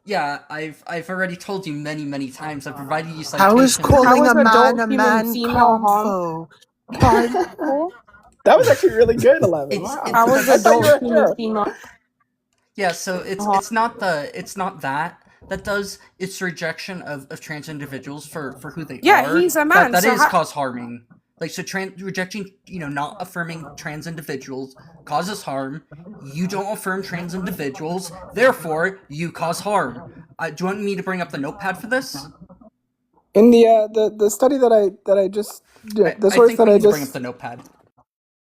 Yeah, I've already told you many times. I've provided you citations. How is calling a adult man human female harmful? That was actually really good, 11. Wow. How was I thought you were adult a human hero. female? Yeah, so it's not that does its rejection of trans individuals for who they Yeah, are. he's a man, That so is how- cause harming. Like, so rejecting, not affirming trans individuals causes harm. You don't affirm trans individuals, therefore you cause harm. Do you want me to bring up the notepad for this? In the study that I just the source I think that we I need to bring up just the notepad.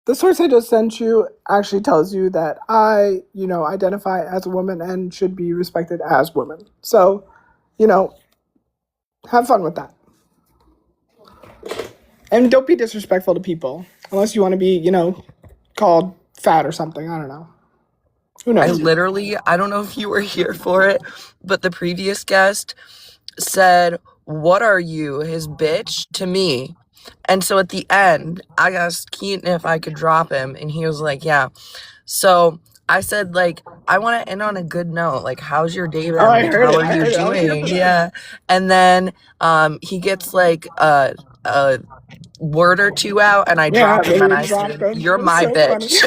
the source I just sent you actually tells you that I identify as a woman and should be respected as women. So, have fun with that. And don't be disrespectful to people unless you want to be, called fat or something. I don't know. Who I knows? don't know if you were here for it, but the previous guest said, "What are you, his bitch?" to me. And so at the end, I asked Keaton if I could drop him, and he was like, yeah. So I said, like, I want to end on a good note. Like, how's your day been? Oh, I Like, heard how it. are I you heard it. I was here doing? for that. Yeah. And then he gets like a word or two out, and I drop him, and I said, "You're my bitch."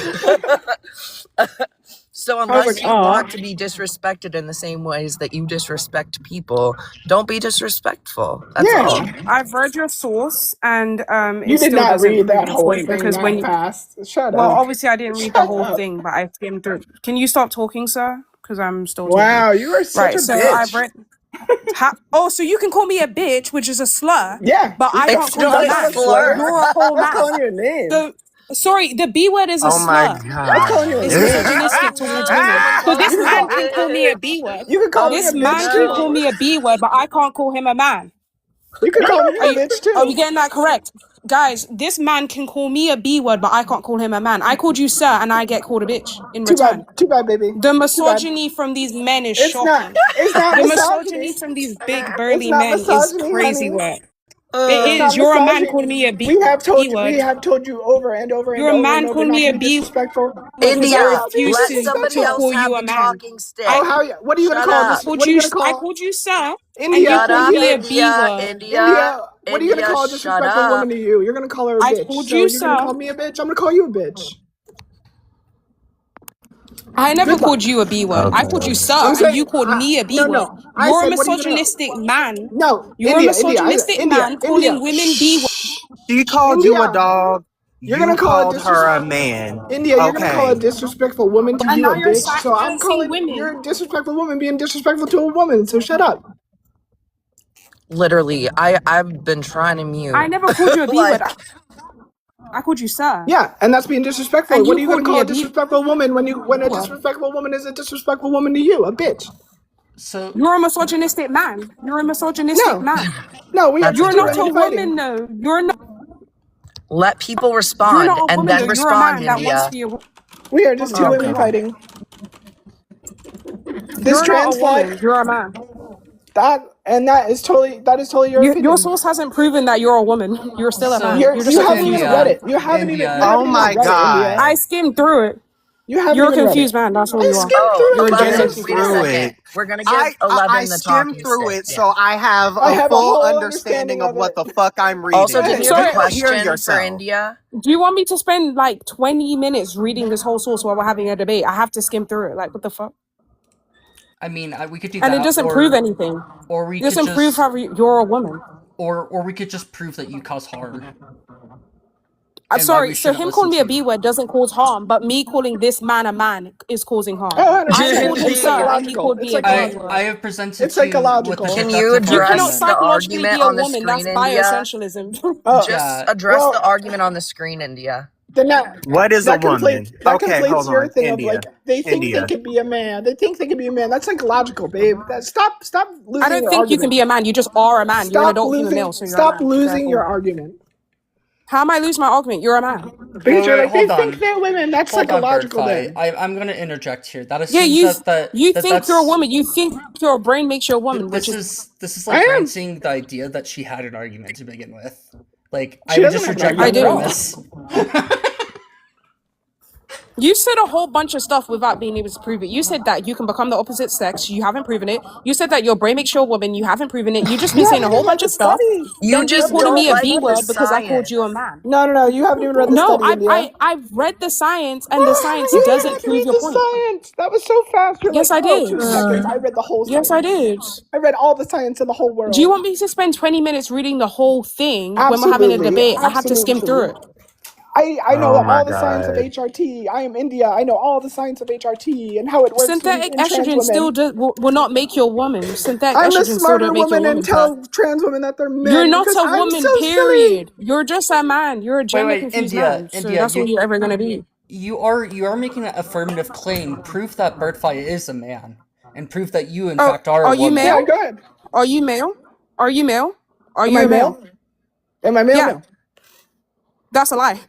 So unless like, you want to be disrespected in the same ways that you disrespect people, don't be disrespectful. That's all. I've read your source, and You it did still not doesn't read prove that your whole point thing because that when you, fast. Shut well, up. obviously I didn't read the Shut whole up. thing, but I skimmed through. Can you stop talking, sir? Because I'm still talking. Wow, you are such Right. a So bitch. I've read. So you can call me a bitch, which is a slur. Yeah, But I can't It's call you not a a man. slur. You're a whole I'm calling man. you a name. So sorry, the B word is a Oh my slur. I'm calling you a god. It's name. misogynistic towards women. So this You can man call- can call me a B word. You can call me a This bitch man too. can call me a B word, but I can't call him a man. You can call me a bitch too. Are you getting that correct? Guys, this man can call me a B word, but I can't call him a man. I called you sir, and I get called a bitch in return. Too bad, baby. The misogyny from these men is It's shocking. It's not The misogyny. misogyny from these big burly not men is misogyny, crazy honey. work. It's It not is. You're a man misogyny. calling me a B We have told word. you over and over and You're a over man and over calling not me to a be B disrespectful. because India, I refuse let to somebody else call have you a the man. talking stick. What are you gonna Shut call up. this? What are you gonna I call called you sir, and India? you Shut called up, me a B India, word. India, What are you gonna call a shut disrespectful up. woman to you? You're gonna call her a I bitch. told So you, you're gonna sir. call me a bitch. I'm gonna call you a bitch. I never Good luck. called you a B word. I called you sir, I'm and saying, you called me a B no, word. no. I You're a said, what are you gonna- misogynistic man. No, You're India, a misogynistic man calling women B word. She called you a India. dog. You're You gonna call called a her a man. India, you're gonna call a Okay. disrespectful woman to And you now a you're bitch. So I'm silencing calling women. you're a disrespectful woman being disrespectful to a woman. So shut up. Literally, I've been trying to mute. I never called you a B Like- word. I called you sir. Yeah, and that's being disrespectful. And What you are you gonna called me call a a B- disrespectful woman when a disrespectful woman is a disrespectful woman to you? A bitch. So You're a misogynistic man. You're a misogynistic man. No, we have That's just You're two not a women fighting. woman, though. You're not. Let people You're respond not a and woman, then though. You're a respond, man that wants India. to be a woman. We are just two Oh, women God. fighting. This You're trans not a flag, woman. You're a man. that is totally your opinion. Your source hasn't proven that you're a woman. You're still a So- man. You're, You're you just a haven't even confused read man. it. You haven't India. even Oh my read it, God. India. I skimmed through it. You haven't You're a even read confused it. man. That's all I you are. skimmed through You're it. a Let me genuine James. Wait a through second. it. We're gonna give I 11 the skimmed talking through stick. it, so I have I a have a full whole understanding of of what it. the fuck I'm Also, reading. did you have Sorry. a Hear question for yourself. India? Do you want me to spend like 20 minutes reading this whole source while we're having a debate? I have to skim through it. Like, what the fuck? I mean, we could do And that, it doesn't prove anything. or we It could doesn't prove just, how you're a woman. or we could just prove that you cause harm. I'm And why we sorry. So shouldn't him listen calling me to a B you. word doesn't cause harm, but me calling this man a man is causing harm. Oh, I 100%. called him It's sir, and he psychological. called It's me a B psychological. word. I have presented It's to you with psychological. the Can you deductive You cannot address the argument. psychologically argument be a on the woman. That's screen, India? bioessentialism. Oh, Just Yeah, address well, the argument on the screen, India. then that What is a that woman? conflates that Okay, conflates hold your on. thing of India. like they think they India. can be a man. They think they can be a man. That's psychological, babe. Stop I losing don't your think you can argument. be a man. You just are a man. You're an Stop adult female losing male, so you're a stop man. losing your Therefore, argument. how am I losing my argument? You're a man. Because you're like, they hold think on. they're women. That's Hold on, psychological Birdfight. then. I'm gonna interject here. That Yeah, assumes that you think you're a that's woman. You think your brain makes you a woman, which is this is I like am. granting the idea that she had an argument to begin with. Like, I She would doesn't just have an reject I that argument at all. premise. You said a whole bunch of stuff without being able to prove it. You said that you can become the opposite sex. You haven't proven it. You said that your brain makes you a woman. You haven't proven it. You just been You saying haven't a whole even read bunch the of stuff. study. You Then you just calling don't me a like B the word because I called science. you a man. No, you haven't even read the No, study, India. I've read the science, and the science You didn't doesn't have to prove read your the point. science. That was so fast. You're Yes, like, I oh, did. 2 seconds. I read the whole science. Yes, I did. I read all the science in the whole world. Do you want me to spend 20 minutes reading the whole thing when we're having a Absolutely. debate? I have to skim through it. I know Oh my all the science of God. HRT. I am India. I know all the science of HRT and how it works Synthetic in trans estrogen still women. will not make you a woman. Synthetic I'm a estrogen still smarter don't make you a woman and woman, sir. tell trans women that they're You're men not because a I'm woman, so silly. period. You're just a man. You're a gender Wait, confused India, man. So that's all you're ever gonna be. you are making an affirmative claim. Proof that Birdfight is a man, and proof that you in Oh, fact are a are you woman. Yeah, male? go ahead. Are you male? Are you male? Are Am you I a male? male? Am I male? Yeah. No. That's a lie.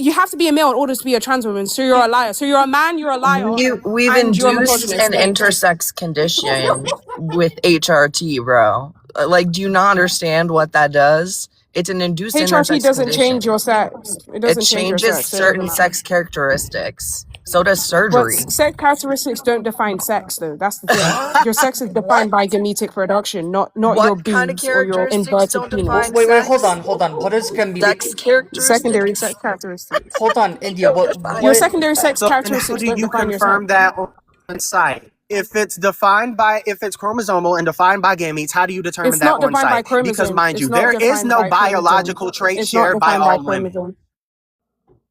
You have to be a male in order to be a trans woman. So you're a liar. So you're a man, you're a liar, We've and you're a induced misogynist. an Thanks. intersex condition with HRT, bro. Like, do you not understand what that does? It's an induced HRT intersex doesn't condition. change your sex. It It doesn't change your changes sex. certain sex characteristics. So does But surgery. sex characteristics don't define sex, though. That's the thing. Your sex is defined by gametic production, not your What kind of boobs or your characteristics inverted don't penis. define Wait, sex? hold on. What is Sex gametic? Secondary characteristics. sex characteristics. Hold on, India. Your What? secondary sex So then how characteristics do don't you define your confirm sex. that on site? If it's chromosomal and defined by gametes, how do you determine It's that not on defined by site? Because chromosomes. mind you, It's not there is defined no by chromosomes. biological trait It's not shared by defined by all women. chromosomes.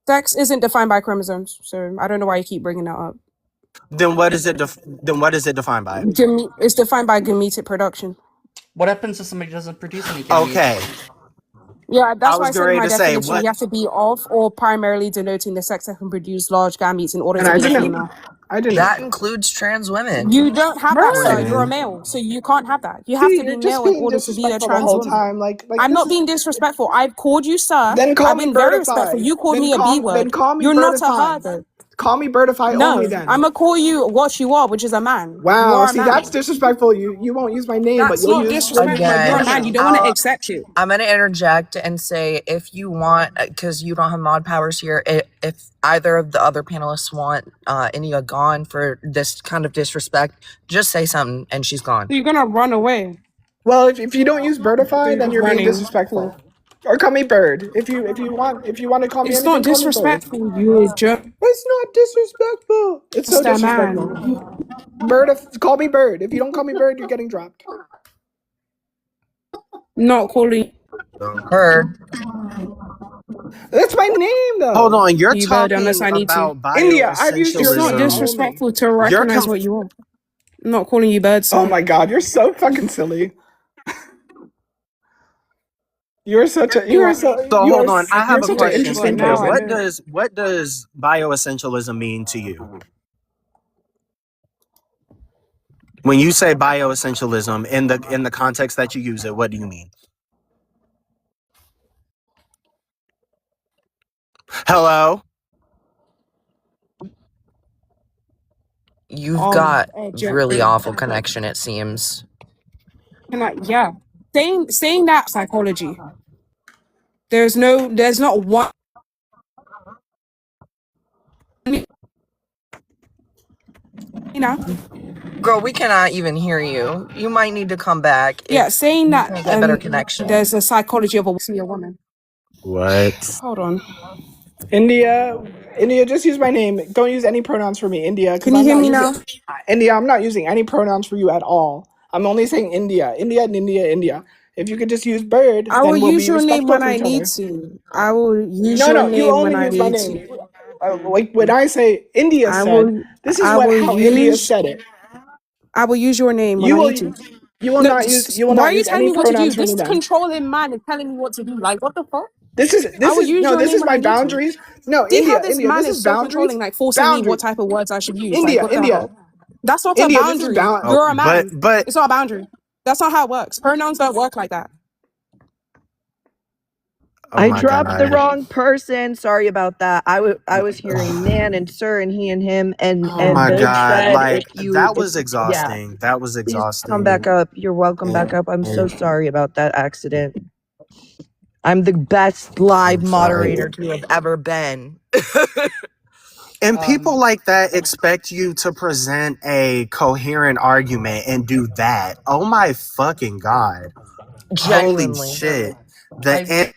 Sex isn't defined by chromosomes, so I don't know why you keep bringing that up. Then what is it defined by? It's defined by gametic production. What happens if somebody doesn't produce any gametes? Okay. Yeah, that's I why I was said getting in ready my to say definition, what you have to be of or primarily denoting the sex that can produce large gametes in order And to I be a didn't. female. I didn't. That includes trans women. You don't have that, sir. Right. You're a male, so you can't have that. You have See, to be you're just male in being order to be a disrespectful the trans whole woman. time. Like I'm this not is. being disrespectful. I've called you sir. Then call I've me been very respectful. birdified. You called me a B Then word. call me You're not a her, birdified. though. Call me birdified No, only then. I'm gonna call you what you are, which is a man. You Wow, are a see, man. that's disrespectful. You won't use my name, but That's you'll not use disrespectful. You're a Again, man. You don't want to I'll- accept it. I'm going to interject and say if you want, because you don't have mod powers here, if either of the other panelists want India gone for this kind of disrespect, just say something and she's gone. So you're gonna run away. Well, if you don't use birdified, then you're being Running. disrespectful. Or call me bird. If you want to call me It's anything, not call me bird. disrespectful. You're just It's not disrespectful. It's so a disrespectful. man. Call me bird. If you don't call me bird, you're getting dropped. Not calling Heard. That's my name, though. Hold on, you're you bird talking unless I need to. about India, I've used your It's not name. bioessentialism. disrespectful to recognize what you are. I'm not calling you bird, sir. Oh my god, you're so fucking silly. You're such a. You are so. So you hold are on, I you're have a such an question. interesting India, now I person. what does bioessentialism mean to you? When you say bioessentialism in the context that you use it, what do you mean? Hello? You've got Jeffrey. really awful connection, it seems. Yeah. Saying that psychology. There's not one You know? Girl, we cannot even hear you. You might need to come back Yeah, if saying you that can get better connection. there's a psychology of a woman. What? Hold on. India, just use my name. Don't use any pronouns for me, India. Can you hear me now? India, I'm not using any pronouns for you at all. I'm only saying India. India. If you could just use bird, I then will we'll use be your name respectful when to I each need other. to. I will use No, your no, you name when only I use my need name. to. Like when I say India I said, will. this is I what will how India use. said it. I will use your name when You I will need to. you will No, not use you will why not are you use telling any me what to do? pronouns for me This then. controlling man is telling me what to do. Like, what the fuck? This is I will use your this name is when I my need to. boundaries. No, See how India, this man this is is so boundaries. controlling, like forcing me what type of words I should use. Like, what the India. hell? That's not a India, this is boundary. bound. Oh, You're a man. but It's not a boundary. That's not how it works. Pronouns don't work like that. oh I my dropped the God. wrong person. Sorry about that. I was hearing man and sir and he and him Oh and my Bilge God. said Like if that was yeah, exhausting. That was please come exhausting. back up. You're welcome back up. I'm so sorry about that accident. I'm the best live I'm sorry. moderator to have ever been. And people like that expect you to present a coherent argument and do that. Oh my fucking God. Holy Genuinely. shit. The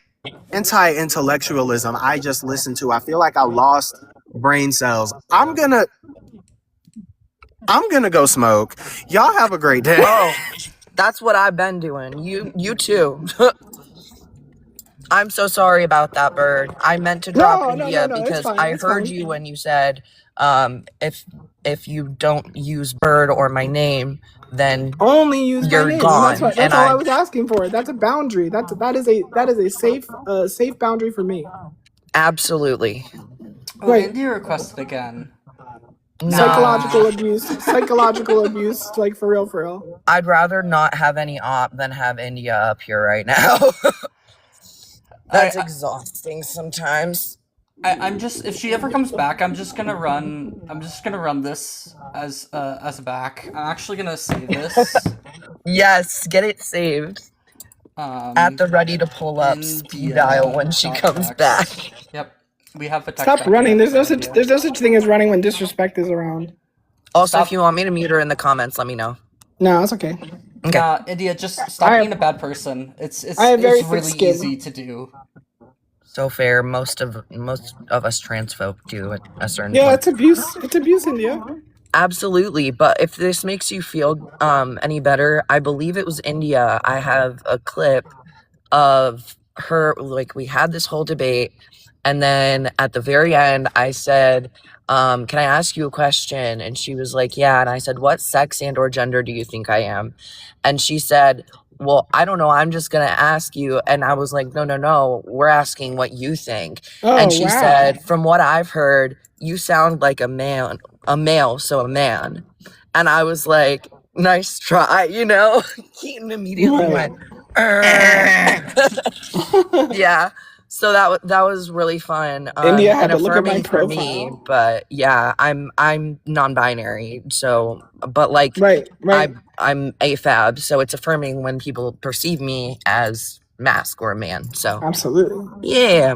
anti-intellectualism I just listened to, I feel like I lost brain cells. I'm gonna go smoke. Y'all have a great day. Oh, that's what I've been doing. You too. I'm so sorry about that, Bird. I meant to drop No, India it's because fine. I It's heard fine. you when you said, if you don't use Bird or my name, then Only use my you're name, gone. and that's all I was asking for. That's a boundary. That is a safe boundary for me. Absolutely. Oh, Right. India requested again. No. Psychological abuse, like for real. I'd rather not have any op than have India up here right now. That's exhausting sometimes. I'm just, if she ever comes back, I'm just gonna run this as a back. I'm actually gonna save this. Yes, get it saved. At the ready to pull up speed dial when she comes back. Yep, we have a text. Stop running. There's no such thing as running when disrespect is around. Also, if you want me to mute her in the comments, let me know. No, it's okay. Okay. Nah, India, just stop being a bad person. It's very thick really skin. easy to do. So fair. Most of us trans folk do at a certain Yeah, point. it's abuse. It's abuse, India. Absolutely. But if this makes you feel any better, I believe it was India. I have a clip of her, like, we had this whole debate, and then at the very end I said, can I ask you a question? And she was like, yeah. And I said, what sex and or gender do you think I am? And she said, well, I don't know, I'm just gonna ask you. And I was like, no, we're asking what you think. And she said, from what I've heard, you sound like a male, so a man. And I was like, nice try, you know. Keaton immediately went, yeah. So that was really fun. India had and to look at my affirming for me, profile. but yeah, I'm non-binary, so but like Right. I'm AFAB, so it's affirming when people perceive me as masc or a man. So Absolutely. yeah,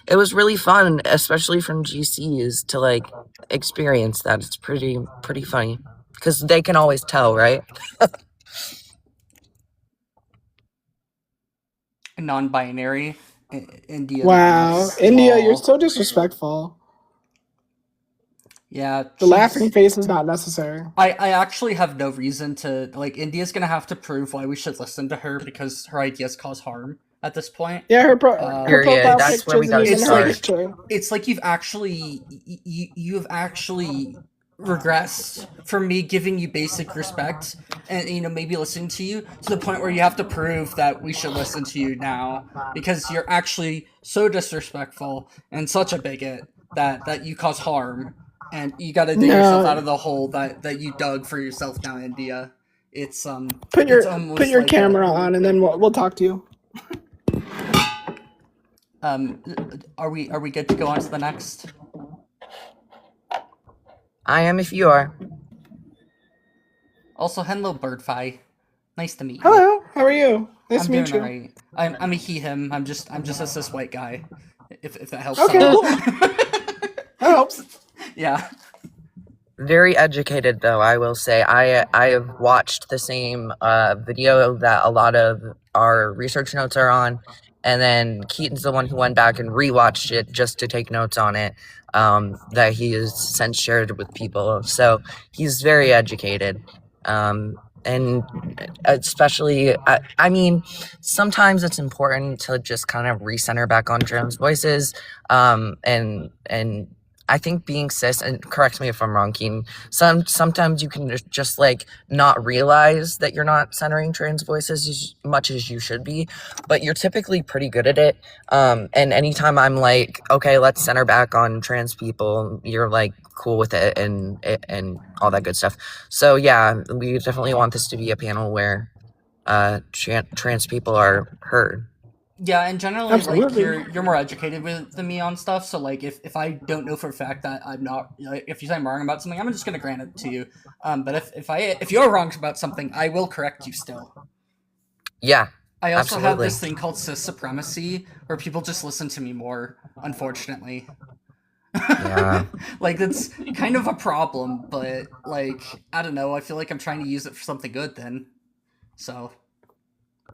it was really fun, especially from GCs to like experience that. It's pretty funny because they can always tell, right? Non-binary. India. Wow, India, you're so disrespectful. Yeah, the laughing face is not necessary. I actually have no reason to, like, India's gonna have to prove why we should listen to her because her ideas cause harm at this point. Yeah, her profile that's where we picture gotta isn't even start. her picture. It's like you've actually regressed from me giving you basic respect and, you know, maybe listening to you to the point where you have to prove that we should listen to you now because you're actually so disrespectful and such a bigot that you cause harm and you gotta dig yourself out of the hole that you dug for yourself now, India. It's put your like camera on and then we'll talk to you. Are we good to go on to the next? I am if you are. Also, hello, Birdfy. Nice to meet you. Hello, how are you? Nice to I'm meet doing you. alright. I'm a he/him. I'm just a cis white guy. If that helps. Okay, cool. That helps. Yeah. Very educated, though, I will say. I have watched the same video that a lot of our research notes are on, and then Keaton's the one who went back and rewatched it just to take notes on it, that he has since shared with people. So he's very educated. And especially, I mean, sometimes it's important to just kind of recenter back on trans voices, and I think being cis, and correct me if I'm wrong, Keen, sometimes you can just like not realize that you're not centering trans voices as much as you should be, but you're typically pretty good at it. And anytime I'm like, okay, let's center back on trans people, you're like cool with it and all that good stuff. So yeah, we definitely want this to be a panel where trans people are heard. Yeah, and generally, like Absolutely. you're more educated than me on stuff. So like, if I don't know for a fact that I'm not, like, if you say I'm wrong about something, I'm just gonna grant it to you. But if you're wrong about something, I will correct you still. Yeah, I also have absolutely. this thing called cis supremacy, where people just listen to me more. Unfortunately. Yeah. Like, that's kind of a problem, but like, I don't know. I feel like I'm trying to use it for something good then. So.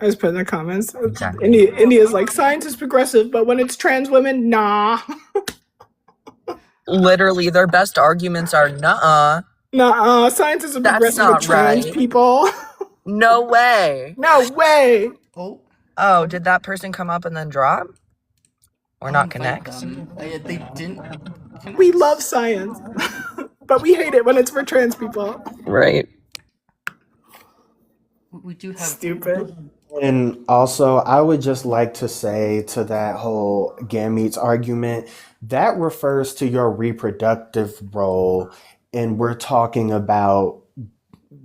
I just put in the comments. Exactly. India's like, science is progressive, but when it's trans women, nah. Literally, their best arguments are nuh-uh. Nuh-uh. Science isn't That's progressive with not trans right. people. No way. No way. Oh, did that person come up and then drop? Or not connect? They didn't. We love science, but we hate it when it's for trans people. Right. We do have Stupid. And also, I would just like to say to that whole gametes argument, that refers to your reproductive role, and we're talking about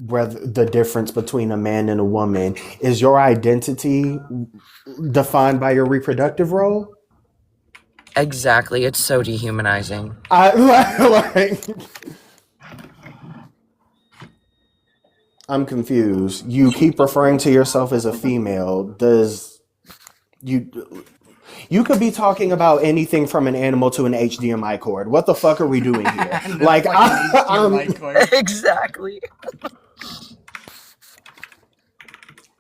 whether the difference between a man and a woman is your identity defined by your reproductive role. Exactly. It's so dehumanizing. I'm confused. You keep referring to yourself as a female. Does you could be talking about anything from an animal to an HDMI cord. What the fuck are we doing here? Like, exactly.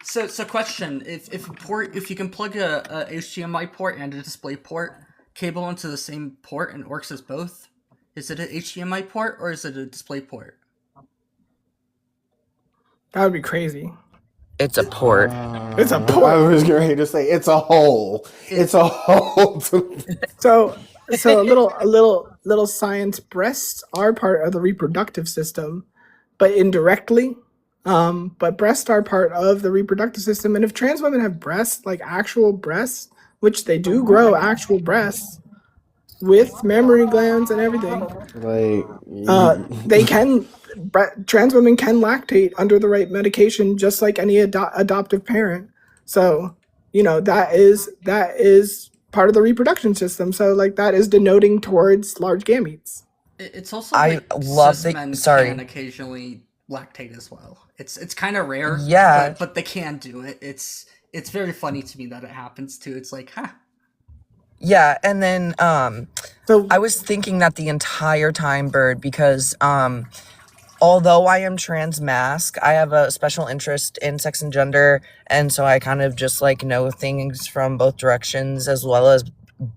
So question: if you can plug a HDMI port and a display port cable into the same port and it works as both, is it an HDMI port or is it a display port? That would be crazy. It's a port. It's a port. I was going to say it's a hole. It's a hole. So a little science. Breasts are part of the reproductive system, but indirectly. But breasts are part of the reproductive system, and if trans women have breasts, like actual breasts, which they do grow actual breasts with mammary glands and everything, they can. Trans women can lactate under the right medication, just like any adoptive parent. So, that is part of the reproduction system. So, like, that is denoting towards large gametes. It's also I love cis men can occasionally lactate as well. It's kind of rare. Yeah, but they can do it. It's very funny to me that it happens too. It's like, huh. Yeah, and then so I was thinking that the entire time, Bird, because although I am trans mask, I have a special interest in sex and gender, and so I kind of just like know things from both directions, as well as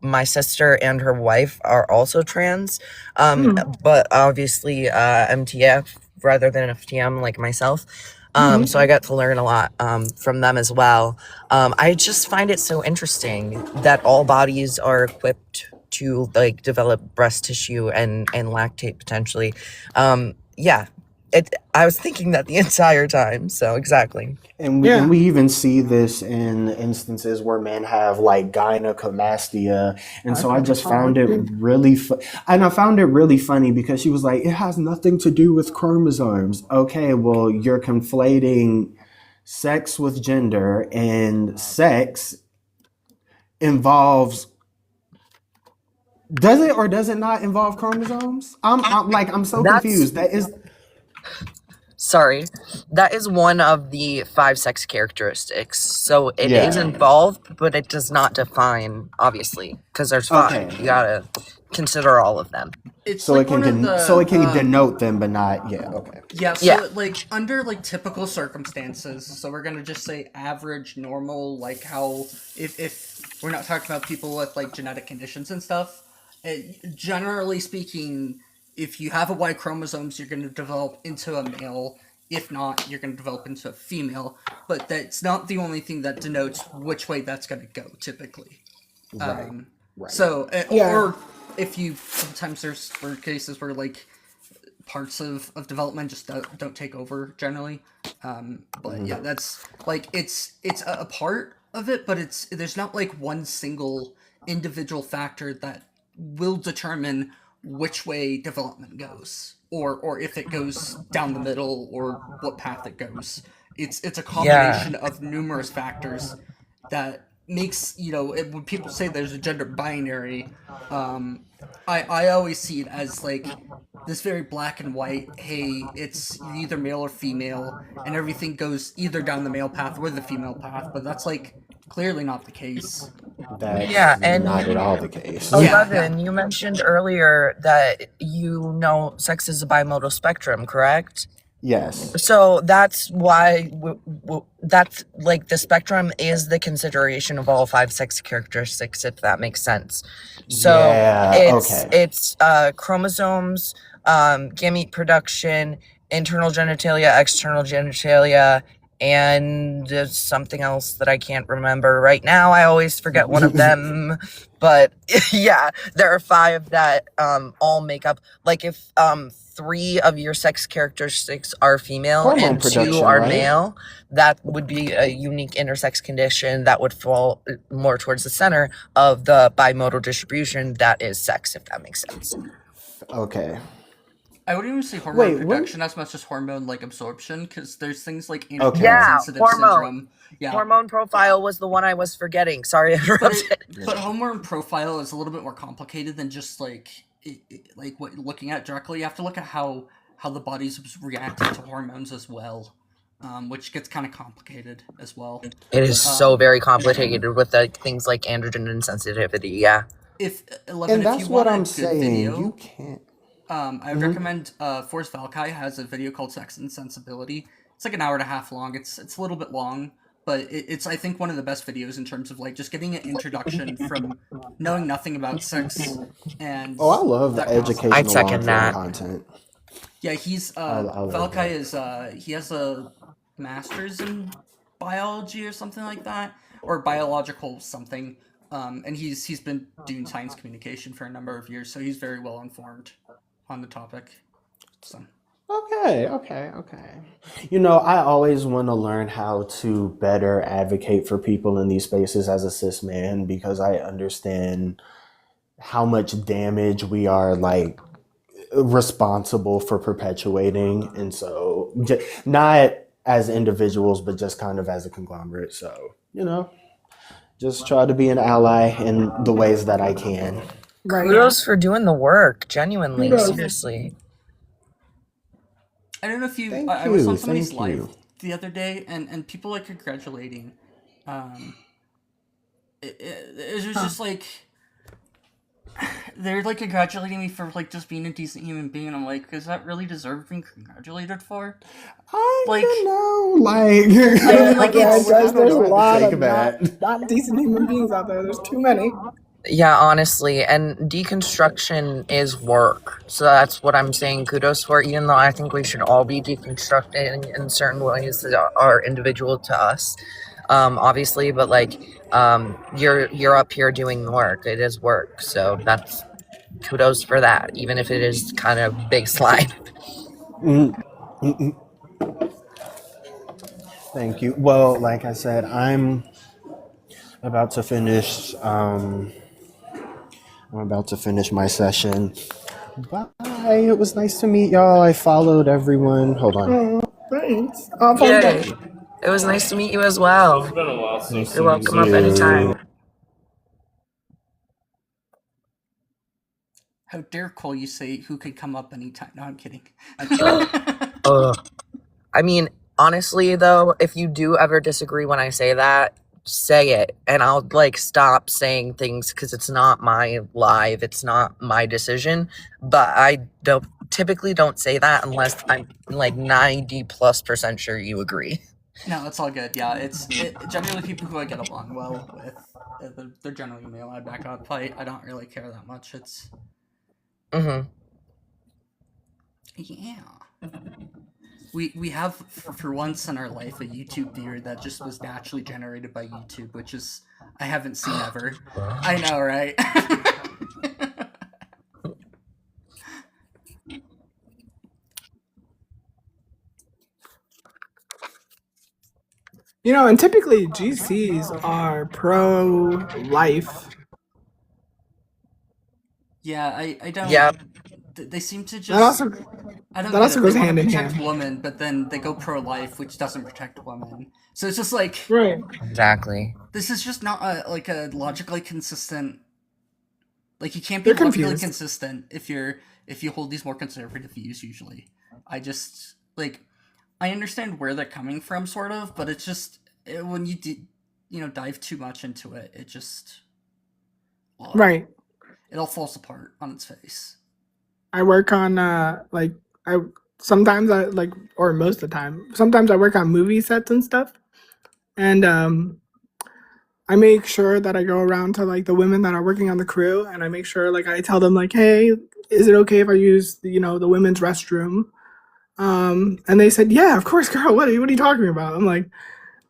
my sister and her wife are also trans, but obviously MTF rather than FTM like myself. So I got to learn a lot from them as well. I just find it so interesting that all bodies are equipped to like develop breast tissue and lactate potentially. Yeah, I was thinking that the entire time. So exactly. And we even see this in instances where men have like gynecomastia, and so I just found it really and I found it really funny because she was like, it has nothing to do with chromosomes. Okay, well, you're conflating sex with gender, and sex involves. Does it or does it not involve chromosomes? I'm so confused. Sorry, that is one of the 5 sex characteristics. So it is involved, but it does not define, obviously, because there's 5. Okay. You gotta consider all of them. It's So like it one can of so it can the denote them, but not okay. yeah, so Yeah. like under like typical circumstances, so we're gonna just say average, normal, like how if we're not talking about people with like genetic conditions and stuff. Generally speaking, if you have a Y chromosomes, you're gonna develop into a male. If not, you're gonna develop into a female. But that's not the only thing that denotes which way that's gonna go. Typically, Right. Right. so Yeah. or if you sometimes there's cases where like parts of development just don't take over generally. But yeah, that's like it's a part of it, but there's not like one single individual factor that will determine which way development goes, or if it goes down the middle, or what path it goes. It's a combination of numerous factors that makes when people say there's a gender binary, I always see it as like this very black and white. Hey, it's either male or female, and everything goes either down the male path or the female path. But that's like clearly not the case. That's Yeah, and not at all the case. Yeah. 11, you mentioned earlier that sex is a bimodal spectrum, correct? Yes. So that's why that's like the spectrum is the consideration of all 5 sex characteristics, if that makes sense. So Yeah, okay. it's chromosomes, gamete production, internal genitalia, external genitalia, and something else that I can't remember right now. I always forget one of them, but yeah, there are 5 that all make up. Like if 3 of your sex characteristics are female Hormone and 2 production, are right? male, that would be a unique intersex condition that would fall more towards the center of the bimodal distribution that is sex, if that makes sense. Okay. I wouldn't even say hormone Wait, what? production as much as hormone like absorption, because there's things like Okay. androgen Yeah, sensitive hormone. syndrome. Yeah, Hormone profile was the one I was forgetting. Sorry, I interrupted. but hormone profile is a little bit more complicated than just like like what you're looking at directly. You have to look at how the body's reacting to hormones as well, which gets kind of complicated as well. It is so very complicated with the things like androgen insensitivity. Yeah. If 11, And if that's you what want a I'm good saying. video, You can't. I would recommend Forrest Valkai has a video called Sex and Sensibility. It's like an hour and a half long. It's a little bit long, but it's I think one of the best videos in terms of like just getting an introduction from knowing nothing about sex and Oh, I love that kind of stuff. educational I'd second long-form that. content. Yeah, he's I love Valkai that. is he has a master's in biology or something like that, or biological something. And he's been doing science communication for a number of years, so he's very well informed on the topic. So Okay. I always want to learn how to better advocate for people in these spaces as a cis man, because I understand how much damage we are like responsible for perpetuating, and so not as individuals, but just kind of as a conglomerate. So just try to be an ally in the ways that I can. Right. Kudos for doing the work. Genuinely, Kudos. seriously. I don't know if you. Thank I was on you, somebody's thank live you. the other day, and people like congratulating. It was just like they're like congratulating me for like just being a decent human being. And I'm like, is that really deserved being congratulated for? I Like- don't know, like, like, Yeah, it's- guys, there's a lot of that. not decent human beings out there. There's too many. Yeah, honestly, and deconstruction is work. So that's what I'm saying. Kudos for it, even though I think we should all be deconstructed in certain ways that are individual to us, obviously. But like, you're up here doing the work. It is work. So that's kudos for that, even if it is kind of big slide. Thank you. Well, like I said, I'm about to finish. I'm about to finish my session. Bye. It was nice to meet y'all. I followed everyone. Hold on. Oh, thanks. Yay. It was nice to meet you as well. It's been a while since You're welcome up anytime. How dare Cole you say who could come up anytime? No, I'm kidding. I mean, honestly, though, if you do ever disagree when I say that, say it, and I'll like stop saying things because it's not my live, it's not my decision. But I don't typically don't say that unless I'm like 90+% sure you agree. No, it's all good. Yeah, generally people who I get along well with. They're generally male. I back up. I don't really care that much. It's Mm-hmm. yeah. We have for once in our life a YouTube viewer that just was naturally generated by YouTube, which is I haven't seen ever. I know, right? You know, and typically GCs are pro-life. Yeah, I don't. Yep. They seem to That just. also I don't that get also it. goes They want hand to in protect hand. women, but then they go pro-life, which doesn't protect women. So it's just like Right. Exactly. this is just not a logically consistent. Like you can't be They're logically confused. consistent if you hold these more conservative views. Usually, I just like I understand where they're coming from, sort of, but it's just when you dive too much into it, it just Right. it all falls apart on its face. I work on like I sometimes I like or most of the time. Sometimes I work on movie sets and stuff. And I make sure that I go around to like the women that are working on the crew and I make sure like I tell them like, "Hey, is it okay if I use, the women's restroom?" And they said, "Yeah, of course, girl. What are you talking about?" I'm like,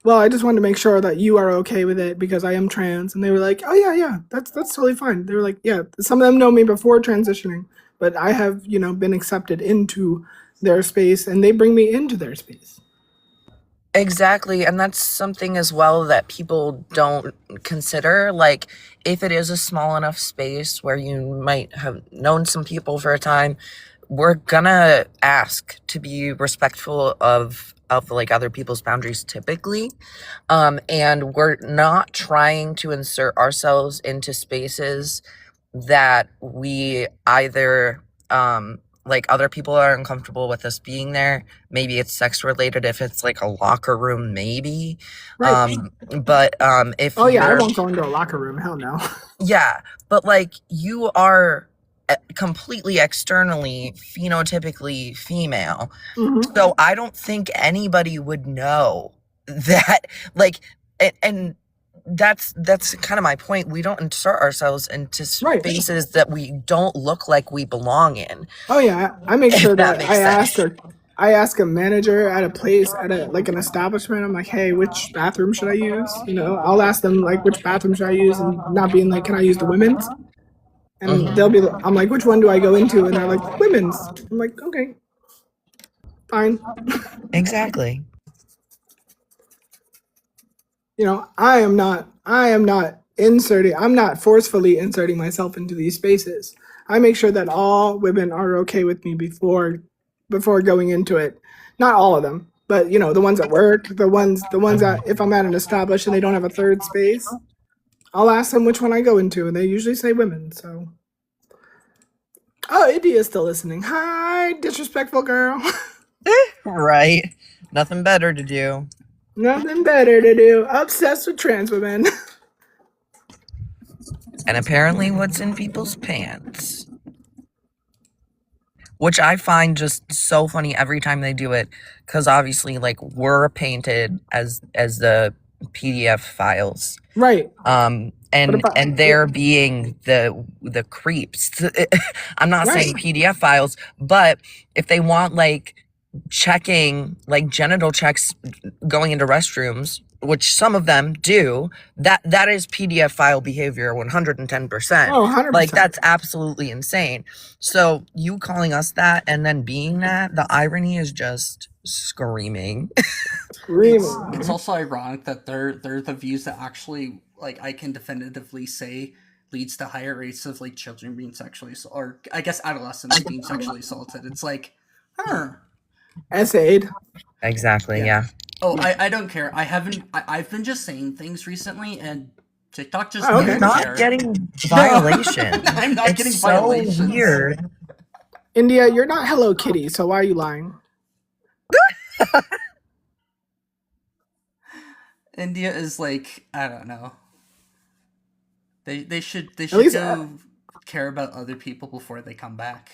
"Well, I just wanted to make sure that you are okay with it because I am trans." And they were like, "Oh yeah, that's totally fine." They were like, "Yeah, some of them know me before transitioning, but I have, been accepted into their space and they bring me into their space." Exactly, and that's something as well that people don't consider. Like, if it is a small enough space where you might have known some people for a time, we're gonna ask to be respectful of like other people's boundaries typically. And we're not trying to insert ourselves into spaces that we either like other people are uncomfortable with us being there. Maybe it's sex related if it's like a locker room, maybe. Right. But if Oh yeah, I you're won't go into a locker room. Hell no. yeah, but like you are completely externally phenotypically female. Mhm. So I don't think anybody would know that like and that's kind of my point. We don't insert ourselves into Right. spaces that we don't look like we belong in. Oh yeah, I make If sure that that makes I sense. ask a manager at a place at a like an establishment. I'm like, "Hey, which bathroom should I use?" I'll ask them like, "Which bathroom should I use?" and not being like, "Can I use the women's?" And Mhm. they'll be I'm like, "Which one do I go into?" And they're like, "Women's." I'm like, "Okay, fine." Exactly. I am not I'm not forcefully inserting myself into these spaces. I make sure that all women are okay with me before going into it. Not all of them, but the ones at work, the ones that if I'm at an establishment and they don't have a third space, I'll ask them which one I go into, and they usually say women. So, oh, India's still listening. Hi, disrespectful girl. Right. Nothing better to do. Nothing better to do. Obsessed with trans women. And apparently what's in people's pants. Which I find just so funny every time they do it, because obviously, like, we're painted as the PDF files, Right. and they're being the creeps. I'm not saying Right. PDF files, but if they want like checking like genital checks going into restrooms, which some of them do, that is PDF file behavior 110%. Oh, 100%. Like that's absolutely insane. So you calling us that and then being that, the irony is just screaming. Screaming. It's also ironic that they're the views that actually like I can definitively say leads to higher rates of like children being sexually or I guess adolescents being sexually assaulted. It's like, Essayed. Exactly, yeah. Oh, I don't care. I've been just saying things recently and TikTok just Oh, okay. doesn't Not care. getting violations. I'm not It's getting so violations. weird. India, you're not Hello Kitty, so why are you lying? India is like, I don't know. They should At least, go care about other people before they come back.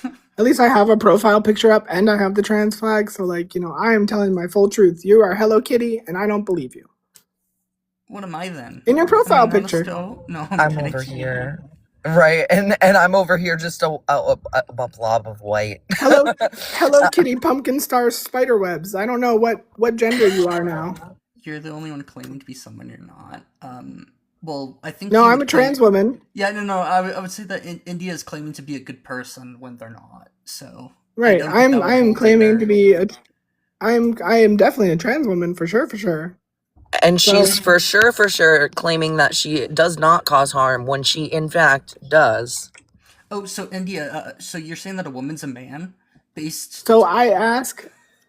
at least I have a profile picture up and I have the trans flag. So, like, I am telling my full truth. You are Hello Kitty, and I don't believe you. What am I then? In your Am I profile not a picture. still? No, I'm I'm kidding. over here. Right, and I'm over here just a blob of white. Hello Kitty, pumpkin star spider webs. I don't know what gender you are now. You're the only one claiming to be someone you're not. Well, I think No, you I'm a would claim- trans woman. Yeah, no. I would say that India is claiming to be a good person when they're not. So Right. I don't think that would I am hold claiming either. to be I am definitely a trans woman for sure. And So- she's for sure claiming that she does not cause harm when she in fact does. Oh, so India. So you're saying that a woman's a man based? So I ask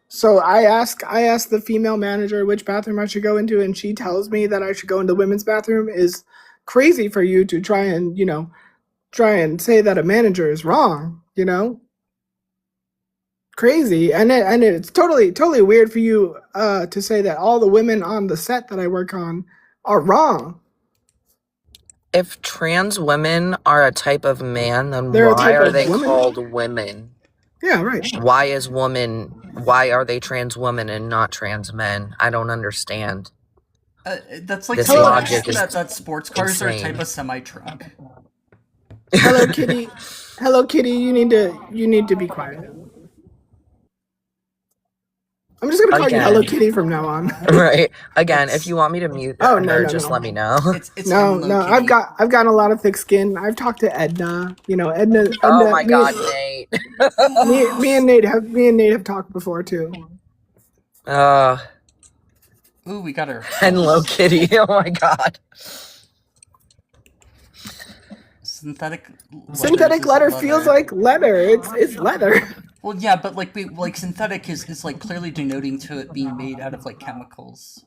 the female manager which bathroom I should go into, and she tells me that I should go into the women's bathroom. Is crazy for you to try and say that a manager is wrong, Crazy. And it's totally weird for you to say that all the women on the set that I work on are wrong. If trans women are a type of man, then They're a why type are of they woman. called women? Yeah, right. Why are they trans women and not trans men? I don't understand. That's like This saying logic that is sports cars are a insane. type of semi-truck. Hello Kitty, you need to be quiet. I'm just gonna call you Again. Hello Kitty from now on. Right. Again, if you want me to mute Oh, her, no, just no. let me know. It's No, Hello no, Kitty. I've gotten a lot of thick skin. I've talked to Edna. Edna. Oh my me- god, Nate. Me and Nate have talked before too. Ooh, we got her. Hello Kitty. Oh my god. Synthetic Leather feels like leather. It's leather. Well, yeah, but like synthetic is like clearly denoting to it being made out of like chemicals.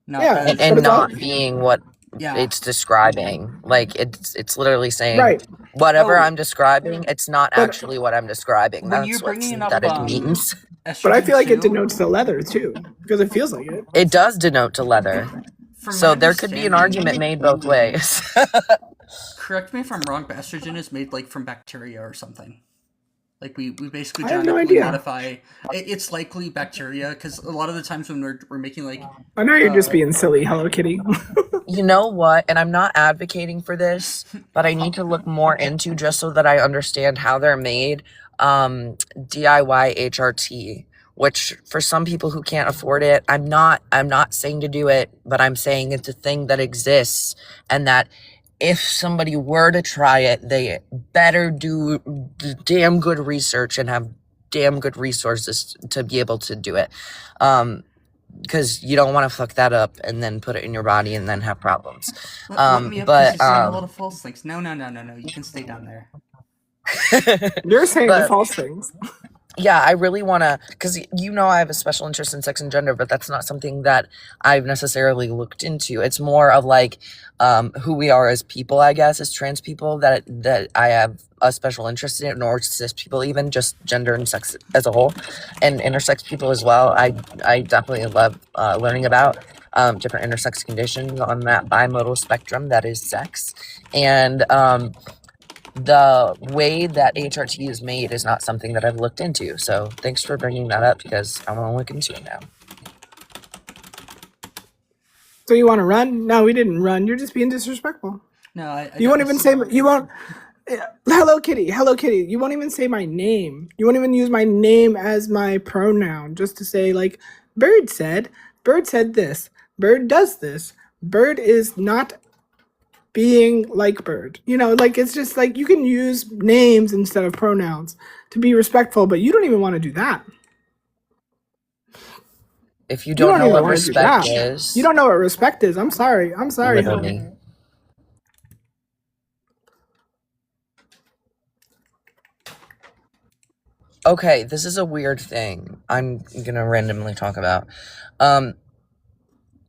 Not Yeah, that And, it's- and it's all- not being what yeah. it's describing. Like it's literally saying Right. whatever Oh. I'm describing, it's not But- actually what I'm describing. When That's you're what bringing up, synthetic means. But I feel like it estrogen denotes the leather too, because it feels like it. It does denote to leather. from So my there could be an understanding- argument made both ways. Correct me if I'm wrong, but estrogen is made like from bacteria or something. Like we basically I have no genetically idea. modify. It's likely bacteria because a lot of the times when we're making like I know you're just being silly, Hello Kitty. You know what? And I'm not advocating for this, but I need to look more into just so that I understand how they're made. DIY HRT, which for some people who can't afford it, I'm not saying to do it, but I'm saying it's a thing that exists, and that if somebody were to try it, they better do damn good research and have damn good resources to be able to do it. Because you don't want to fuck that up and then put it in your body and then have problems. let me up 'cause but, you're saying a um, lot of false things. No. You can stay down there. You're saying the But- false things. Yeah, I really want to, because I have a special interest in sex and gender, but that's not something that I've necessarily looked into. It's more of like who we are as people, I guess, as trans people, that I have a special interest in, or cis people, even just gender and sex as a whole, and intersex people as well. I definitely love learning about different intersex conditions on that bimodal spectrum that is sex, and the way that HRT is made is not something that I've looked into. So thanks for bringing that up, because I want to look into it now. So you want to run? No, we didn't run. You're just being disrespectful. No, I You won't even say you won't. Hello Kitty. You won't even say my name. You won't even use my name as my pronoun, just to say like Bird said this. Bird does this. Bird is not being like Bird. Like it's just like you can use names instead of pronouns to be respectful, but you don't even want to do that. If you don't know even what wanna do respect that. is, You don't know what respect is. I'm sorry. literally. Honey. Okay, this is a weird thing I'm gonna randomly talk about.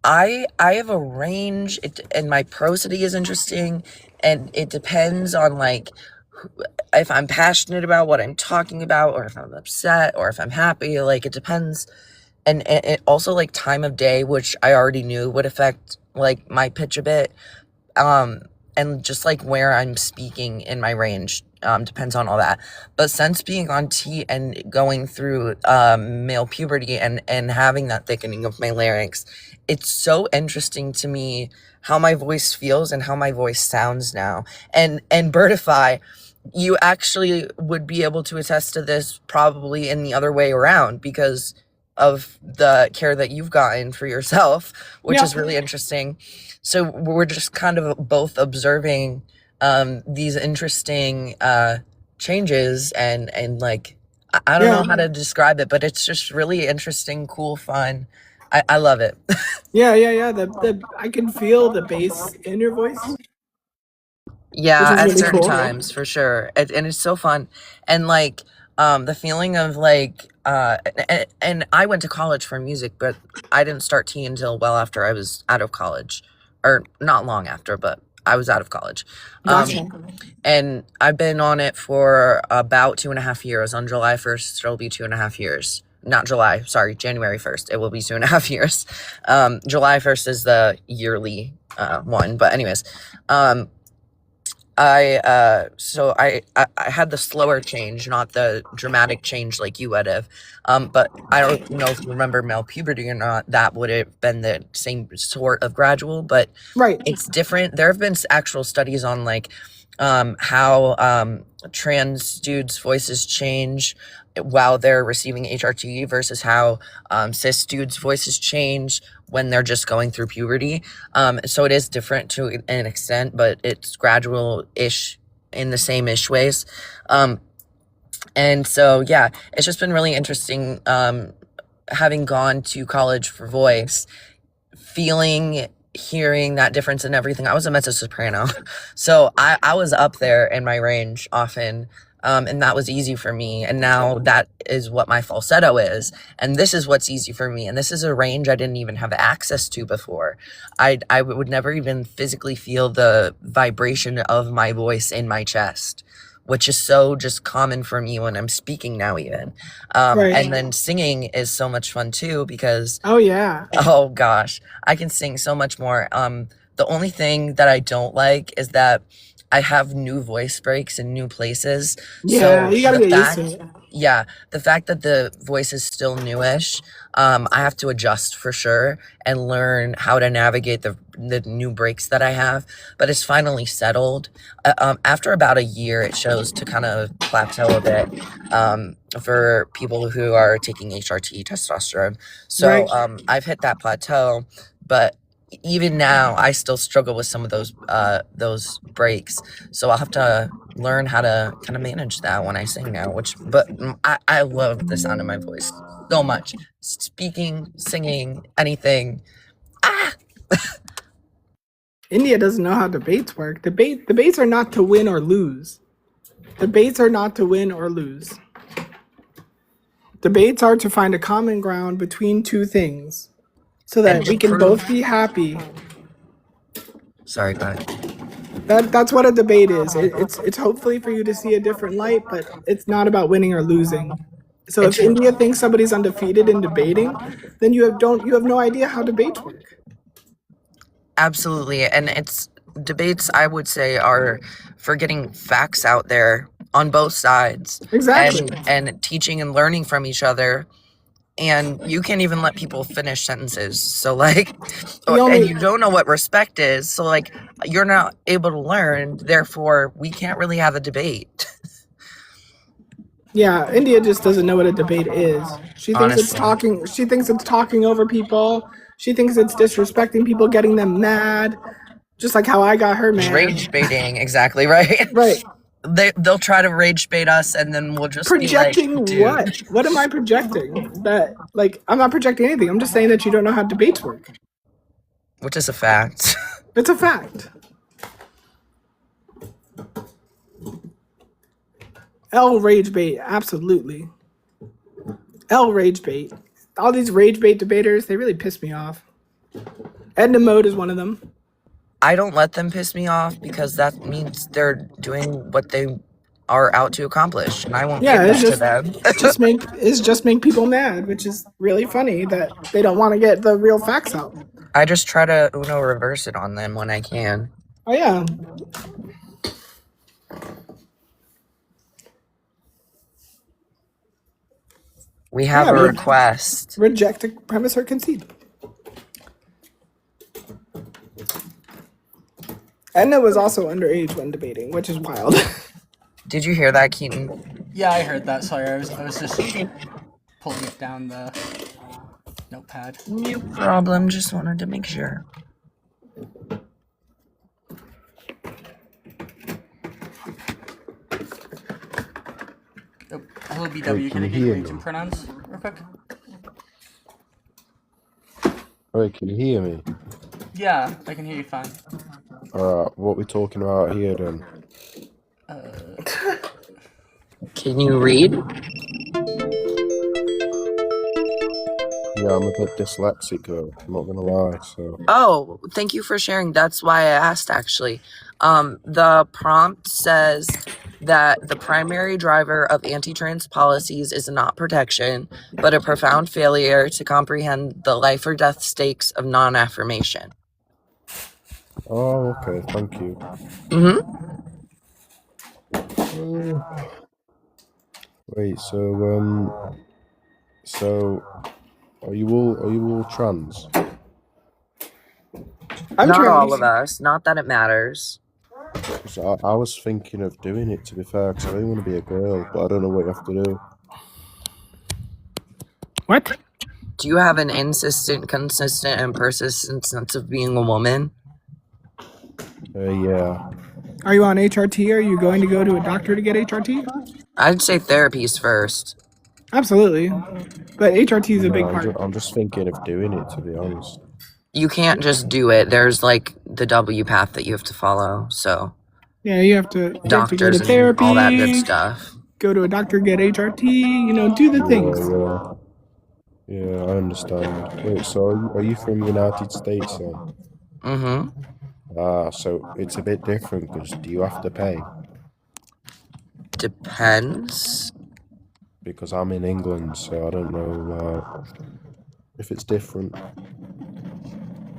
I have a range, and my prosody is interesting, and it depends on like if I'm passionate about what I'm talking about, or if I'm upset, or if I'm happy. Like it depends and it also like time of day, which I already knew would affect like my pitch a bit, um and just like where I'm speaking in my range, depends on all that. But since being on T and going through male puberty and having that thickening of my larynx, it's so interesting to me how my voice feels and how my voice sounds now. And Birdify, you actually would be able to attest to this probably in the other way around because of the care that you've gotten for yourself, which Yeah. is really interesting. So we're just kind of both observing these interesting changes and like I don't know Yeah. how to describe it, but it's just really interesting, cool, fun. I love it. Yeah. I can feel the bass in your voice, which Yeah, is at really certain cool. times for sure. And it's so fun. And like the feeling of like and I went to college for music, but I didn't start T until well after I was out of college. Or not long after, but I was out of college. Gotcha. And I've been on it for about 2.5 years. On July 1st, it'll be 2.5 years. Not July, sorry, January 1st. It will be 2.5 years. July 1st is the yearly one. But anyways, I had the slower change, not the dramatic change like you would have. But I don't know if you remember male puberty or not. That would have been the same sort of gradual, but Right. it's different. There have been actual studies on like how trans dudes' voices change while they're receiving HRT versus how cis dudes' voices change when they're just going through puberty. So it is different to an extent, but it's gradual-ish in the same-ish ways. And so, yeah, it's just been really interesting having gone to college for voice, hearing that difference in everything. I was a mezzo-soprano, so I was up there in my range often, and that was easy for me. And now that is what my falsetto is, and this is what's easy for me. And this is a range I didn't even have access to before. I would never even physically feel the vibration of my voice in my chest, which is so just common for me when I'm speaking now even. Right. And then singing is so much fun too because Oh yeah. oh gosh, I can sing so much more. The only thing that I don't like is that I have new voice breaks in new places. Yeah. So You gotta the get used fact, to it. yeah, the fact that the voice is still newish, I have to adjust for sure and learn how to navigate the new breaks that I have. But it's finally settled. After about a year, it shows to kind of plateau a bit for people who are taking HRT testosterone. So Right. I've hit that plateau, but even now I still struggle with some of those breaks. So I'll have to learn how to kind of manage that when I sing now. But I love the sound of my voice so much. Speaking, singing, anything. Ah, India doesn't know how debates work. Debates are not to win or lose. Debates are not to win or lose. Debates are to find a common ground between two things so that And we can prove- both be happy. sorry, go ahead. That's what a debate is. It's hopefully for you to see a different light, but it's not about winning or losing. So if India thinks somebody's undefeated in debating, then you have no idea how debates work. Absolutely. And it's debates, I would say, are for getting facts out there on both sides. Exactly. And teaching and learning from each other. And you can't even let people finish sentences. So like, and you don't know what respect is. So like, you're not able to learn. Therefore, we can't really have a debate. Yeah, India just doesn't know what a debate is. She thinks it's Honestly. talking. She thinks it's talking over people. She thinks it's disrespecting people, getting them mad, just like how I got her mad. Rage baiting, exactly, right? Right. They'll try to rage bait us, and then we'll just Projecting be like, dude. what? What am I projecting? That like I'm not projecting anything. I'm just saying that you don't know how debates work. Which is a fact. It's a fact. L rage bait, absolutely. L rage bait. All these rage bait debaters, they really piss me off. Edna Mode is one of them. I don't let them piss me off because that means they're doing what they are out to accomplish, and I won't Yeah, give it's that to just them. just make people mad, which is really funny that they don't want to get the real facts out. I just try to Uno reverse it on them when I can. Oh yeah. We have Yeah, a but- request. Reject the premise or concede. Edna was also underage when debating, which is wild. Did you hear that, Keaton? Yeah, I heard that. Sorry, I was just pulling it down the notepad. No problem. Just wanted to make sure. Oh, hello, BW. Can I get your age and pronouns real quick? Wait, can you hear me? Yeah, I can hear you fine. Alright, what we talking about here then? Can you read? Yeah, I'm a bit dyslexic though, I'm not gonna lie, so... Oh, thank you for sharing. That's why I asked, actually. The prompt says that the primary driver of anti-trans policies is not protection, but a profound failure to comprehend the life or death stakes of non-affirmation. Oh, okay, thank you. Wait, so, are you all trans? I'm Not trans. all of us. Not that it matters. 'Cause I was thinking of doing it, to be fair, because I really want to be a girl, but I don't know what you have to do. What? Do you have an insistent, consistent, and persistent sense of being a woman? Yeah. Are you on HRT? Are you going to go to a doctor to get HRT? I'd say therapy's first. Absolutely. But HRT is a big No, part. I'm just thinking of doing it, to be honest. You can't just do it. There's like the W path that you have to follow. So Yeah, you have to go doctors to therapy, and all that good stuff. go to a doctor, get HRT, do the things. Yeah, I understand. Wait, so are you from the United States then? Mm-hmm. So it's a bit different, because do you have to pay? Depends. Because I'm in England, so I don't know if it's different.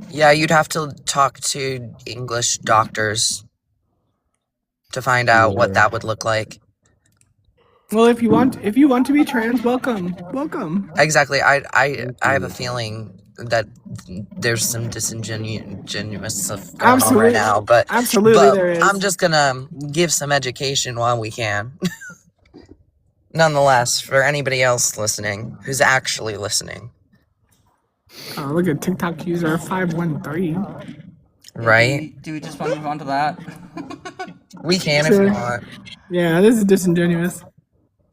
Yeah, you'd have to talk to English doctors to find out what that would look like. Well, if you want to be trans, welcome. Exactly. I have a feeling that there's some disingenuous stuff going on right now, but Absolutely there is. I'm just gonna give some education while we can. Nonetheless, for anybody else listening who's actually listening, Oh, look at TikTok user 513. right? Do we just want to move on to that? We can if Sure. you want. Yeah, this is disingenuous.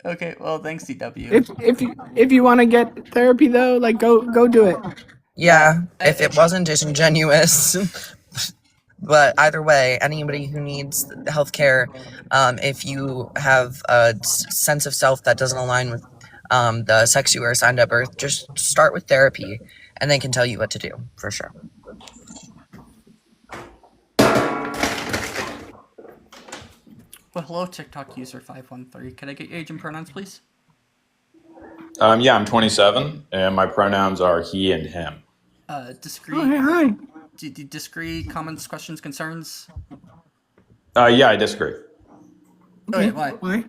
Okay, well, thanks, DW. If you want to get therapy though, like go do it. Yeah, if it wasn't disingenuous. But either way, anybody who needs healthcare, if you have a sense of self that doesn't align with the sex you were assigned at birth, just start with therapy, and they can tell you what to do, for sure. Well, hello, TikTok user 513. Can I get your age and pronouns, please? Yeah, I'm 27, and my pronouns are he and him. Disagree? Oh, hey, hi. Do you disagree? Comments, questions, concerns? Yeah, I disagree. Okay, why? Why?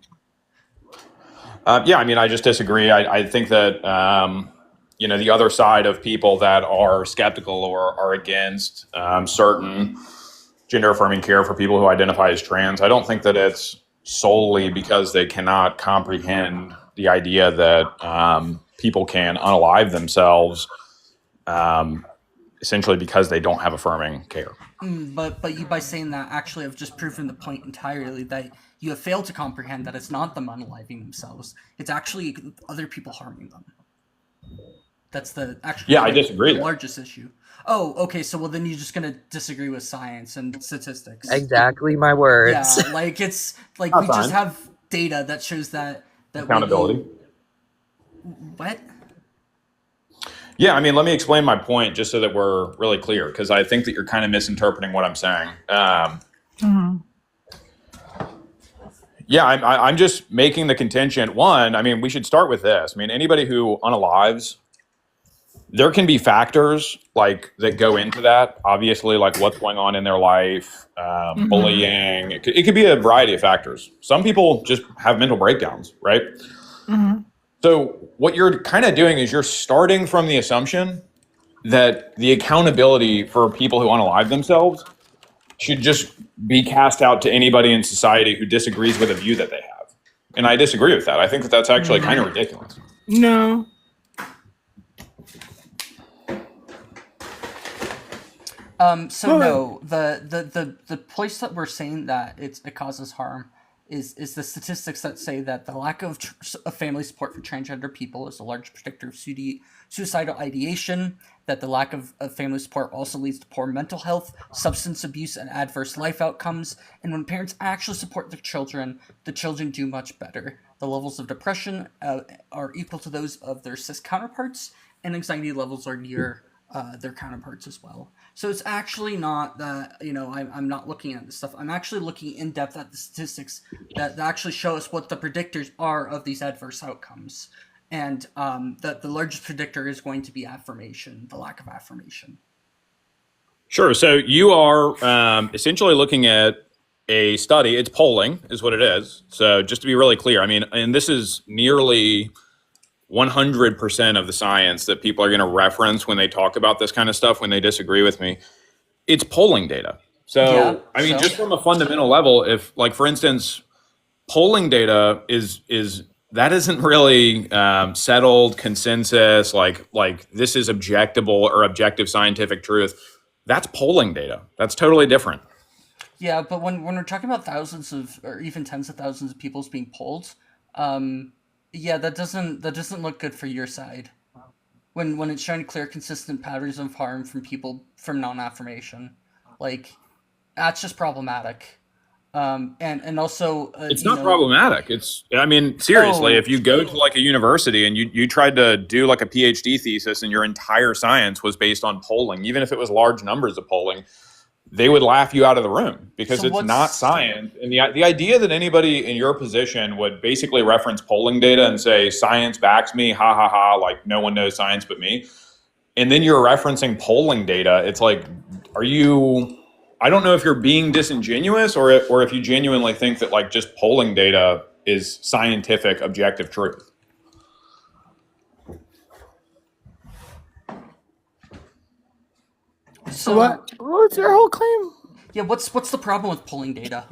Yeah, I mean, I just disagree. I think that, the other side of people that are skeptical or are against certain gender-affirming care for people who identify as trans, I don't think that it's solely because they cannot comprehend the idea that people can unalive themselves essentially because they don't have affirming care. But you, by saying that, actually have just proven the point entirely, that you have failed to comprehend that it's not them unaliving themselves. It's actually other people harming them. That's the actually I disagree. The largest issue. Oh, okay. So, well, then you're just gonna disagree with science and statistics. Exactly my words. Yeah, like it's like That's we just fine. have data that shows that Accountability. What? Yeah, I mean, let me explain my point just so that we're really clear, because I think that you're kind of misinterpreting what I'm saying. Yeah, I'm just making the contention. One, I mean, we should start with this. I mean, anybody who unalives, there can be factors like that go into that. Obviously, like what's going on in their life, bullying. It could be a variety of factors. Some people just have mental breakdowns, right? So what you're kind of doing is you're starting from the assumption that the accountability for people who unalive themselves should just be cast out to anybody in society who disagrees with a view that they have. And I disagree with that. I think that that's actually kind of ridiculous. No. So no, the place that we're saying that it causes harm is the statistics that say that the lack of family support for transgender people is a large predictor of suicidal ideation, that the lack of family support also leads to poor mental health, substance abuse, and adverse life outcomes. And when parents actually support their children, the children do much better. The levels of depression are equal to those of their cis counterparts, and anxiety levels are near their counterparts as well. So it's actually not that, I'm not looking at this stuff. I'm actually looking in depth at the statistics that actually show us what the predictors are of these adverse outcomes. And the largest predictor is going to be affirmation, the lack of affirmation. Sure. So you are essentially looking at a study. It's polling is what it is. So just to be really clear, I mean, and this is nearly 100% of the science that people are going to reference when they talk about this kind of stuff, when they disagree with me. It's polling data. So, Yeah, I mean, so- just from a fundamental level, if like, for instance, polling data is that isn't really settled consensus, like this is objectable or objective scientific truth. That's polling data. That's totally different. Yeah, but when we're talking about thousands of, or even tens of thousands of people being polled, yeah, that doesn't look good for your side. When it's showing clear, consistent patterns of harm from people from non-affirmation, like that's just problematic. And also It's not problematic. I mean, seriously, if you go to like a university and you tried to do like a PhD thesis and your entire science was based on polling, even if it was large numbers of polling, they would laugh you out of the room because So it's not science. And the idea that anybody in your position would basically reference polling data and say, science backs me, ha ha ha, like no one knows science but me. And then you're referencing polling data. It's like, I don't know if you're being disingenuous or if you genuinely think that like just polling data is scientific, objective truth. So What's your whole claim? yeah, what's the problem with polling data?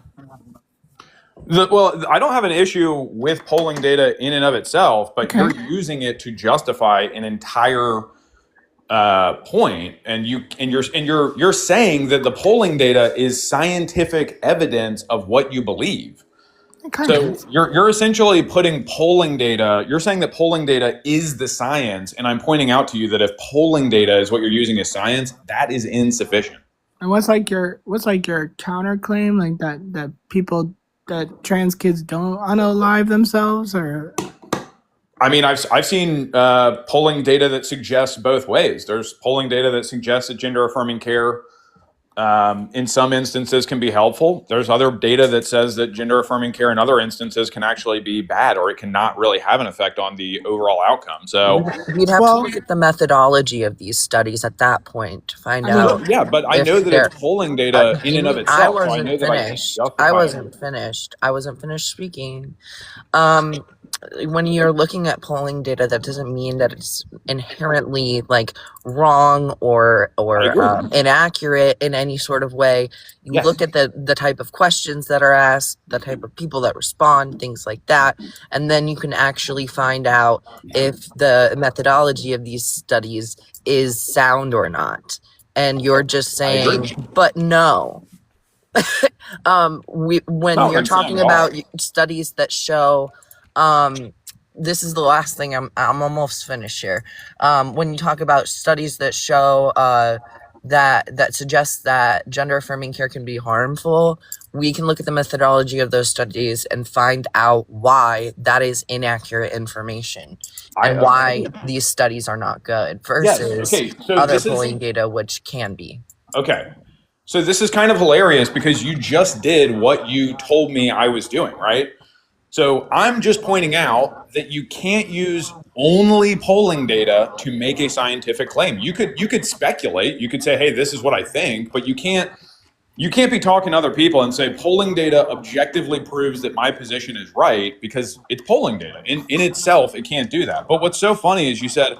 Well, I don't have an issue with polling data in and of itself, but Okay. you're using it to justify an entire point, and you're saying that the polling data is scientific evidence of what you believe. So you're essentially putting polling data. You're saying that polling data is the science, and I'm pointing out to you that if polling data is what you're using as science, that is insufficient. And what's like your counterclaim, like that trans kids don't unalive themselves, or? I mean, I've seen polling data that suggests both ways. There's polling data that suggests that gender affirming care in some instances can be helpful. There's other data that says that gender affirming care in other instances can actually be bad, or it cannot really have an effect on the overall outcome. So We'd have to look at the methodology of these studies at that point to find out. yeah, but I if know that they're- it's polling data in and of itself. I So I wasn't know that I can't finished. justify I it. wasn't finished speaking. When you're looking at polling data, that doesn't mean that it's inherently like wrong or inaccurate in any sort of way. You Yes. look at the type of questions that are asked, the type of people that respond, things like that, and then you can actually find out if the methodology of these studies is sound or not. And you're just I agree. saying, but no. When No, you're I'm saying talking about studies that show, this is the last thing, I'm almost finished here. When you talk about studies that show that suggests that gender affirming care can be harmful, we can look at the methodology of those studies and find out why that is inaccurate information and why these studies are not good versus okay, so other this is- polling data, which can be. Okay. So this is kind of hilarious because you just did what you told me I was doing, right? So I'm just pointing out that you can't use only polling data to make a scientific claim. You could speculate. You could say, "Hey, this is what I think," but you can't be talking to other people and say polling data objectively proves that my position is right, because it's polling data. In itself, it can't do that. But what's so funny is you said,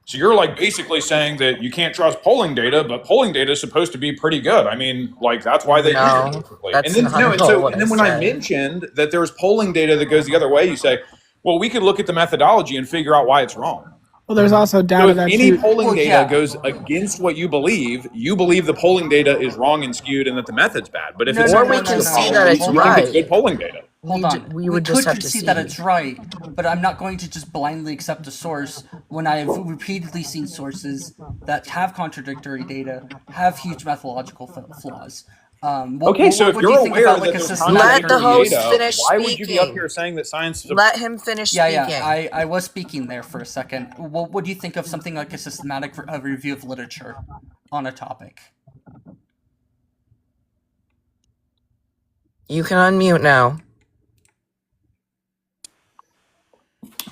so you're like basically saying that you can't trust polling data, but polling data is supposed to be pretty good. I mean, like that's why they use it. No, Typically. that's And then not no, and so what and I then when I said. mentioned that there's polling data that goes the other way, you say, well, we could look at the methodology and figure out why it's wrong. Well, there's also So data if that any you. polling Well, data yeah. goes against what you believe the polling data is wrong and skewed and that the method's bad. But if No, it's no, Or no, we no, can no. see that it's Hold we on. think it's right. good polling data. Hold on. We would just could have to see that see. it's right, but I'm not going to just blindly accept a source when I've repeatedly seen sources that have contradictory data, have huge methodological flaws. Okay, so if what do you're you think aware about that like a there's systematic Let the contradictory host data, finish why would you be up speaking. here saying that science? Let him finish Yeah, speaking. I was speaking there for a second. What do you think of something like a systematic review of literature on a topic? You can unmute now.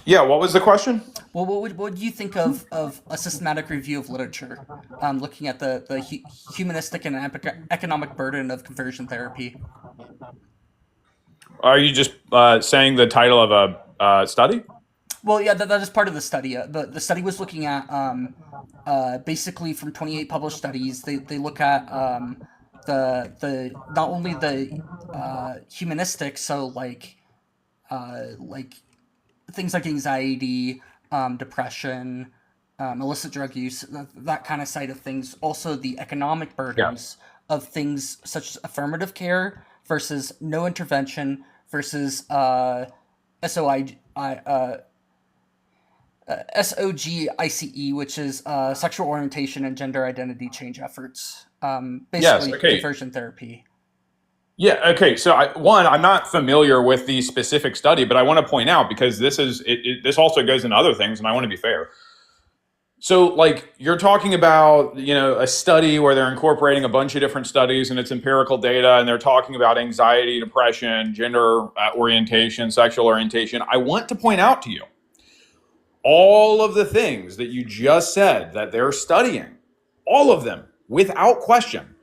Yeah, what was the question? Well, what do you think of a systematic review of literature, looking at the humanistic and economic burden of conversion therapy? Are you just saying the title of a study? Well, yeah, that is part of the study. The study was looking at basically from 28 published studies. They look at the not only the humanistic, so like things like anxiety, depression, illicit drug use, that kind of side of things. Also, the economic burdens of things such as affirmative care versus no intervention versus SOGICE, which is sexual orientation and gender identity change efforts. Basically, okay. conversion therapy. Yeah. Okay. So I'm not familiar with the specific study, but I want to point out, because this also goes into other things, and I want to be fair. So, like, you're talking about, a study where they're incorporating a bunch of different studies and it's empirical data, and they're talking about anxiety, depression, gender orientation, sexual orientation. I want to point out to you all of the things that you just said that they're studying, all of them, without question,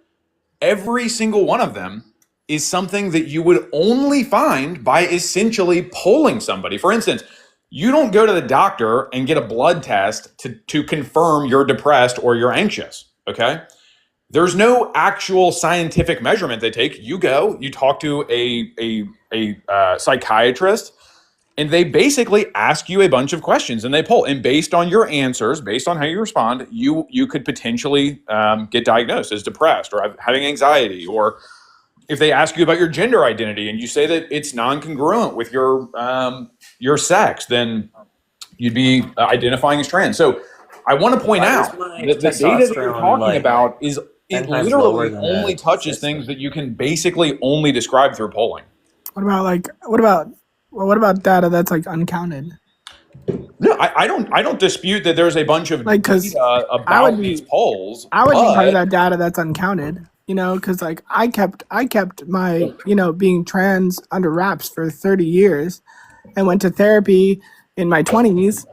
every single one of them is something that you would only find by essentially polling somebody. For instance, you don't go to the doctor and get a blood test to confirm you're depressed or you're anxious, okay? There's no actual scientific measurement they take. You go, you talk to a psychiatrist, and they basically ask you a bunch of questions and they poll. And based on your answers, based on how you respond, you could potentially get diagnosed as depressed or having anxiety. Or if they ask you about your gender identity and you say that it's non-congruent with your sex, then you'd be identifying as trans. So I want to point out that the data that you're talking about it literally only touches things that you can basically only describe through polling. What about data that's like uncounted? No, I don't dispute that there's a bunch of Like, 'cause data about these polls. I would be part of but- that data that's uncounted, because like I kept my being trans under wraps for 30 years, and went to therapy in my 20s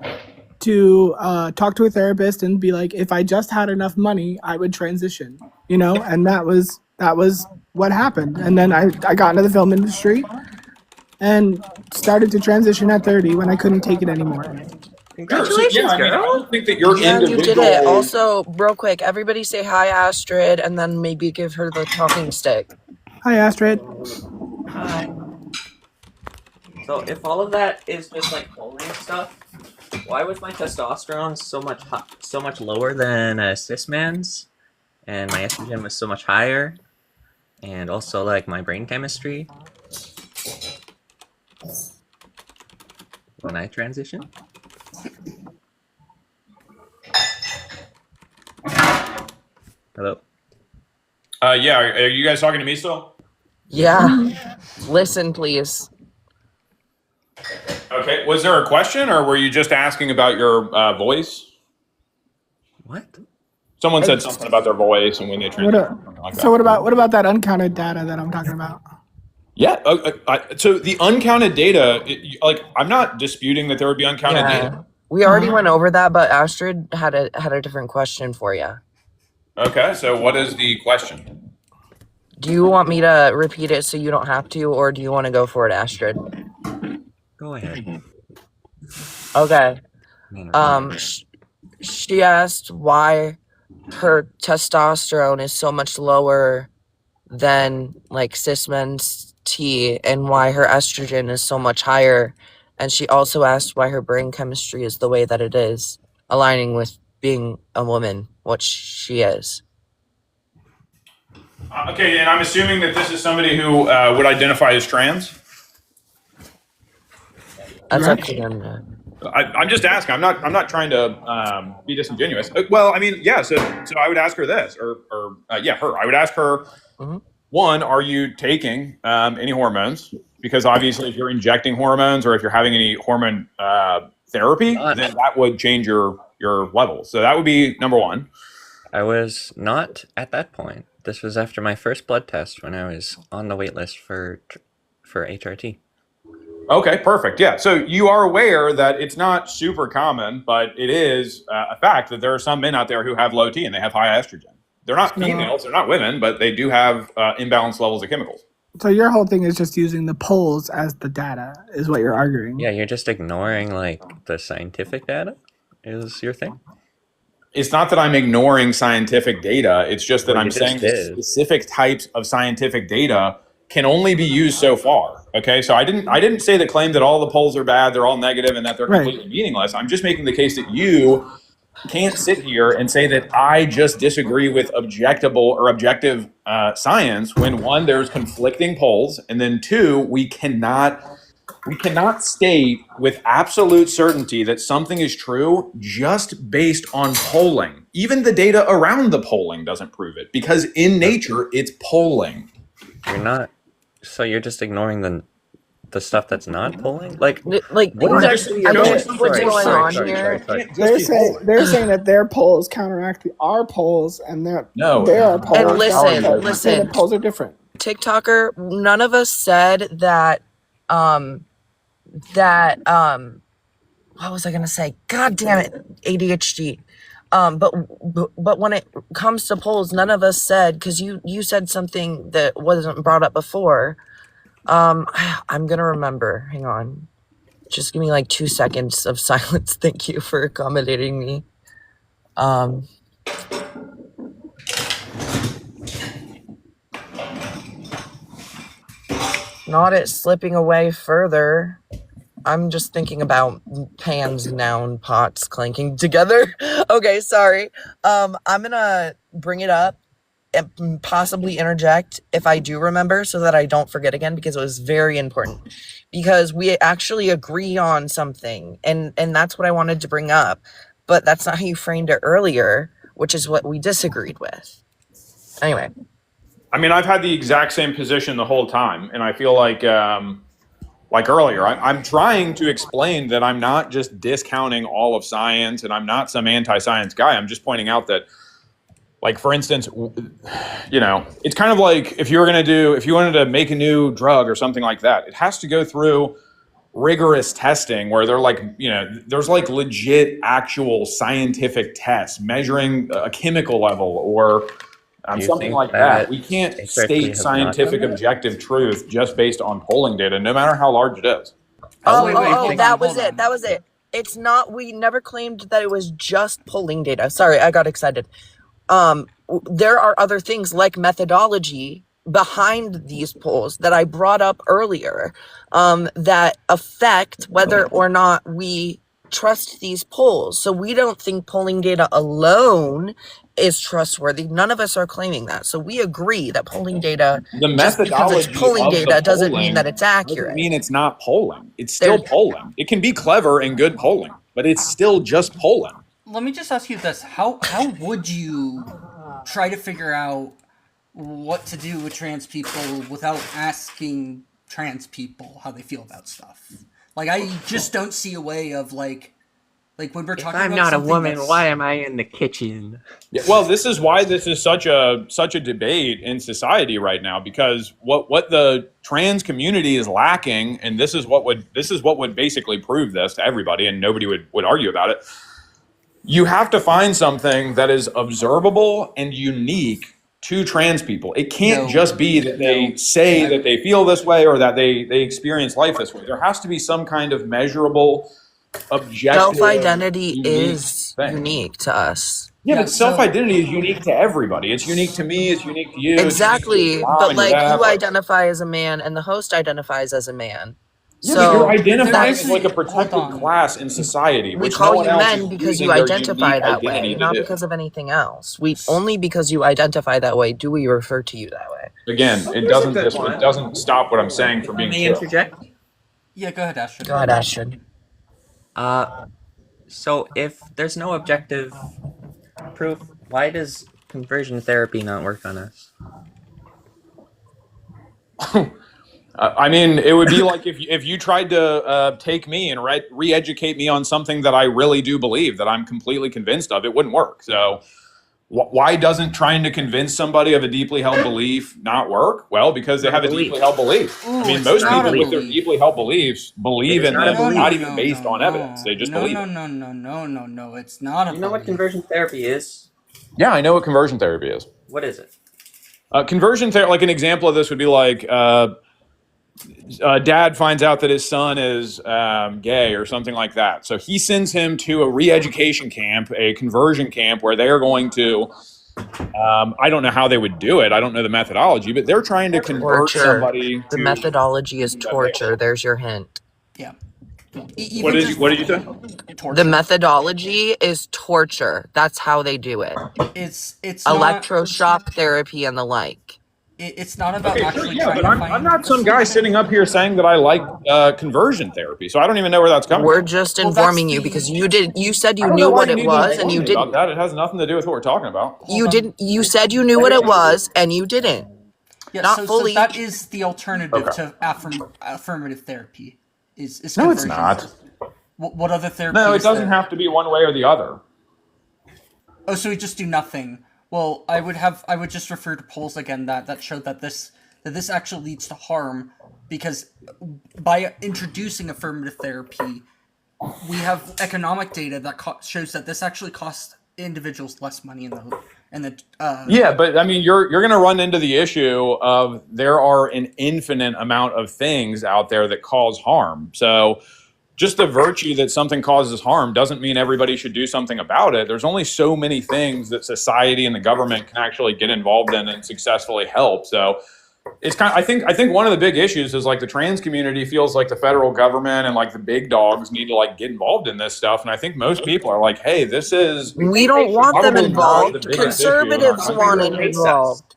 to talk to a therapist and be like, if I just had enough money, I would transition, and that was what happened. And then I got into the film industry and started to transition at 30 when I couldn't take it anymore. Congratulations, I don't think that your Yeah, you individual. did it. Also, real quick, everybody say hi, Astrid, and then maybe give her the talking stick. Hi, Astrid. Hi. So if all of that is just like polling stuff, why was my testosterone so much lower than a cis man's, and my estrogen was so much higher, and also like my brain chemistry when I transitioned? Hello. Yeah, are you guys talking to me still? Yeah. Listen, please. Okay. Was there a question, or were you just asking about your voice? What? Someone said something about their voice and when they transition. So what about that uncounted data that I'm talking about? Yeah. So the uncounted data, like I'm not disputing that there would be uncounted data. We already went over that, but Astrid had a different question for you. Okay. So what is the question? Do you want me to repeat it so you don't have to, or do you want to go for it, Astrid? Go ahead. Okay. She asked why her testosterone is so much lower than like cis men's T, and why her estrogen is so much higher. And she also asked why her brain chemistry is the way that it is, aligning with being a woman, what she is. Okay, and I'm assuming that this is somebody who would identify as trans. That's up to them. I'm just asking. I'm not trying to be disingenuous. Well, I mean, yeah. So I would ask her this, or her. I would ask her. One, are you taking any hormones? Because obviously, if you're injecting hormones or if you're having any hormone therapy, then that would change your levels. So that would be number one. I was not at that point. This was after my first blood test when I was on the wait list for HRT. Okay, perfect. Yeah. So you are aware that it's not super common, but it is a fact that there are some men out there who have low T and they have high estrogen. They're not females, they're not women, but they do have imbalanced levels of chemicals. So your whole thing is just using the polls as the data, is what you're arguing. Yeah, you're just ignoring like the scientific data is your thing? It's not that I'm ignoring scientific data. It's just that I'm saying that specific types of scientific data can only be used so far. Okay, so I didn't say the claim that all the polls are bad, they're all negative, and that they're completely meaningless. I'm just making the case that you can't sit here and say that I just disagree with objective science when one, there's conflicting polls, and then two, we cannot state with absolute certainty that something is true just based on polling. Even the data around the polling doesn't prove it, because in nature it's polling. So you're just ignoring the stuff that's not polling? Like what is actually what's going on here? They're saying that their polls counteract our polls, and their polls. And listen, the polls are different. TikToker, none of us said that what was I gonna say? God damn it, ADHD. But when it comes to polls, none of us said, because you said something that wasn't brought up before. I'm gonna remember. Hang on. Just give me like 2 seconds of silence. Thank you for accommodating me. Not it slipping away further. I'm just thinking about pans down, pots clanking together. Okay, sorry. I'm gonna bring it up and possibly interject if I do remember, so that I don't forget again, because it was very important. Because we actually agree on something, and that's what I wanted to bring up. But that's not how you framed it earlier, which is what we disagreed with. Anyway. I mean, I've had the exact same position the whole time, and I feel like earlier, I'm trying to explain that I'm not just discounting all of science, and I'm not some anti-science guy. I'm just pointing out that, like, for instance, it's kind of like if you wanted to make a new drug or something like that, it has to go through rigorous testing where they're like, there's like legit actual scientific tests measuring a chemical level or something like that. We can't state scientific objective truth just based on polling data, no matter how large it is. That was it. It's not, we never claimed that it was just polling data. Sorry, I got excited. There are other things like methodology behind these polls that I brought up earlier, that affect whether or not we trust these polls. So we don't think polling data alone is trustworthy. None of us are claiming that. So we agree that polling data, just because it's polling data, doesn't mean that it's accurate. Doesn't mean it's not polling. It's still polling. It can be clever and good polling, but it's still just polling. Let me just ask you this. How would you try to figure out what to do with trans people without asking trans people how they feel about stuff? Like, I just don't see a way of, like, Like when we're If talking I'm about not a something woman, that's why am I in the kitchen? Yeah, well, this is why this is such a debate in society right now, because what the trans community is lacking, and this is what would basically prove this to everybody, and nobody would argue about it. You have to find something that is observable and unique to trans people. It can't No. just be that they say that they feel this way or that they experience life this way. There has to be some kind of measurable, objective, Self-identity unique is thing. unique to us. Yeah, Yeah, but so self-identity is unique to everybody. It's unique to me. It's unique to you. It's unique to Exactly, your mom but and your like dad. you Like, identify as a man and the host identifies as a man. yeah, but you're So identifying that's as like a hold protected on. class in society, we which no call one you else men is because using you their identify unique that way, identity to not do. because of anything else. We only because you identify that way do we refer to you that way. Again, it Here's a doesn't good one. it doesn't stop what I'm saying If from I being may true. interject. Yeah, go ahead, Astrid. Go ahead, Ashton. So if there's no objective proof, why does conversion therapy not work on us? I mean, it would be like if you tried to take me and re-educate me on something that I really do believe, that I'm completely convinced of, it wouldn't work. So why doesn't trying to convince somebody of a deeply held belief not work? Well, because they have a deeply held belief. Ooh, I mean, it's most not people a with their belief. deeply held beliefs believe It's in not a them, belief. not even based on evidence. They just believe it. No, it's not a You know what belief. conversion therapy is? Yeah, I know what conversion therapy is. What is it? Conversion therapy, like an example of this would be like dad finds out that his son is gay or something like that. So he sends him to a re-education camp, a conversion camp, where they are going to, I don't know how they would do it. I don't know the methodology, but they're trying to convert Torture. somebody The to. methodology is torture. There's your hint. Yeah. What did you say? The methodology is torture. That's how they do it. It's not Electroshock therapy and the like. it's not about Okay, sure, actually yeah, trying but to I'm find not a some guy solution. sitting up here saying that I like conversion therapy. So I don't even know where that's coming We're from. just Well, that's informing you the because you said I you don't knew know why what you it need to was inform and you me about didn't. that. It has nothing to do with what we're talking about. You Hold on. didn't. You said you knew what it was and you didn't. Yeah, Not so fully. that is the alternative Okay. to affirmative therapy. Is No, it's conversion. not. What other therapies? No, it doesn't there? have to be one way or the other. Oh, so we just do nothing. Well, I would just refer to polls again that showed that this actually leads to harm, because by introducing affirmative therapy, we have economic data that shows that this actually costs individuals less money in the Yeah, but I mean, you're going to run into the issue of there are an infinite amount of things out there that cause harm. So just the virtue that something causes harm doesn't mean everybody should do something about it. There's only so many things that society and the government can actually get involved in and successfully help. So it's kind of, I think one of the big issues is like the trans community feels like the federal government and like the big dogs need to like get involved in this stuff. And I think most people are like, hey, this is We don't want them probably not the involved. biggest issue. Conservatives I think want it it makes sense. involved.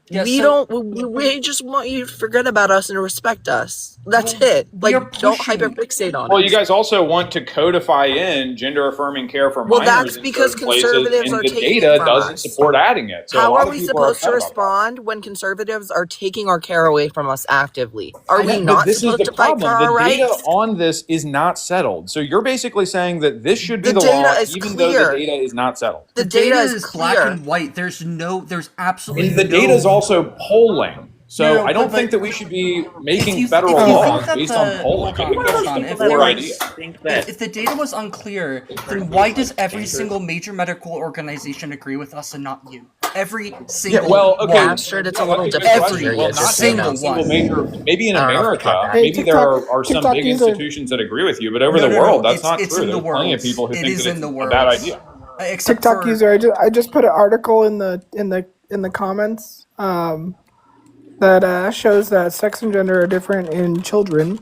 Yeah, We so- don't. We just want you to forget about us and respect us. That's it. we are Like, don't pushing- hyperfixate on Well, us. you guys also want to codify in gender affirming care for Well, minors that's in because certain places, conservatives and are the taking it data from doesn't us. support adding it. So a How lot are of we people are supposed to upset about that. respond when conservatives are taking our care away from us actively? Are we But not this is supposed the to fight problem. for our The data rights? on this is not settled. So you're basically saying that this should be The the data law, is even though clear. the data is not settled. The data is black clear. and white. There's absolutely And the no... data is also polling. So No, I don't but- think that we should be making you- federal if you think laws that based on the- polling. I hold think that's on, just a if poor there idea. was- Think that If the data was unclear, then why does every single major medical organization agree with us and not you? Every single Yeah, well, okay. one. Astrid, it's a little That's good different question. here. Well, Yes, not just single every single one. major, maybe in I don't know if America, you caught that. Hey, maybe there TikTok- are some TikTok big user- institutions that agree with you, but over No, the no, world, no, that's it's- not it's true. in the There's plenty of world. people who It think is that in it's the a world. bad idea. Except TikTok for, user. I just put an article in the comments that shows that sex and gender are different in children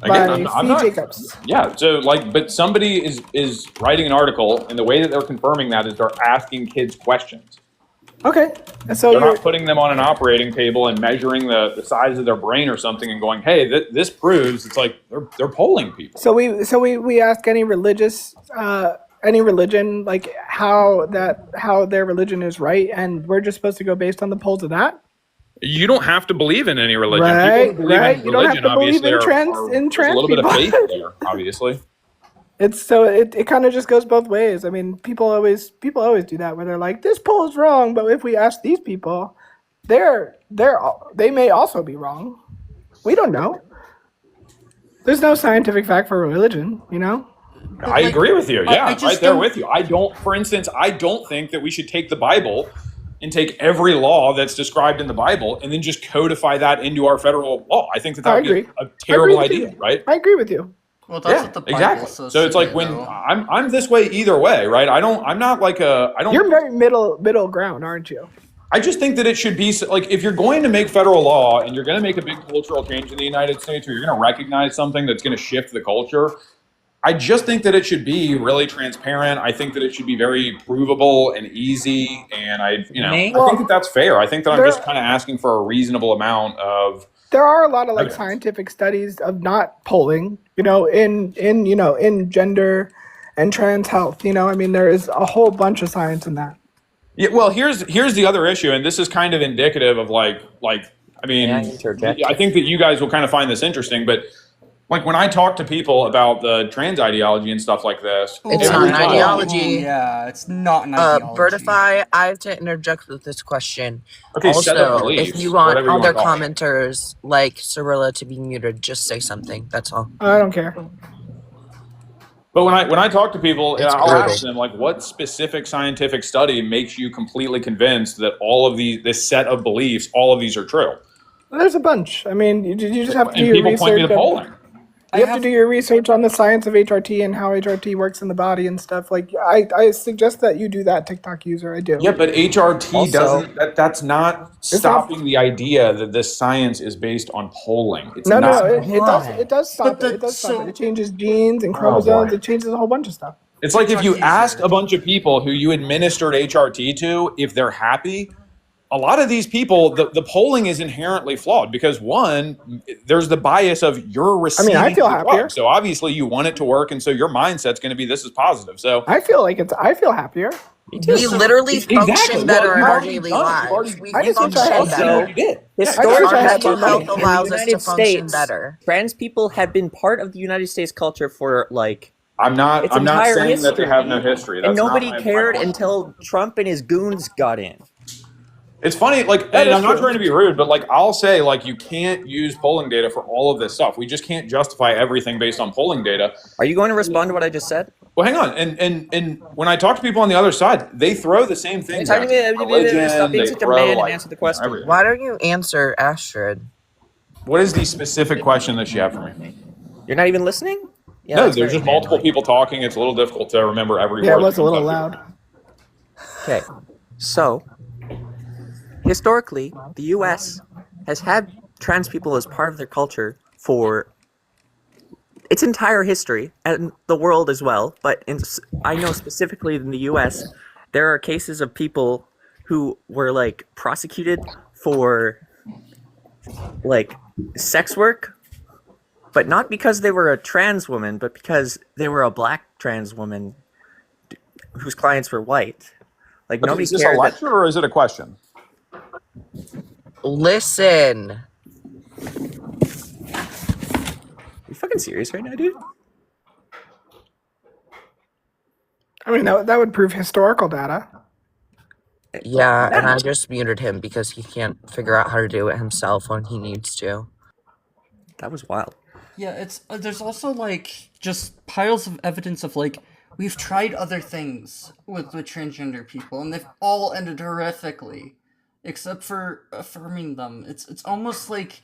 Again, by I'm Fee not. Jacobs. Yeah, so like, but somebody is writing an article, and the way that they're confirming that is they're asking kids questions. Okay, and so They're you're not putting them on an operating table and measuring the size of their brain or something and going, hey, this proves. It's like they're polling people. so we ask any religion like how their religion is right, and we're just supposed to go based on the polls of that. You don't have to believe in any religion. Right, People who believe right. in You don't have religion, to believe obviously, in are- trans- are- in there's trans a little bit of people. faith there, obviously. It kind of just goes both ways. I mean, people always do that where they're like, this poll is wrong, but if we ask these people, they may also be wrong. We don't know. There's no scientific fact for religion, you know? I agree with you. Yeah, I just right there don't- with you. For instance, I don't think that we should take the Bible and take every law that's described in the Bible and then just codify that into our federal law. I think that I would be agree. a terrible with you. idea, right? I agree with you. Well, that's Yeah, what the Bible exactly. says. So it's like today, when though. I'm this way either way, right? I'm not like I don't. You're very middle ground, aren't you? I just think that it should be like if you're going to make federal law and you're going to make a big cultural change in the United States, or you're going to recognize something that's going to shift the culture. I just think that it should be really transparent. I think that it should be very provable and easy, and I think that that's fair. I think that I'm just kind of asking for a reasonable amount of. There are a lot of like Okay. scientific studies of not polling, in gender and trans health. I mean, there is a whole bunch of science in that. Yeah, well, here's the other issue, and this is kind of indicative of I mean, May I interject? I think that you guys will kind of find this interesting, but like when I talk to people about the trans ideology and stuff like this, It's Ooh, not an every time- ideology. Yeah, it's not an ideology. Bertify, I have to interject with this question. Okay, set of Also, beliefs, if you want whatever you other wanna call it. commenters like Cirilla to be muted, just say something. That's all. I don't care. But when I talk to people, It's I'll brutal. ask them like, what specific scientific study makes you completely convinced that all of this set of beliefs, all of these are true? There's a bunch. I mean, you just have to do And your people point me research. to polling. You have to do your research on the science of HRT and how HRT works in the body and stuff. Like, I suggest that you do that, TikTok user. I do. Yeah, but HRT Also- doesn't. That's not stopping the idea that this science is based on polling. It's No, not. it does stop But it. It does stop so- it. It changes genes and Oh, chromosomes. boy. It changes a whole bunch of stuff. It's like if you HRT ask is a bunch of people who you administered HRT to if they're happy, a lot of these people, the polling is inherently flawed because one, there's the bias of you're receiving I feel the happier. drug. So obviously you want it to work, and so your mindset's going to be this is positive. So I feel happier. We literally Exactly. function better Well, in you've our already daily done it. You've already- lives. We I just wish I function had better. you did. Historically, I wish I Our had mental some money. health in the allows us to United function States, better. trans people have been part of the United States culture for like I'm not. its I'm not entire saying that they history. have no history. and That's not nobody my cared point. until Trump and his goons got in. It's funny, like, That and is I'm not true. trying to be rude, but like, I'll say, like, you can't use polling data for all of this stuff. We just can't justify everything based on polling data. Are you going to respond to what I just said? Well, hang on, and when I talk to people on the other side, they throw the same things. Stop at being me. Religion, such a they man throw, and like, answer the question. everything. Why don't you answer Astrid? What is the specific question that you have for me? You're not even listening? Yeah, No, that's there's very just multiple manly. people talking. It's a little difficult to remember every Yeah, word. it was that a little comes up. loud. Okay, so historically, the U.S. has had trans people as part of their culture for its entire history, and the world as well. But I know specifically in the U.S., there are cases of people who were like prosecuted for like sex work, but not because they were a trans woman, but because they were a black trans woman whose clients were white. Like Okay, nobody is this a cared that. lecture or is it a question? Listen. You fucking serious right now, dude? I mean, that would prove historical data. Yeah, and I just muted him because he can't figure out how to do it himself when he needs to. That was wild. Yeah, it's there's also like just piles of evidence of like we've tried other things with transgender people and they've all ended horrifically, except for affirming them. It's almost like,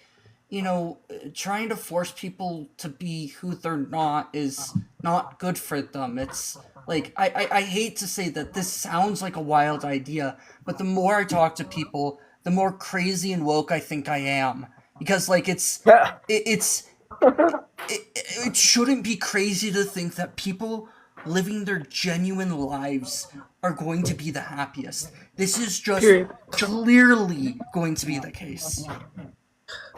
you know, trying to force people to be who they're not is not good for them. It's like I hate to say that this sounds like a wild idea, but the more I talk to people, the more crazy and woke I think I am. Because like it shouldn't be crazy to think that people living their genuine lives are going to be the happiest. This is just Period. clearly going to be the case.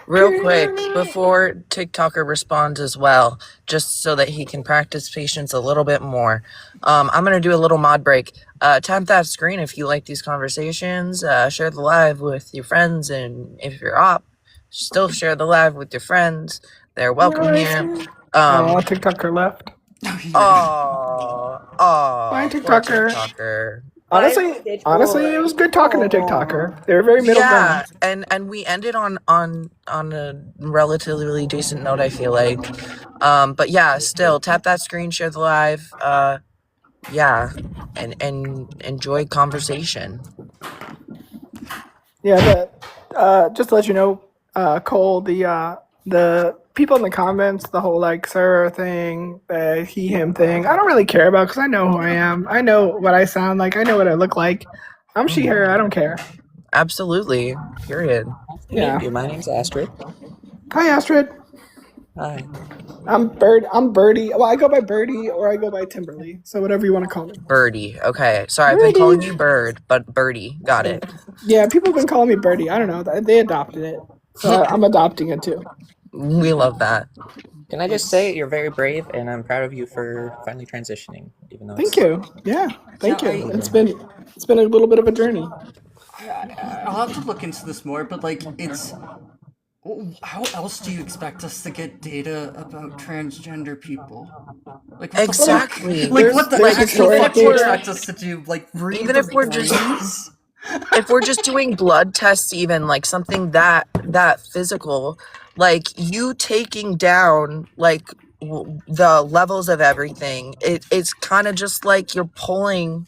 Real quick, before TikToker responds as well, just so that he can practice patience a little bit more, I'm going to do a little mod break. Tap that screen if you like these conversations. Share the live with your friends, and if you're op, still share the live with your friends. They're welcome here. Oh, TikToker left. Oh, Fine, poor TikToker. TikToker. Honestly, it was good talking to TikToker. They were very middle Yeah, ground. and we ended on a relatively decent note, I feel like. But yeah, still tap that screen, share the live. Yeah, and enjoy conversation. Yeah, just to let you know, Cole, the people in the comments, the whole like sir thing, the he him thing, I don't really care about because I know who I am. I know what I sound like. I know what I look like. I'm she her. I don't care. Absolutely. Period. Yeah. My name's Astrid. Hi, Astrid. Hi. I'm Birdie. Well, I go by Birdie or I go by Timberly. So whatever you want to call me. Birdie. Okay. Sorry, I've been calling you Bird, but Birdie. Got it. Yeah, people have been calling me Birdie. I don't know. They adopted it. So I'm adopting it too. We love that. Can I just say you're very brave, and I'm proud of you for finally transitioning, even though. Thank you. Yeah, thank Yeah, you. It's been a little bit of a journey. I'll have to look into this more, but like, it's. How else do you expect us to get data about transgender people? Like, what Exactly. The fuck? Like, what the Like, actual even fuck if do you we're- expect us to do? Like, read even the if we're just brains? if we're just doing blood tests, even like something that physical, like you taking down like the levels of everything, it's kind of just like you're pulling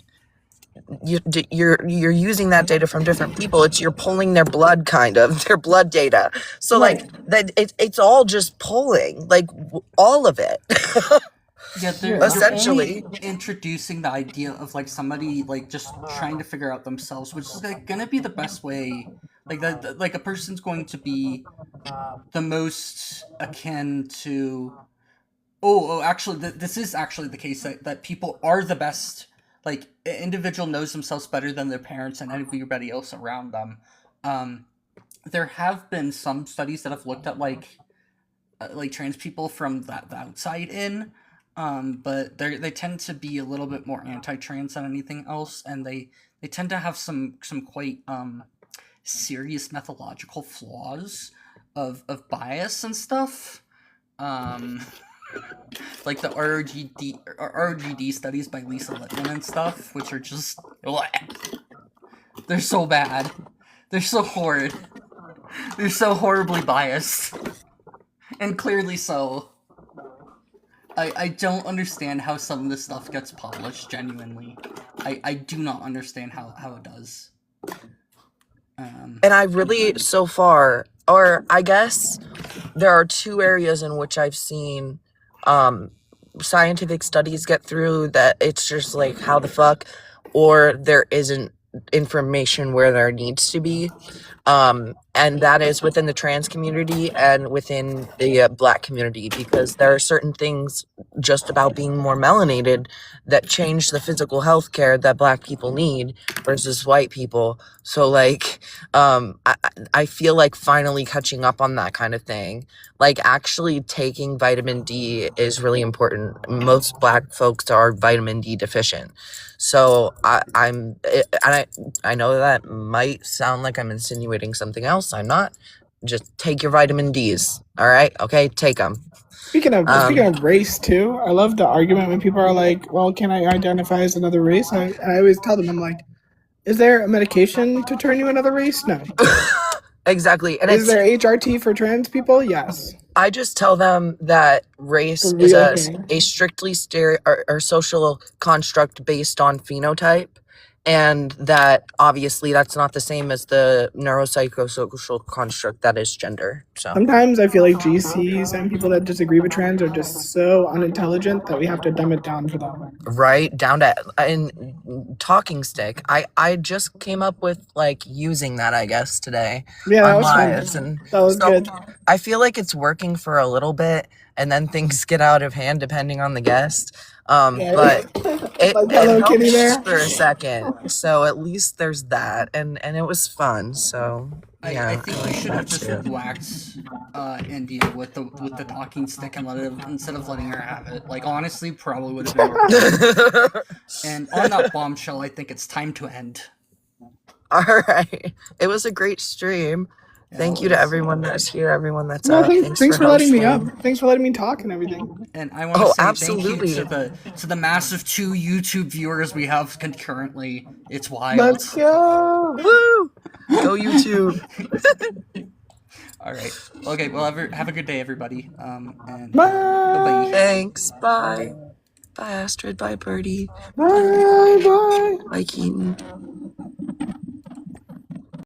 you're using that data from different people. You're pulling their blood, kind of their blood data. So Right. like that it's all just pulling, like all of it. Yeah, they're Essentially. only introducing the idea of like somebody like just trying to figure out themselves, which is like gonna be the best way. Like that, like a person's going to be the most akin to. Actually, this is actually the case that people are the best. Like, an individual knows themselves better than their parents and everybody else around them. There have been some studies that have looked at like trans people from the outside in, but they tend to be a little bit more anti-trans than anything else, and they tend to have some quite serious methodological flaws of bias and stuff. Like the ROGD studies by Lisa Littman and stuff, which are just they're so bad. They're so horrid. They're so horribly biased. And clearly so. I don't understand how some of this stuff gets published, genuinely. I do not understand how it does. And I really, so far, or I guess there are two areas in which I've seen scientific studies get through that it's just like, how the fuck, or there isn't information where there needs to be. And that is within the trans community and within the Black community, because there are certain things just about being more melanated that change the physical health care that Black people need versus white people. So like, I feel like finally catching up on that kind of thing. Like, actually taking vitamin D is really important. Most Black folks are vitamin D deficient. So I know that might sound like I'm insinuating something else. I'm not. Just take your vitamin Ds. All right. Okay. Take them. Speaking of race too, I love the argument when people are like, "Well, can I identify as another race?" I always tell them, I'm like, "Is there a medication to turn you another race? No." Exactly. And is there HRT for trans people? Yes. I just tell them that race is a strictly or social construct based on phenotype, and that obviously that's not the same as the neuropsychosocial construct that is gender. So sometimes I feel like GCs and people that disagree with trans are just so unintelligent that we have to dumb it down for them. Right down to in talking stick. I just came up with like using that, I guess, today. Yeah, that was lives, fun. and that was good. I feel like it's working for a little bit, and then things get out of hand depending on the guest. But it Kitty there for a second. So at least there's that, and it was fun. So yeah, I think we should have just whacked India with the talking stick and instead of letting her have it. Like, honestly, probably would have been more fun. And on that bombshell, I think it's time to end. All right, it was a great stream. Thank you to everyone that's here, everyone that's No, up. thanks for letting me up. hosting. Thanks for letting me talk and everything. And I want to Oh, say absolutely. thank you to the massive 2 YouTube viewers we have concurrently. It's wild. Let's go. Woo! Go YouTube. All right. Okay. Well, have a good day, everybody. And Bye. bye-bye. Thanks. Bye. Bye, Astrid. Bye, Birdie. Bye. Bye. Bye, Keaton.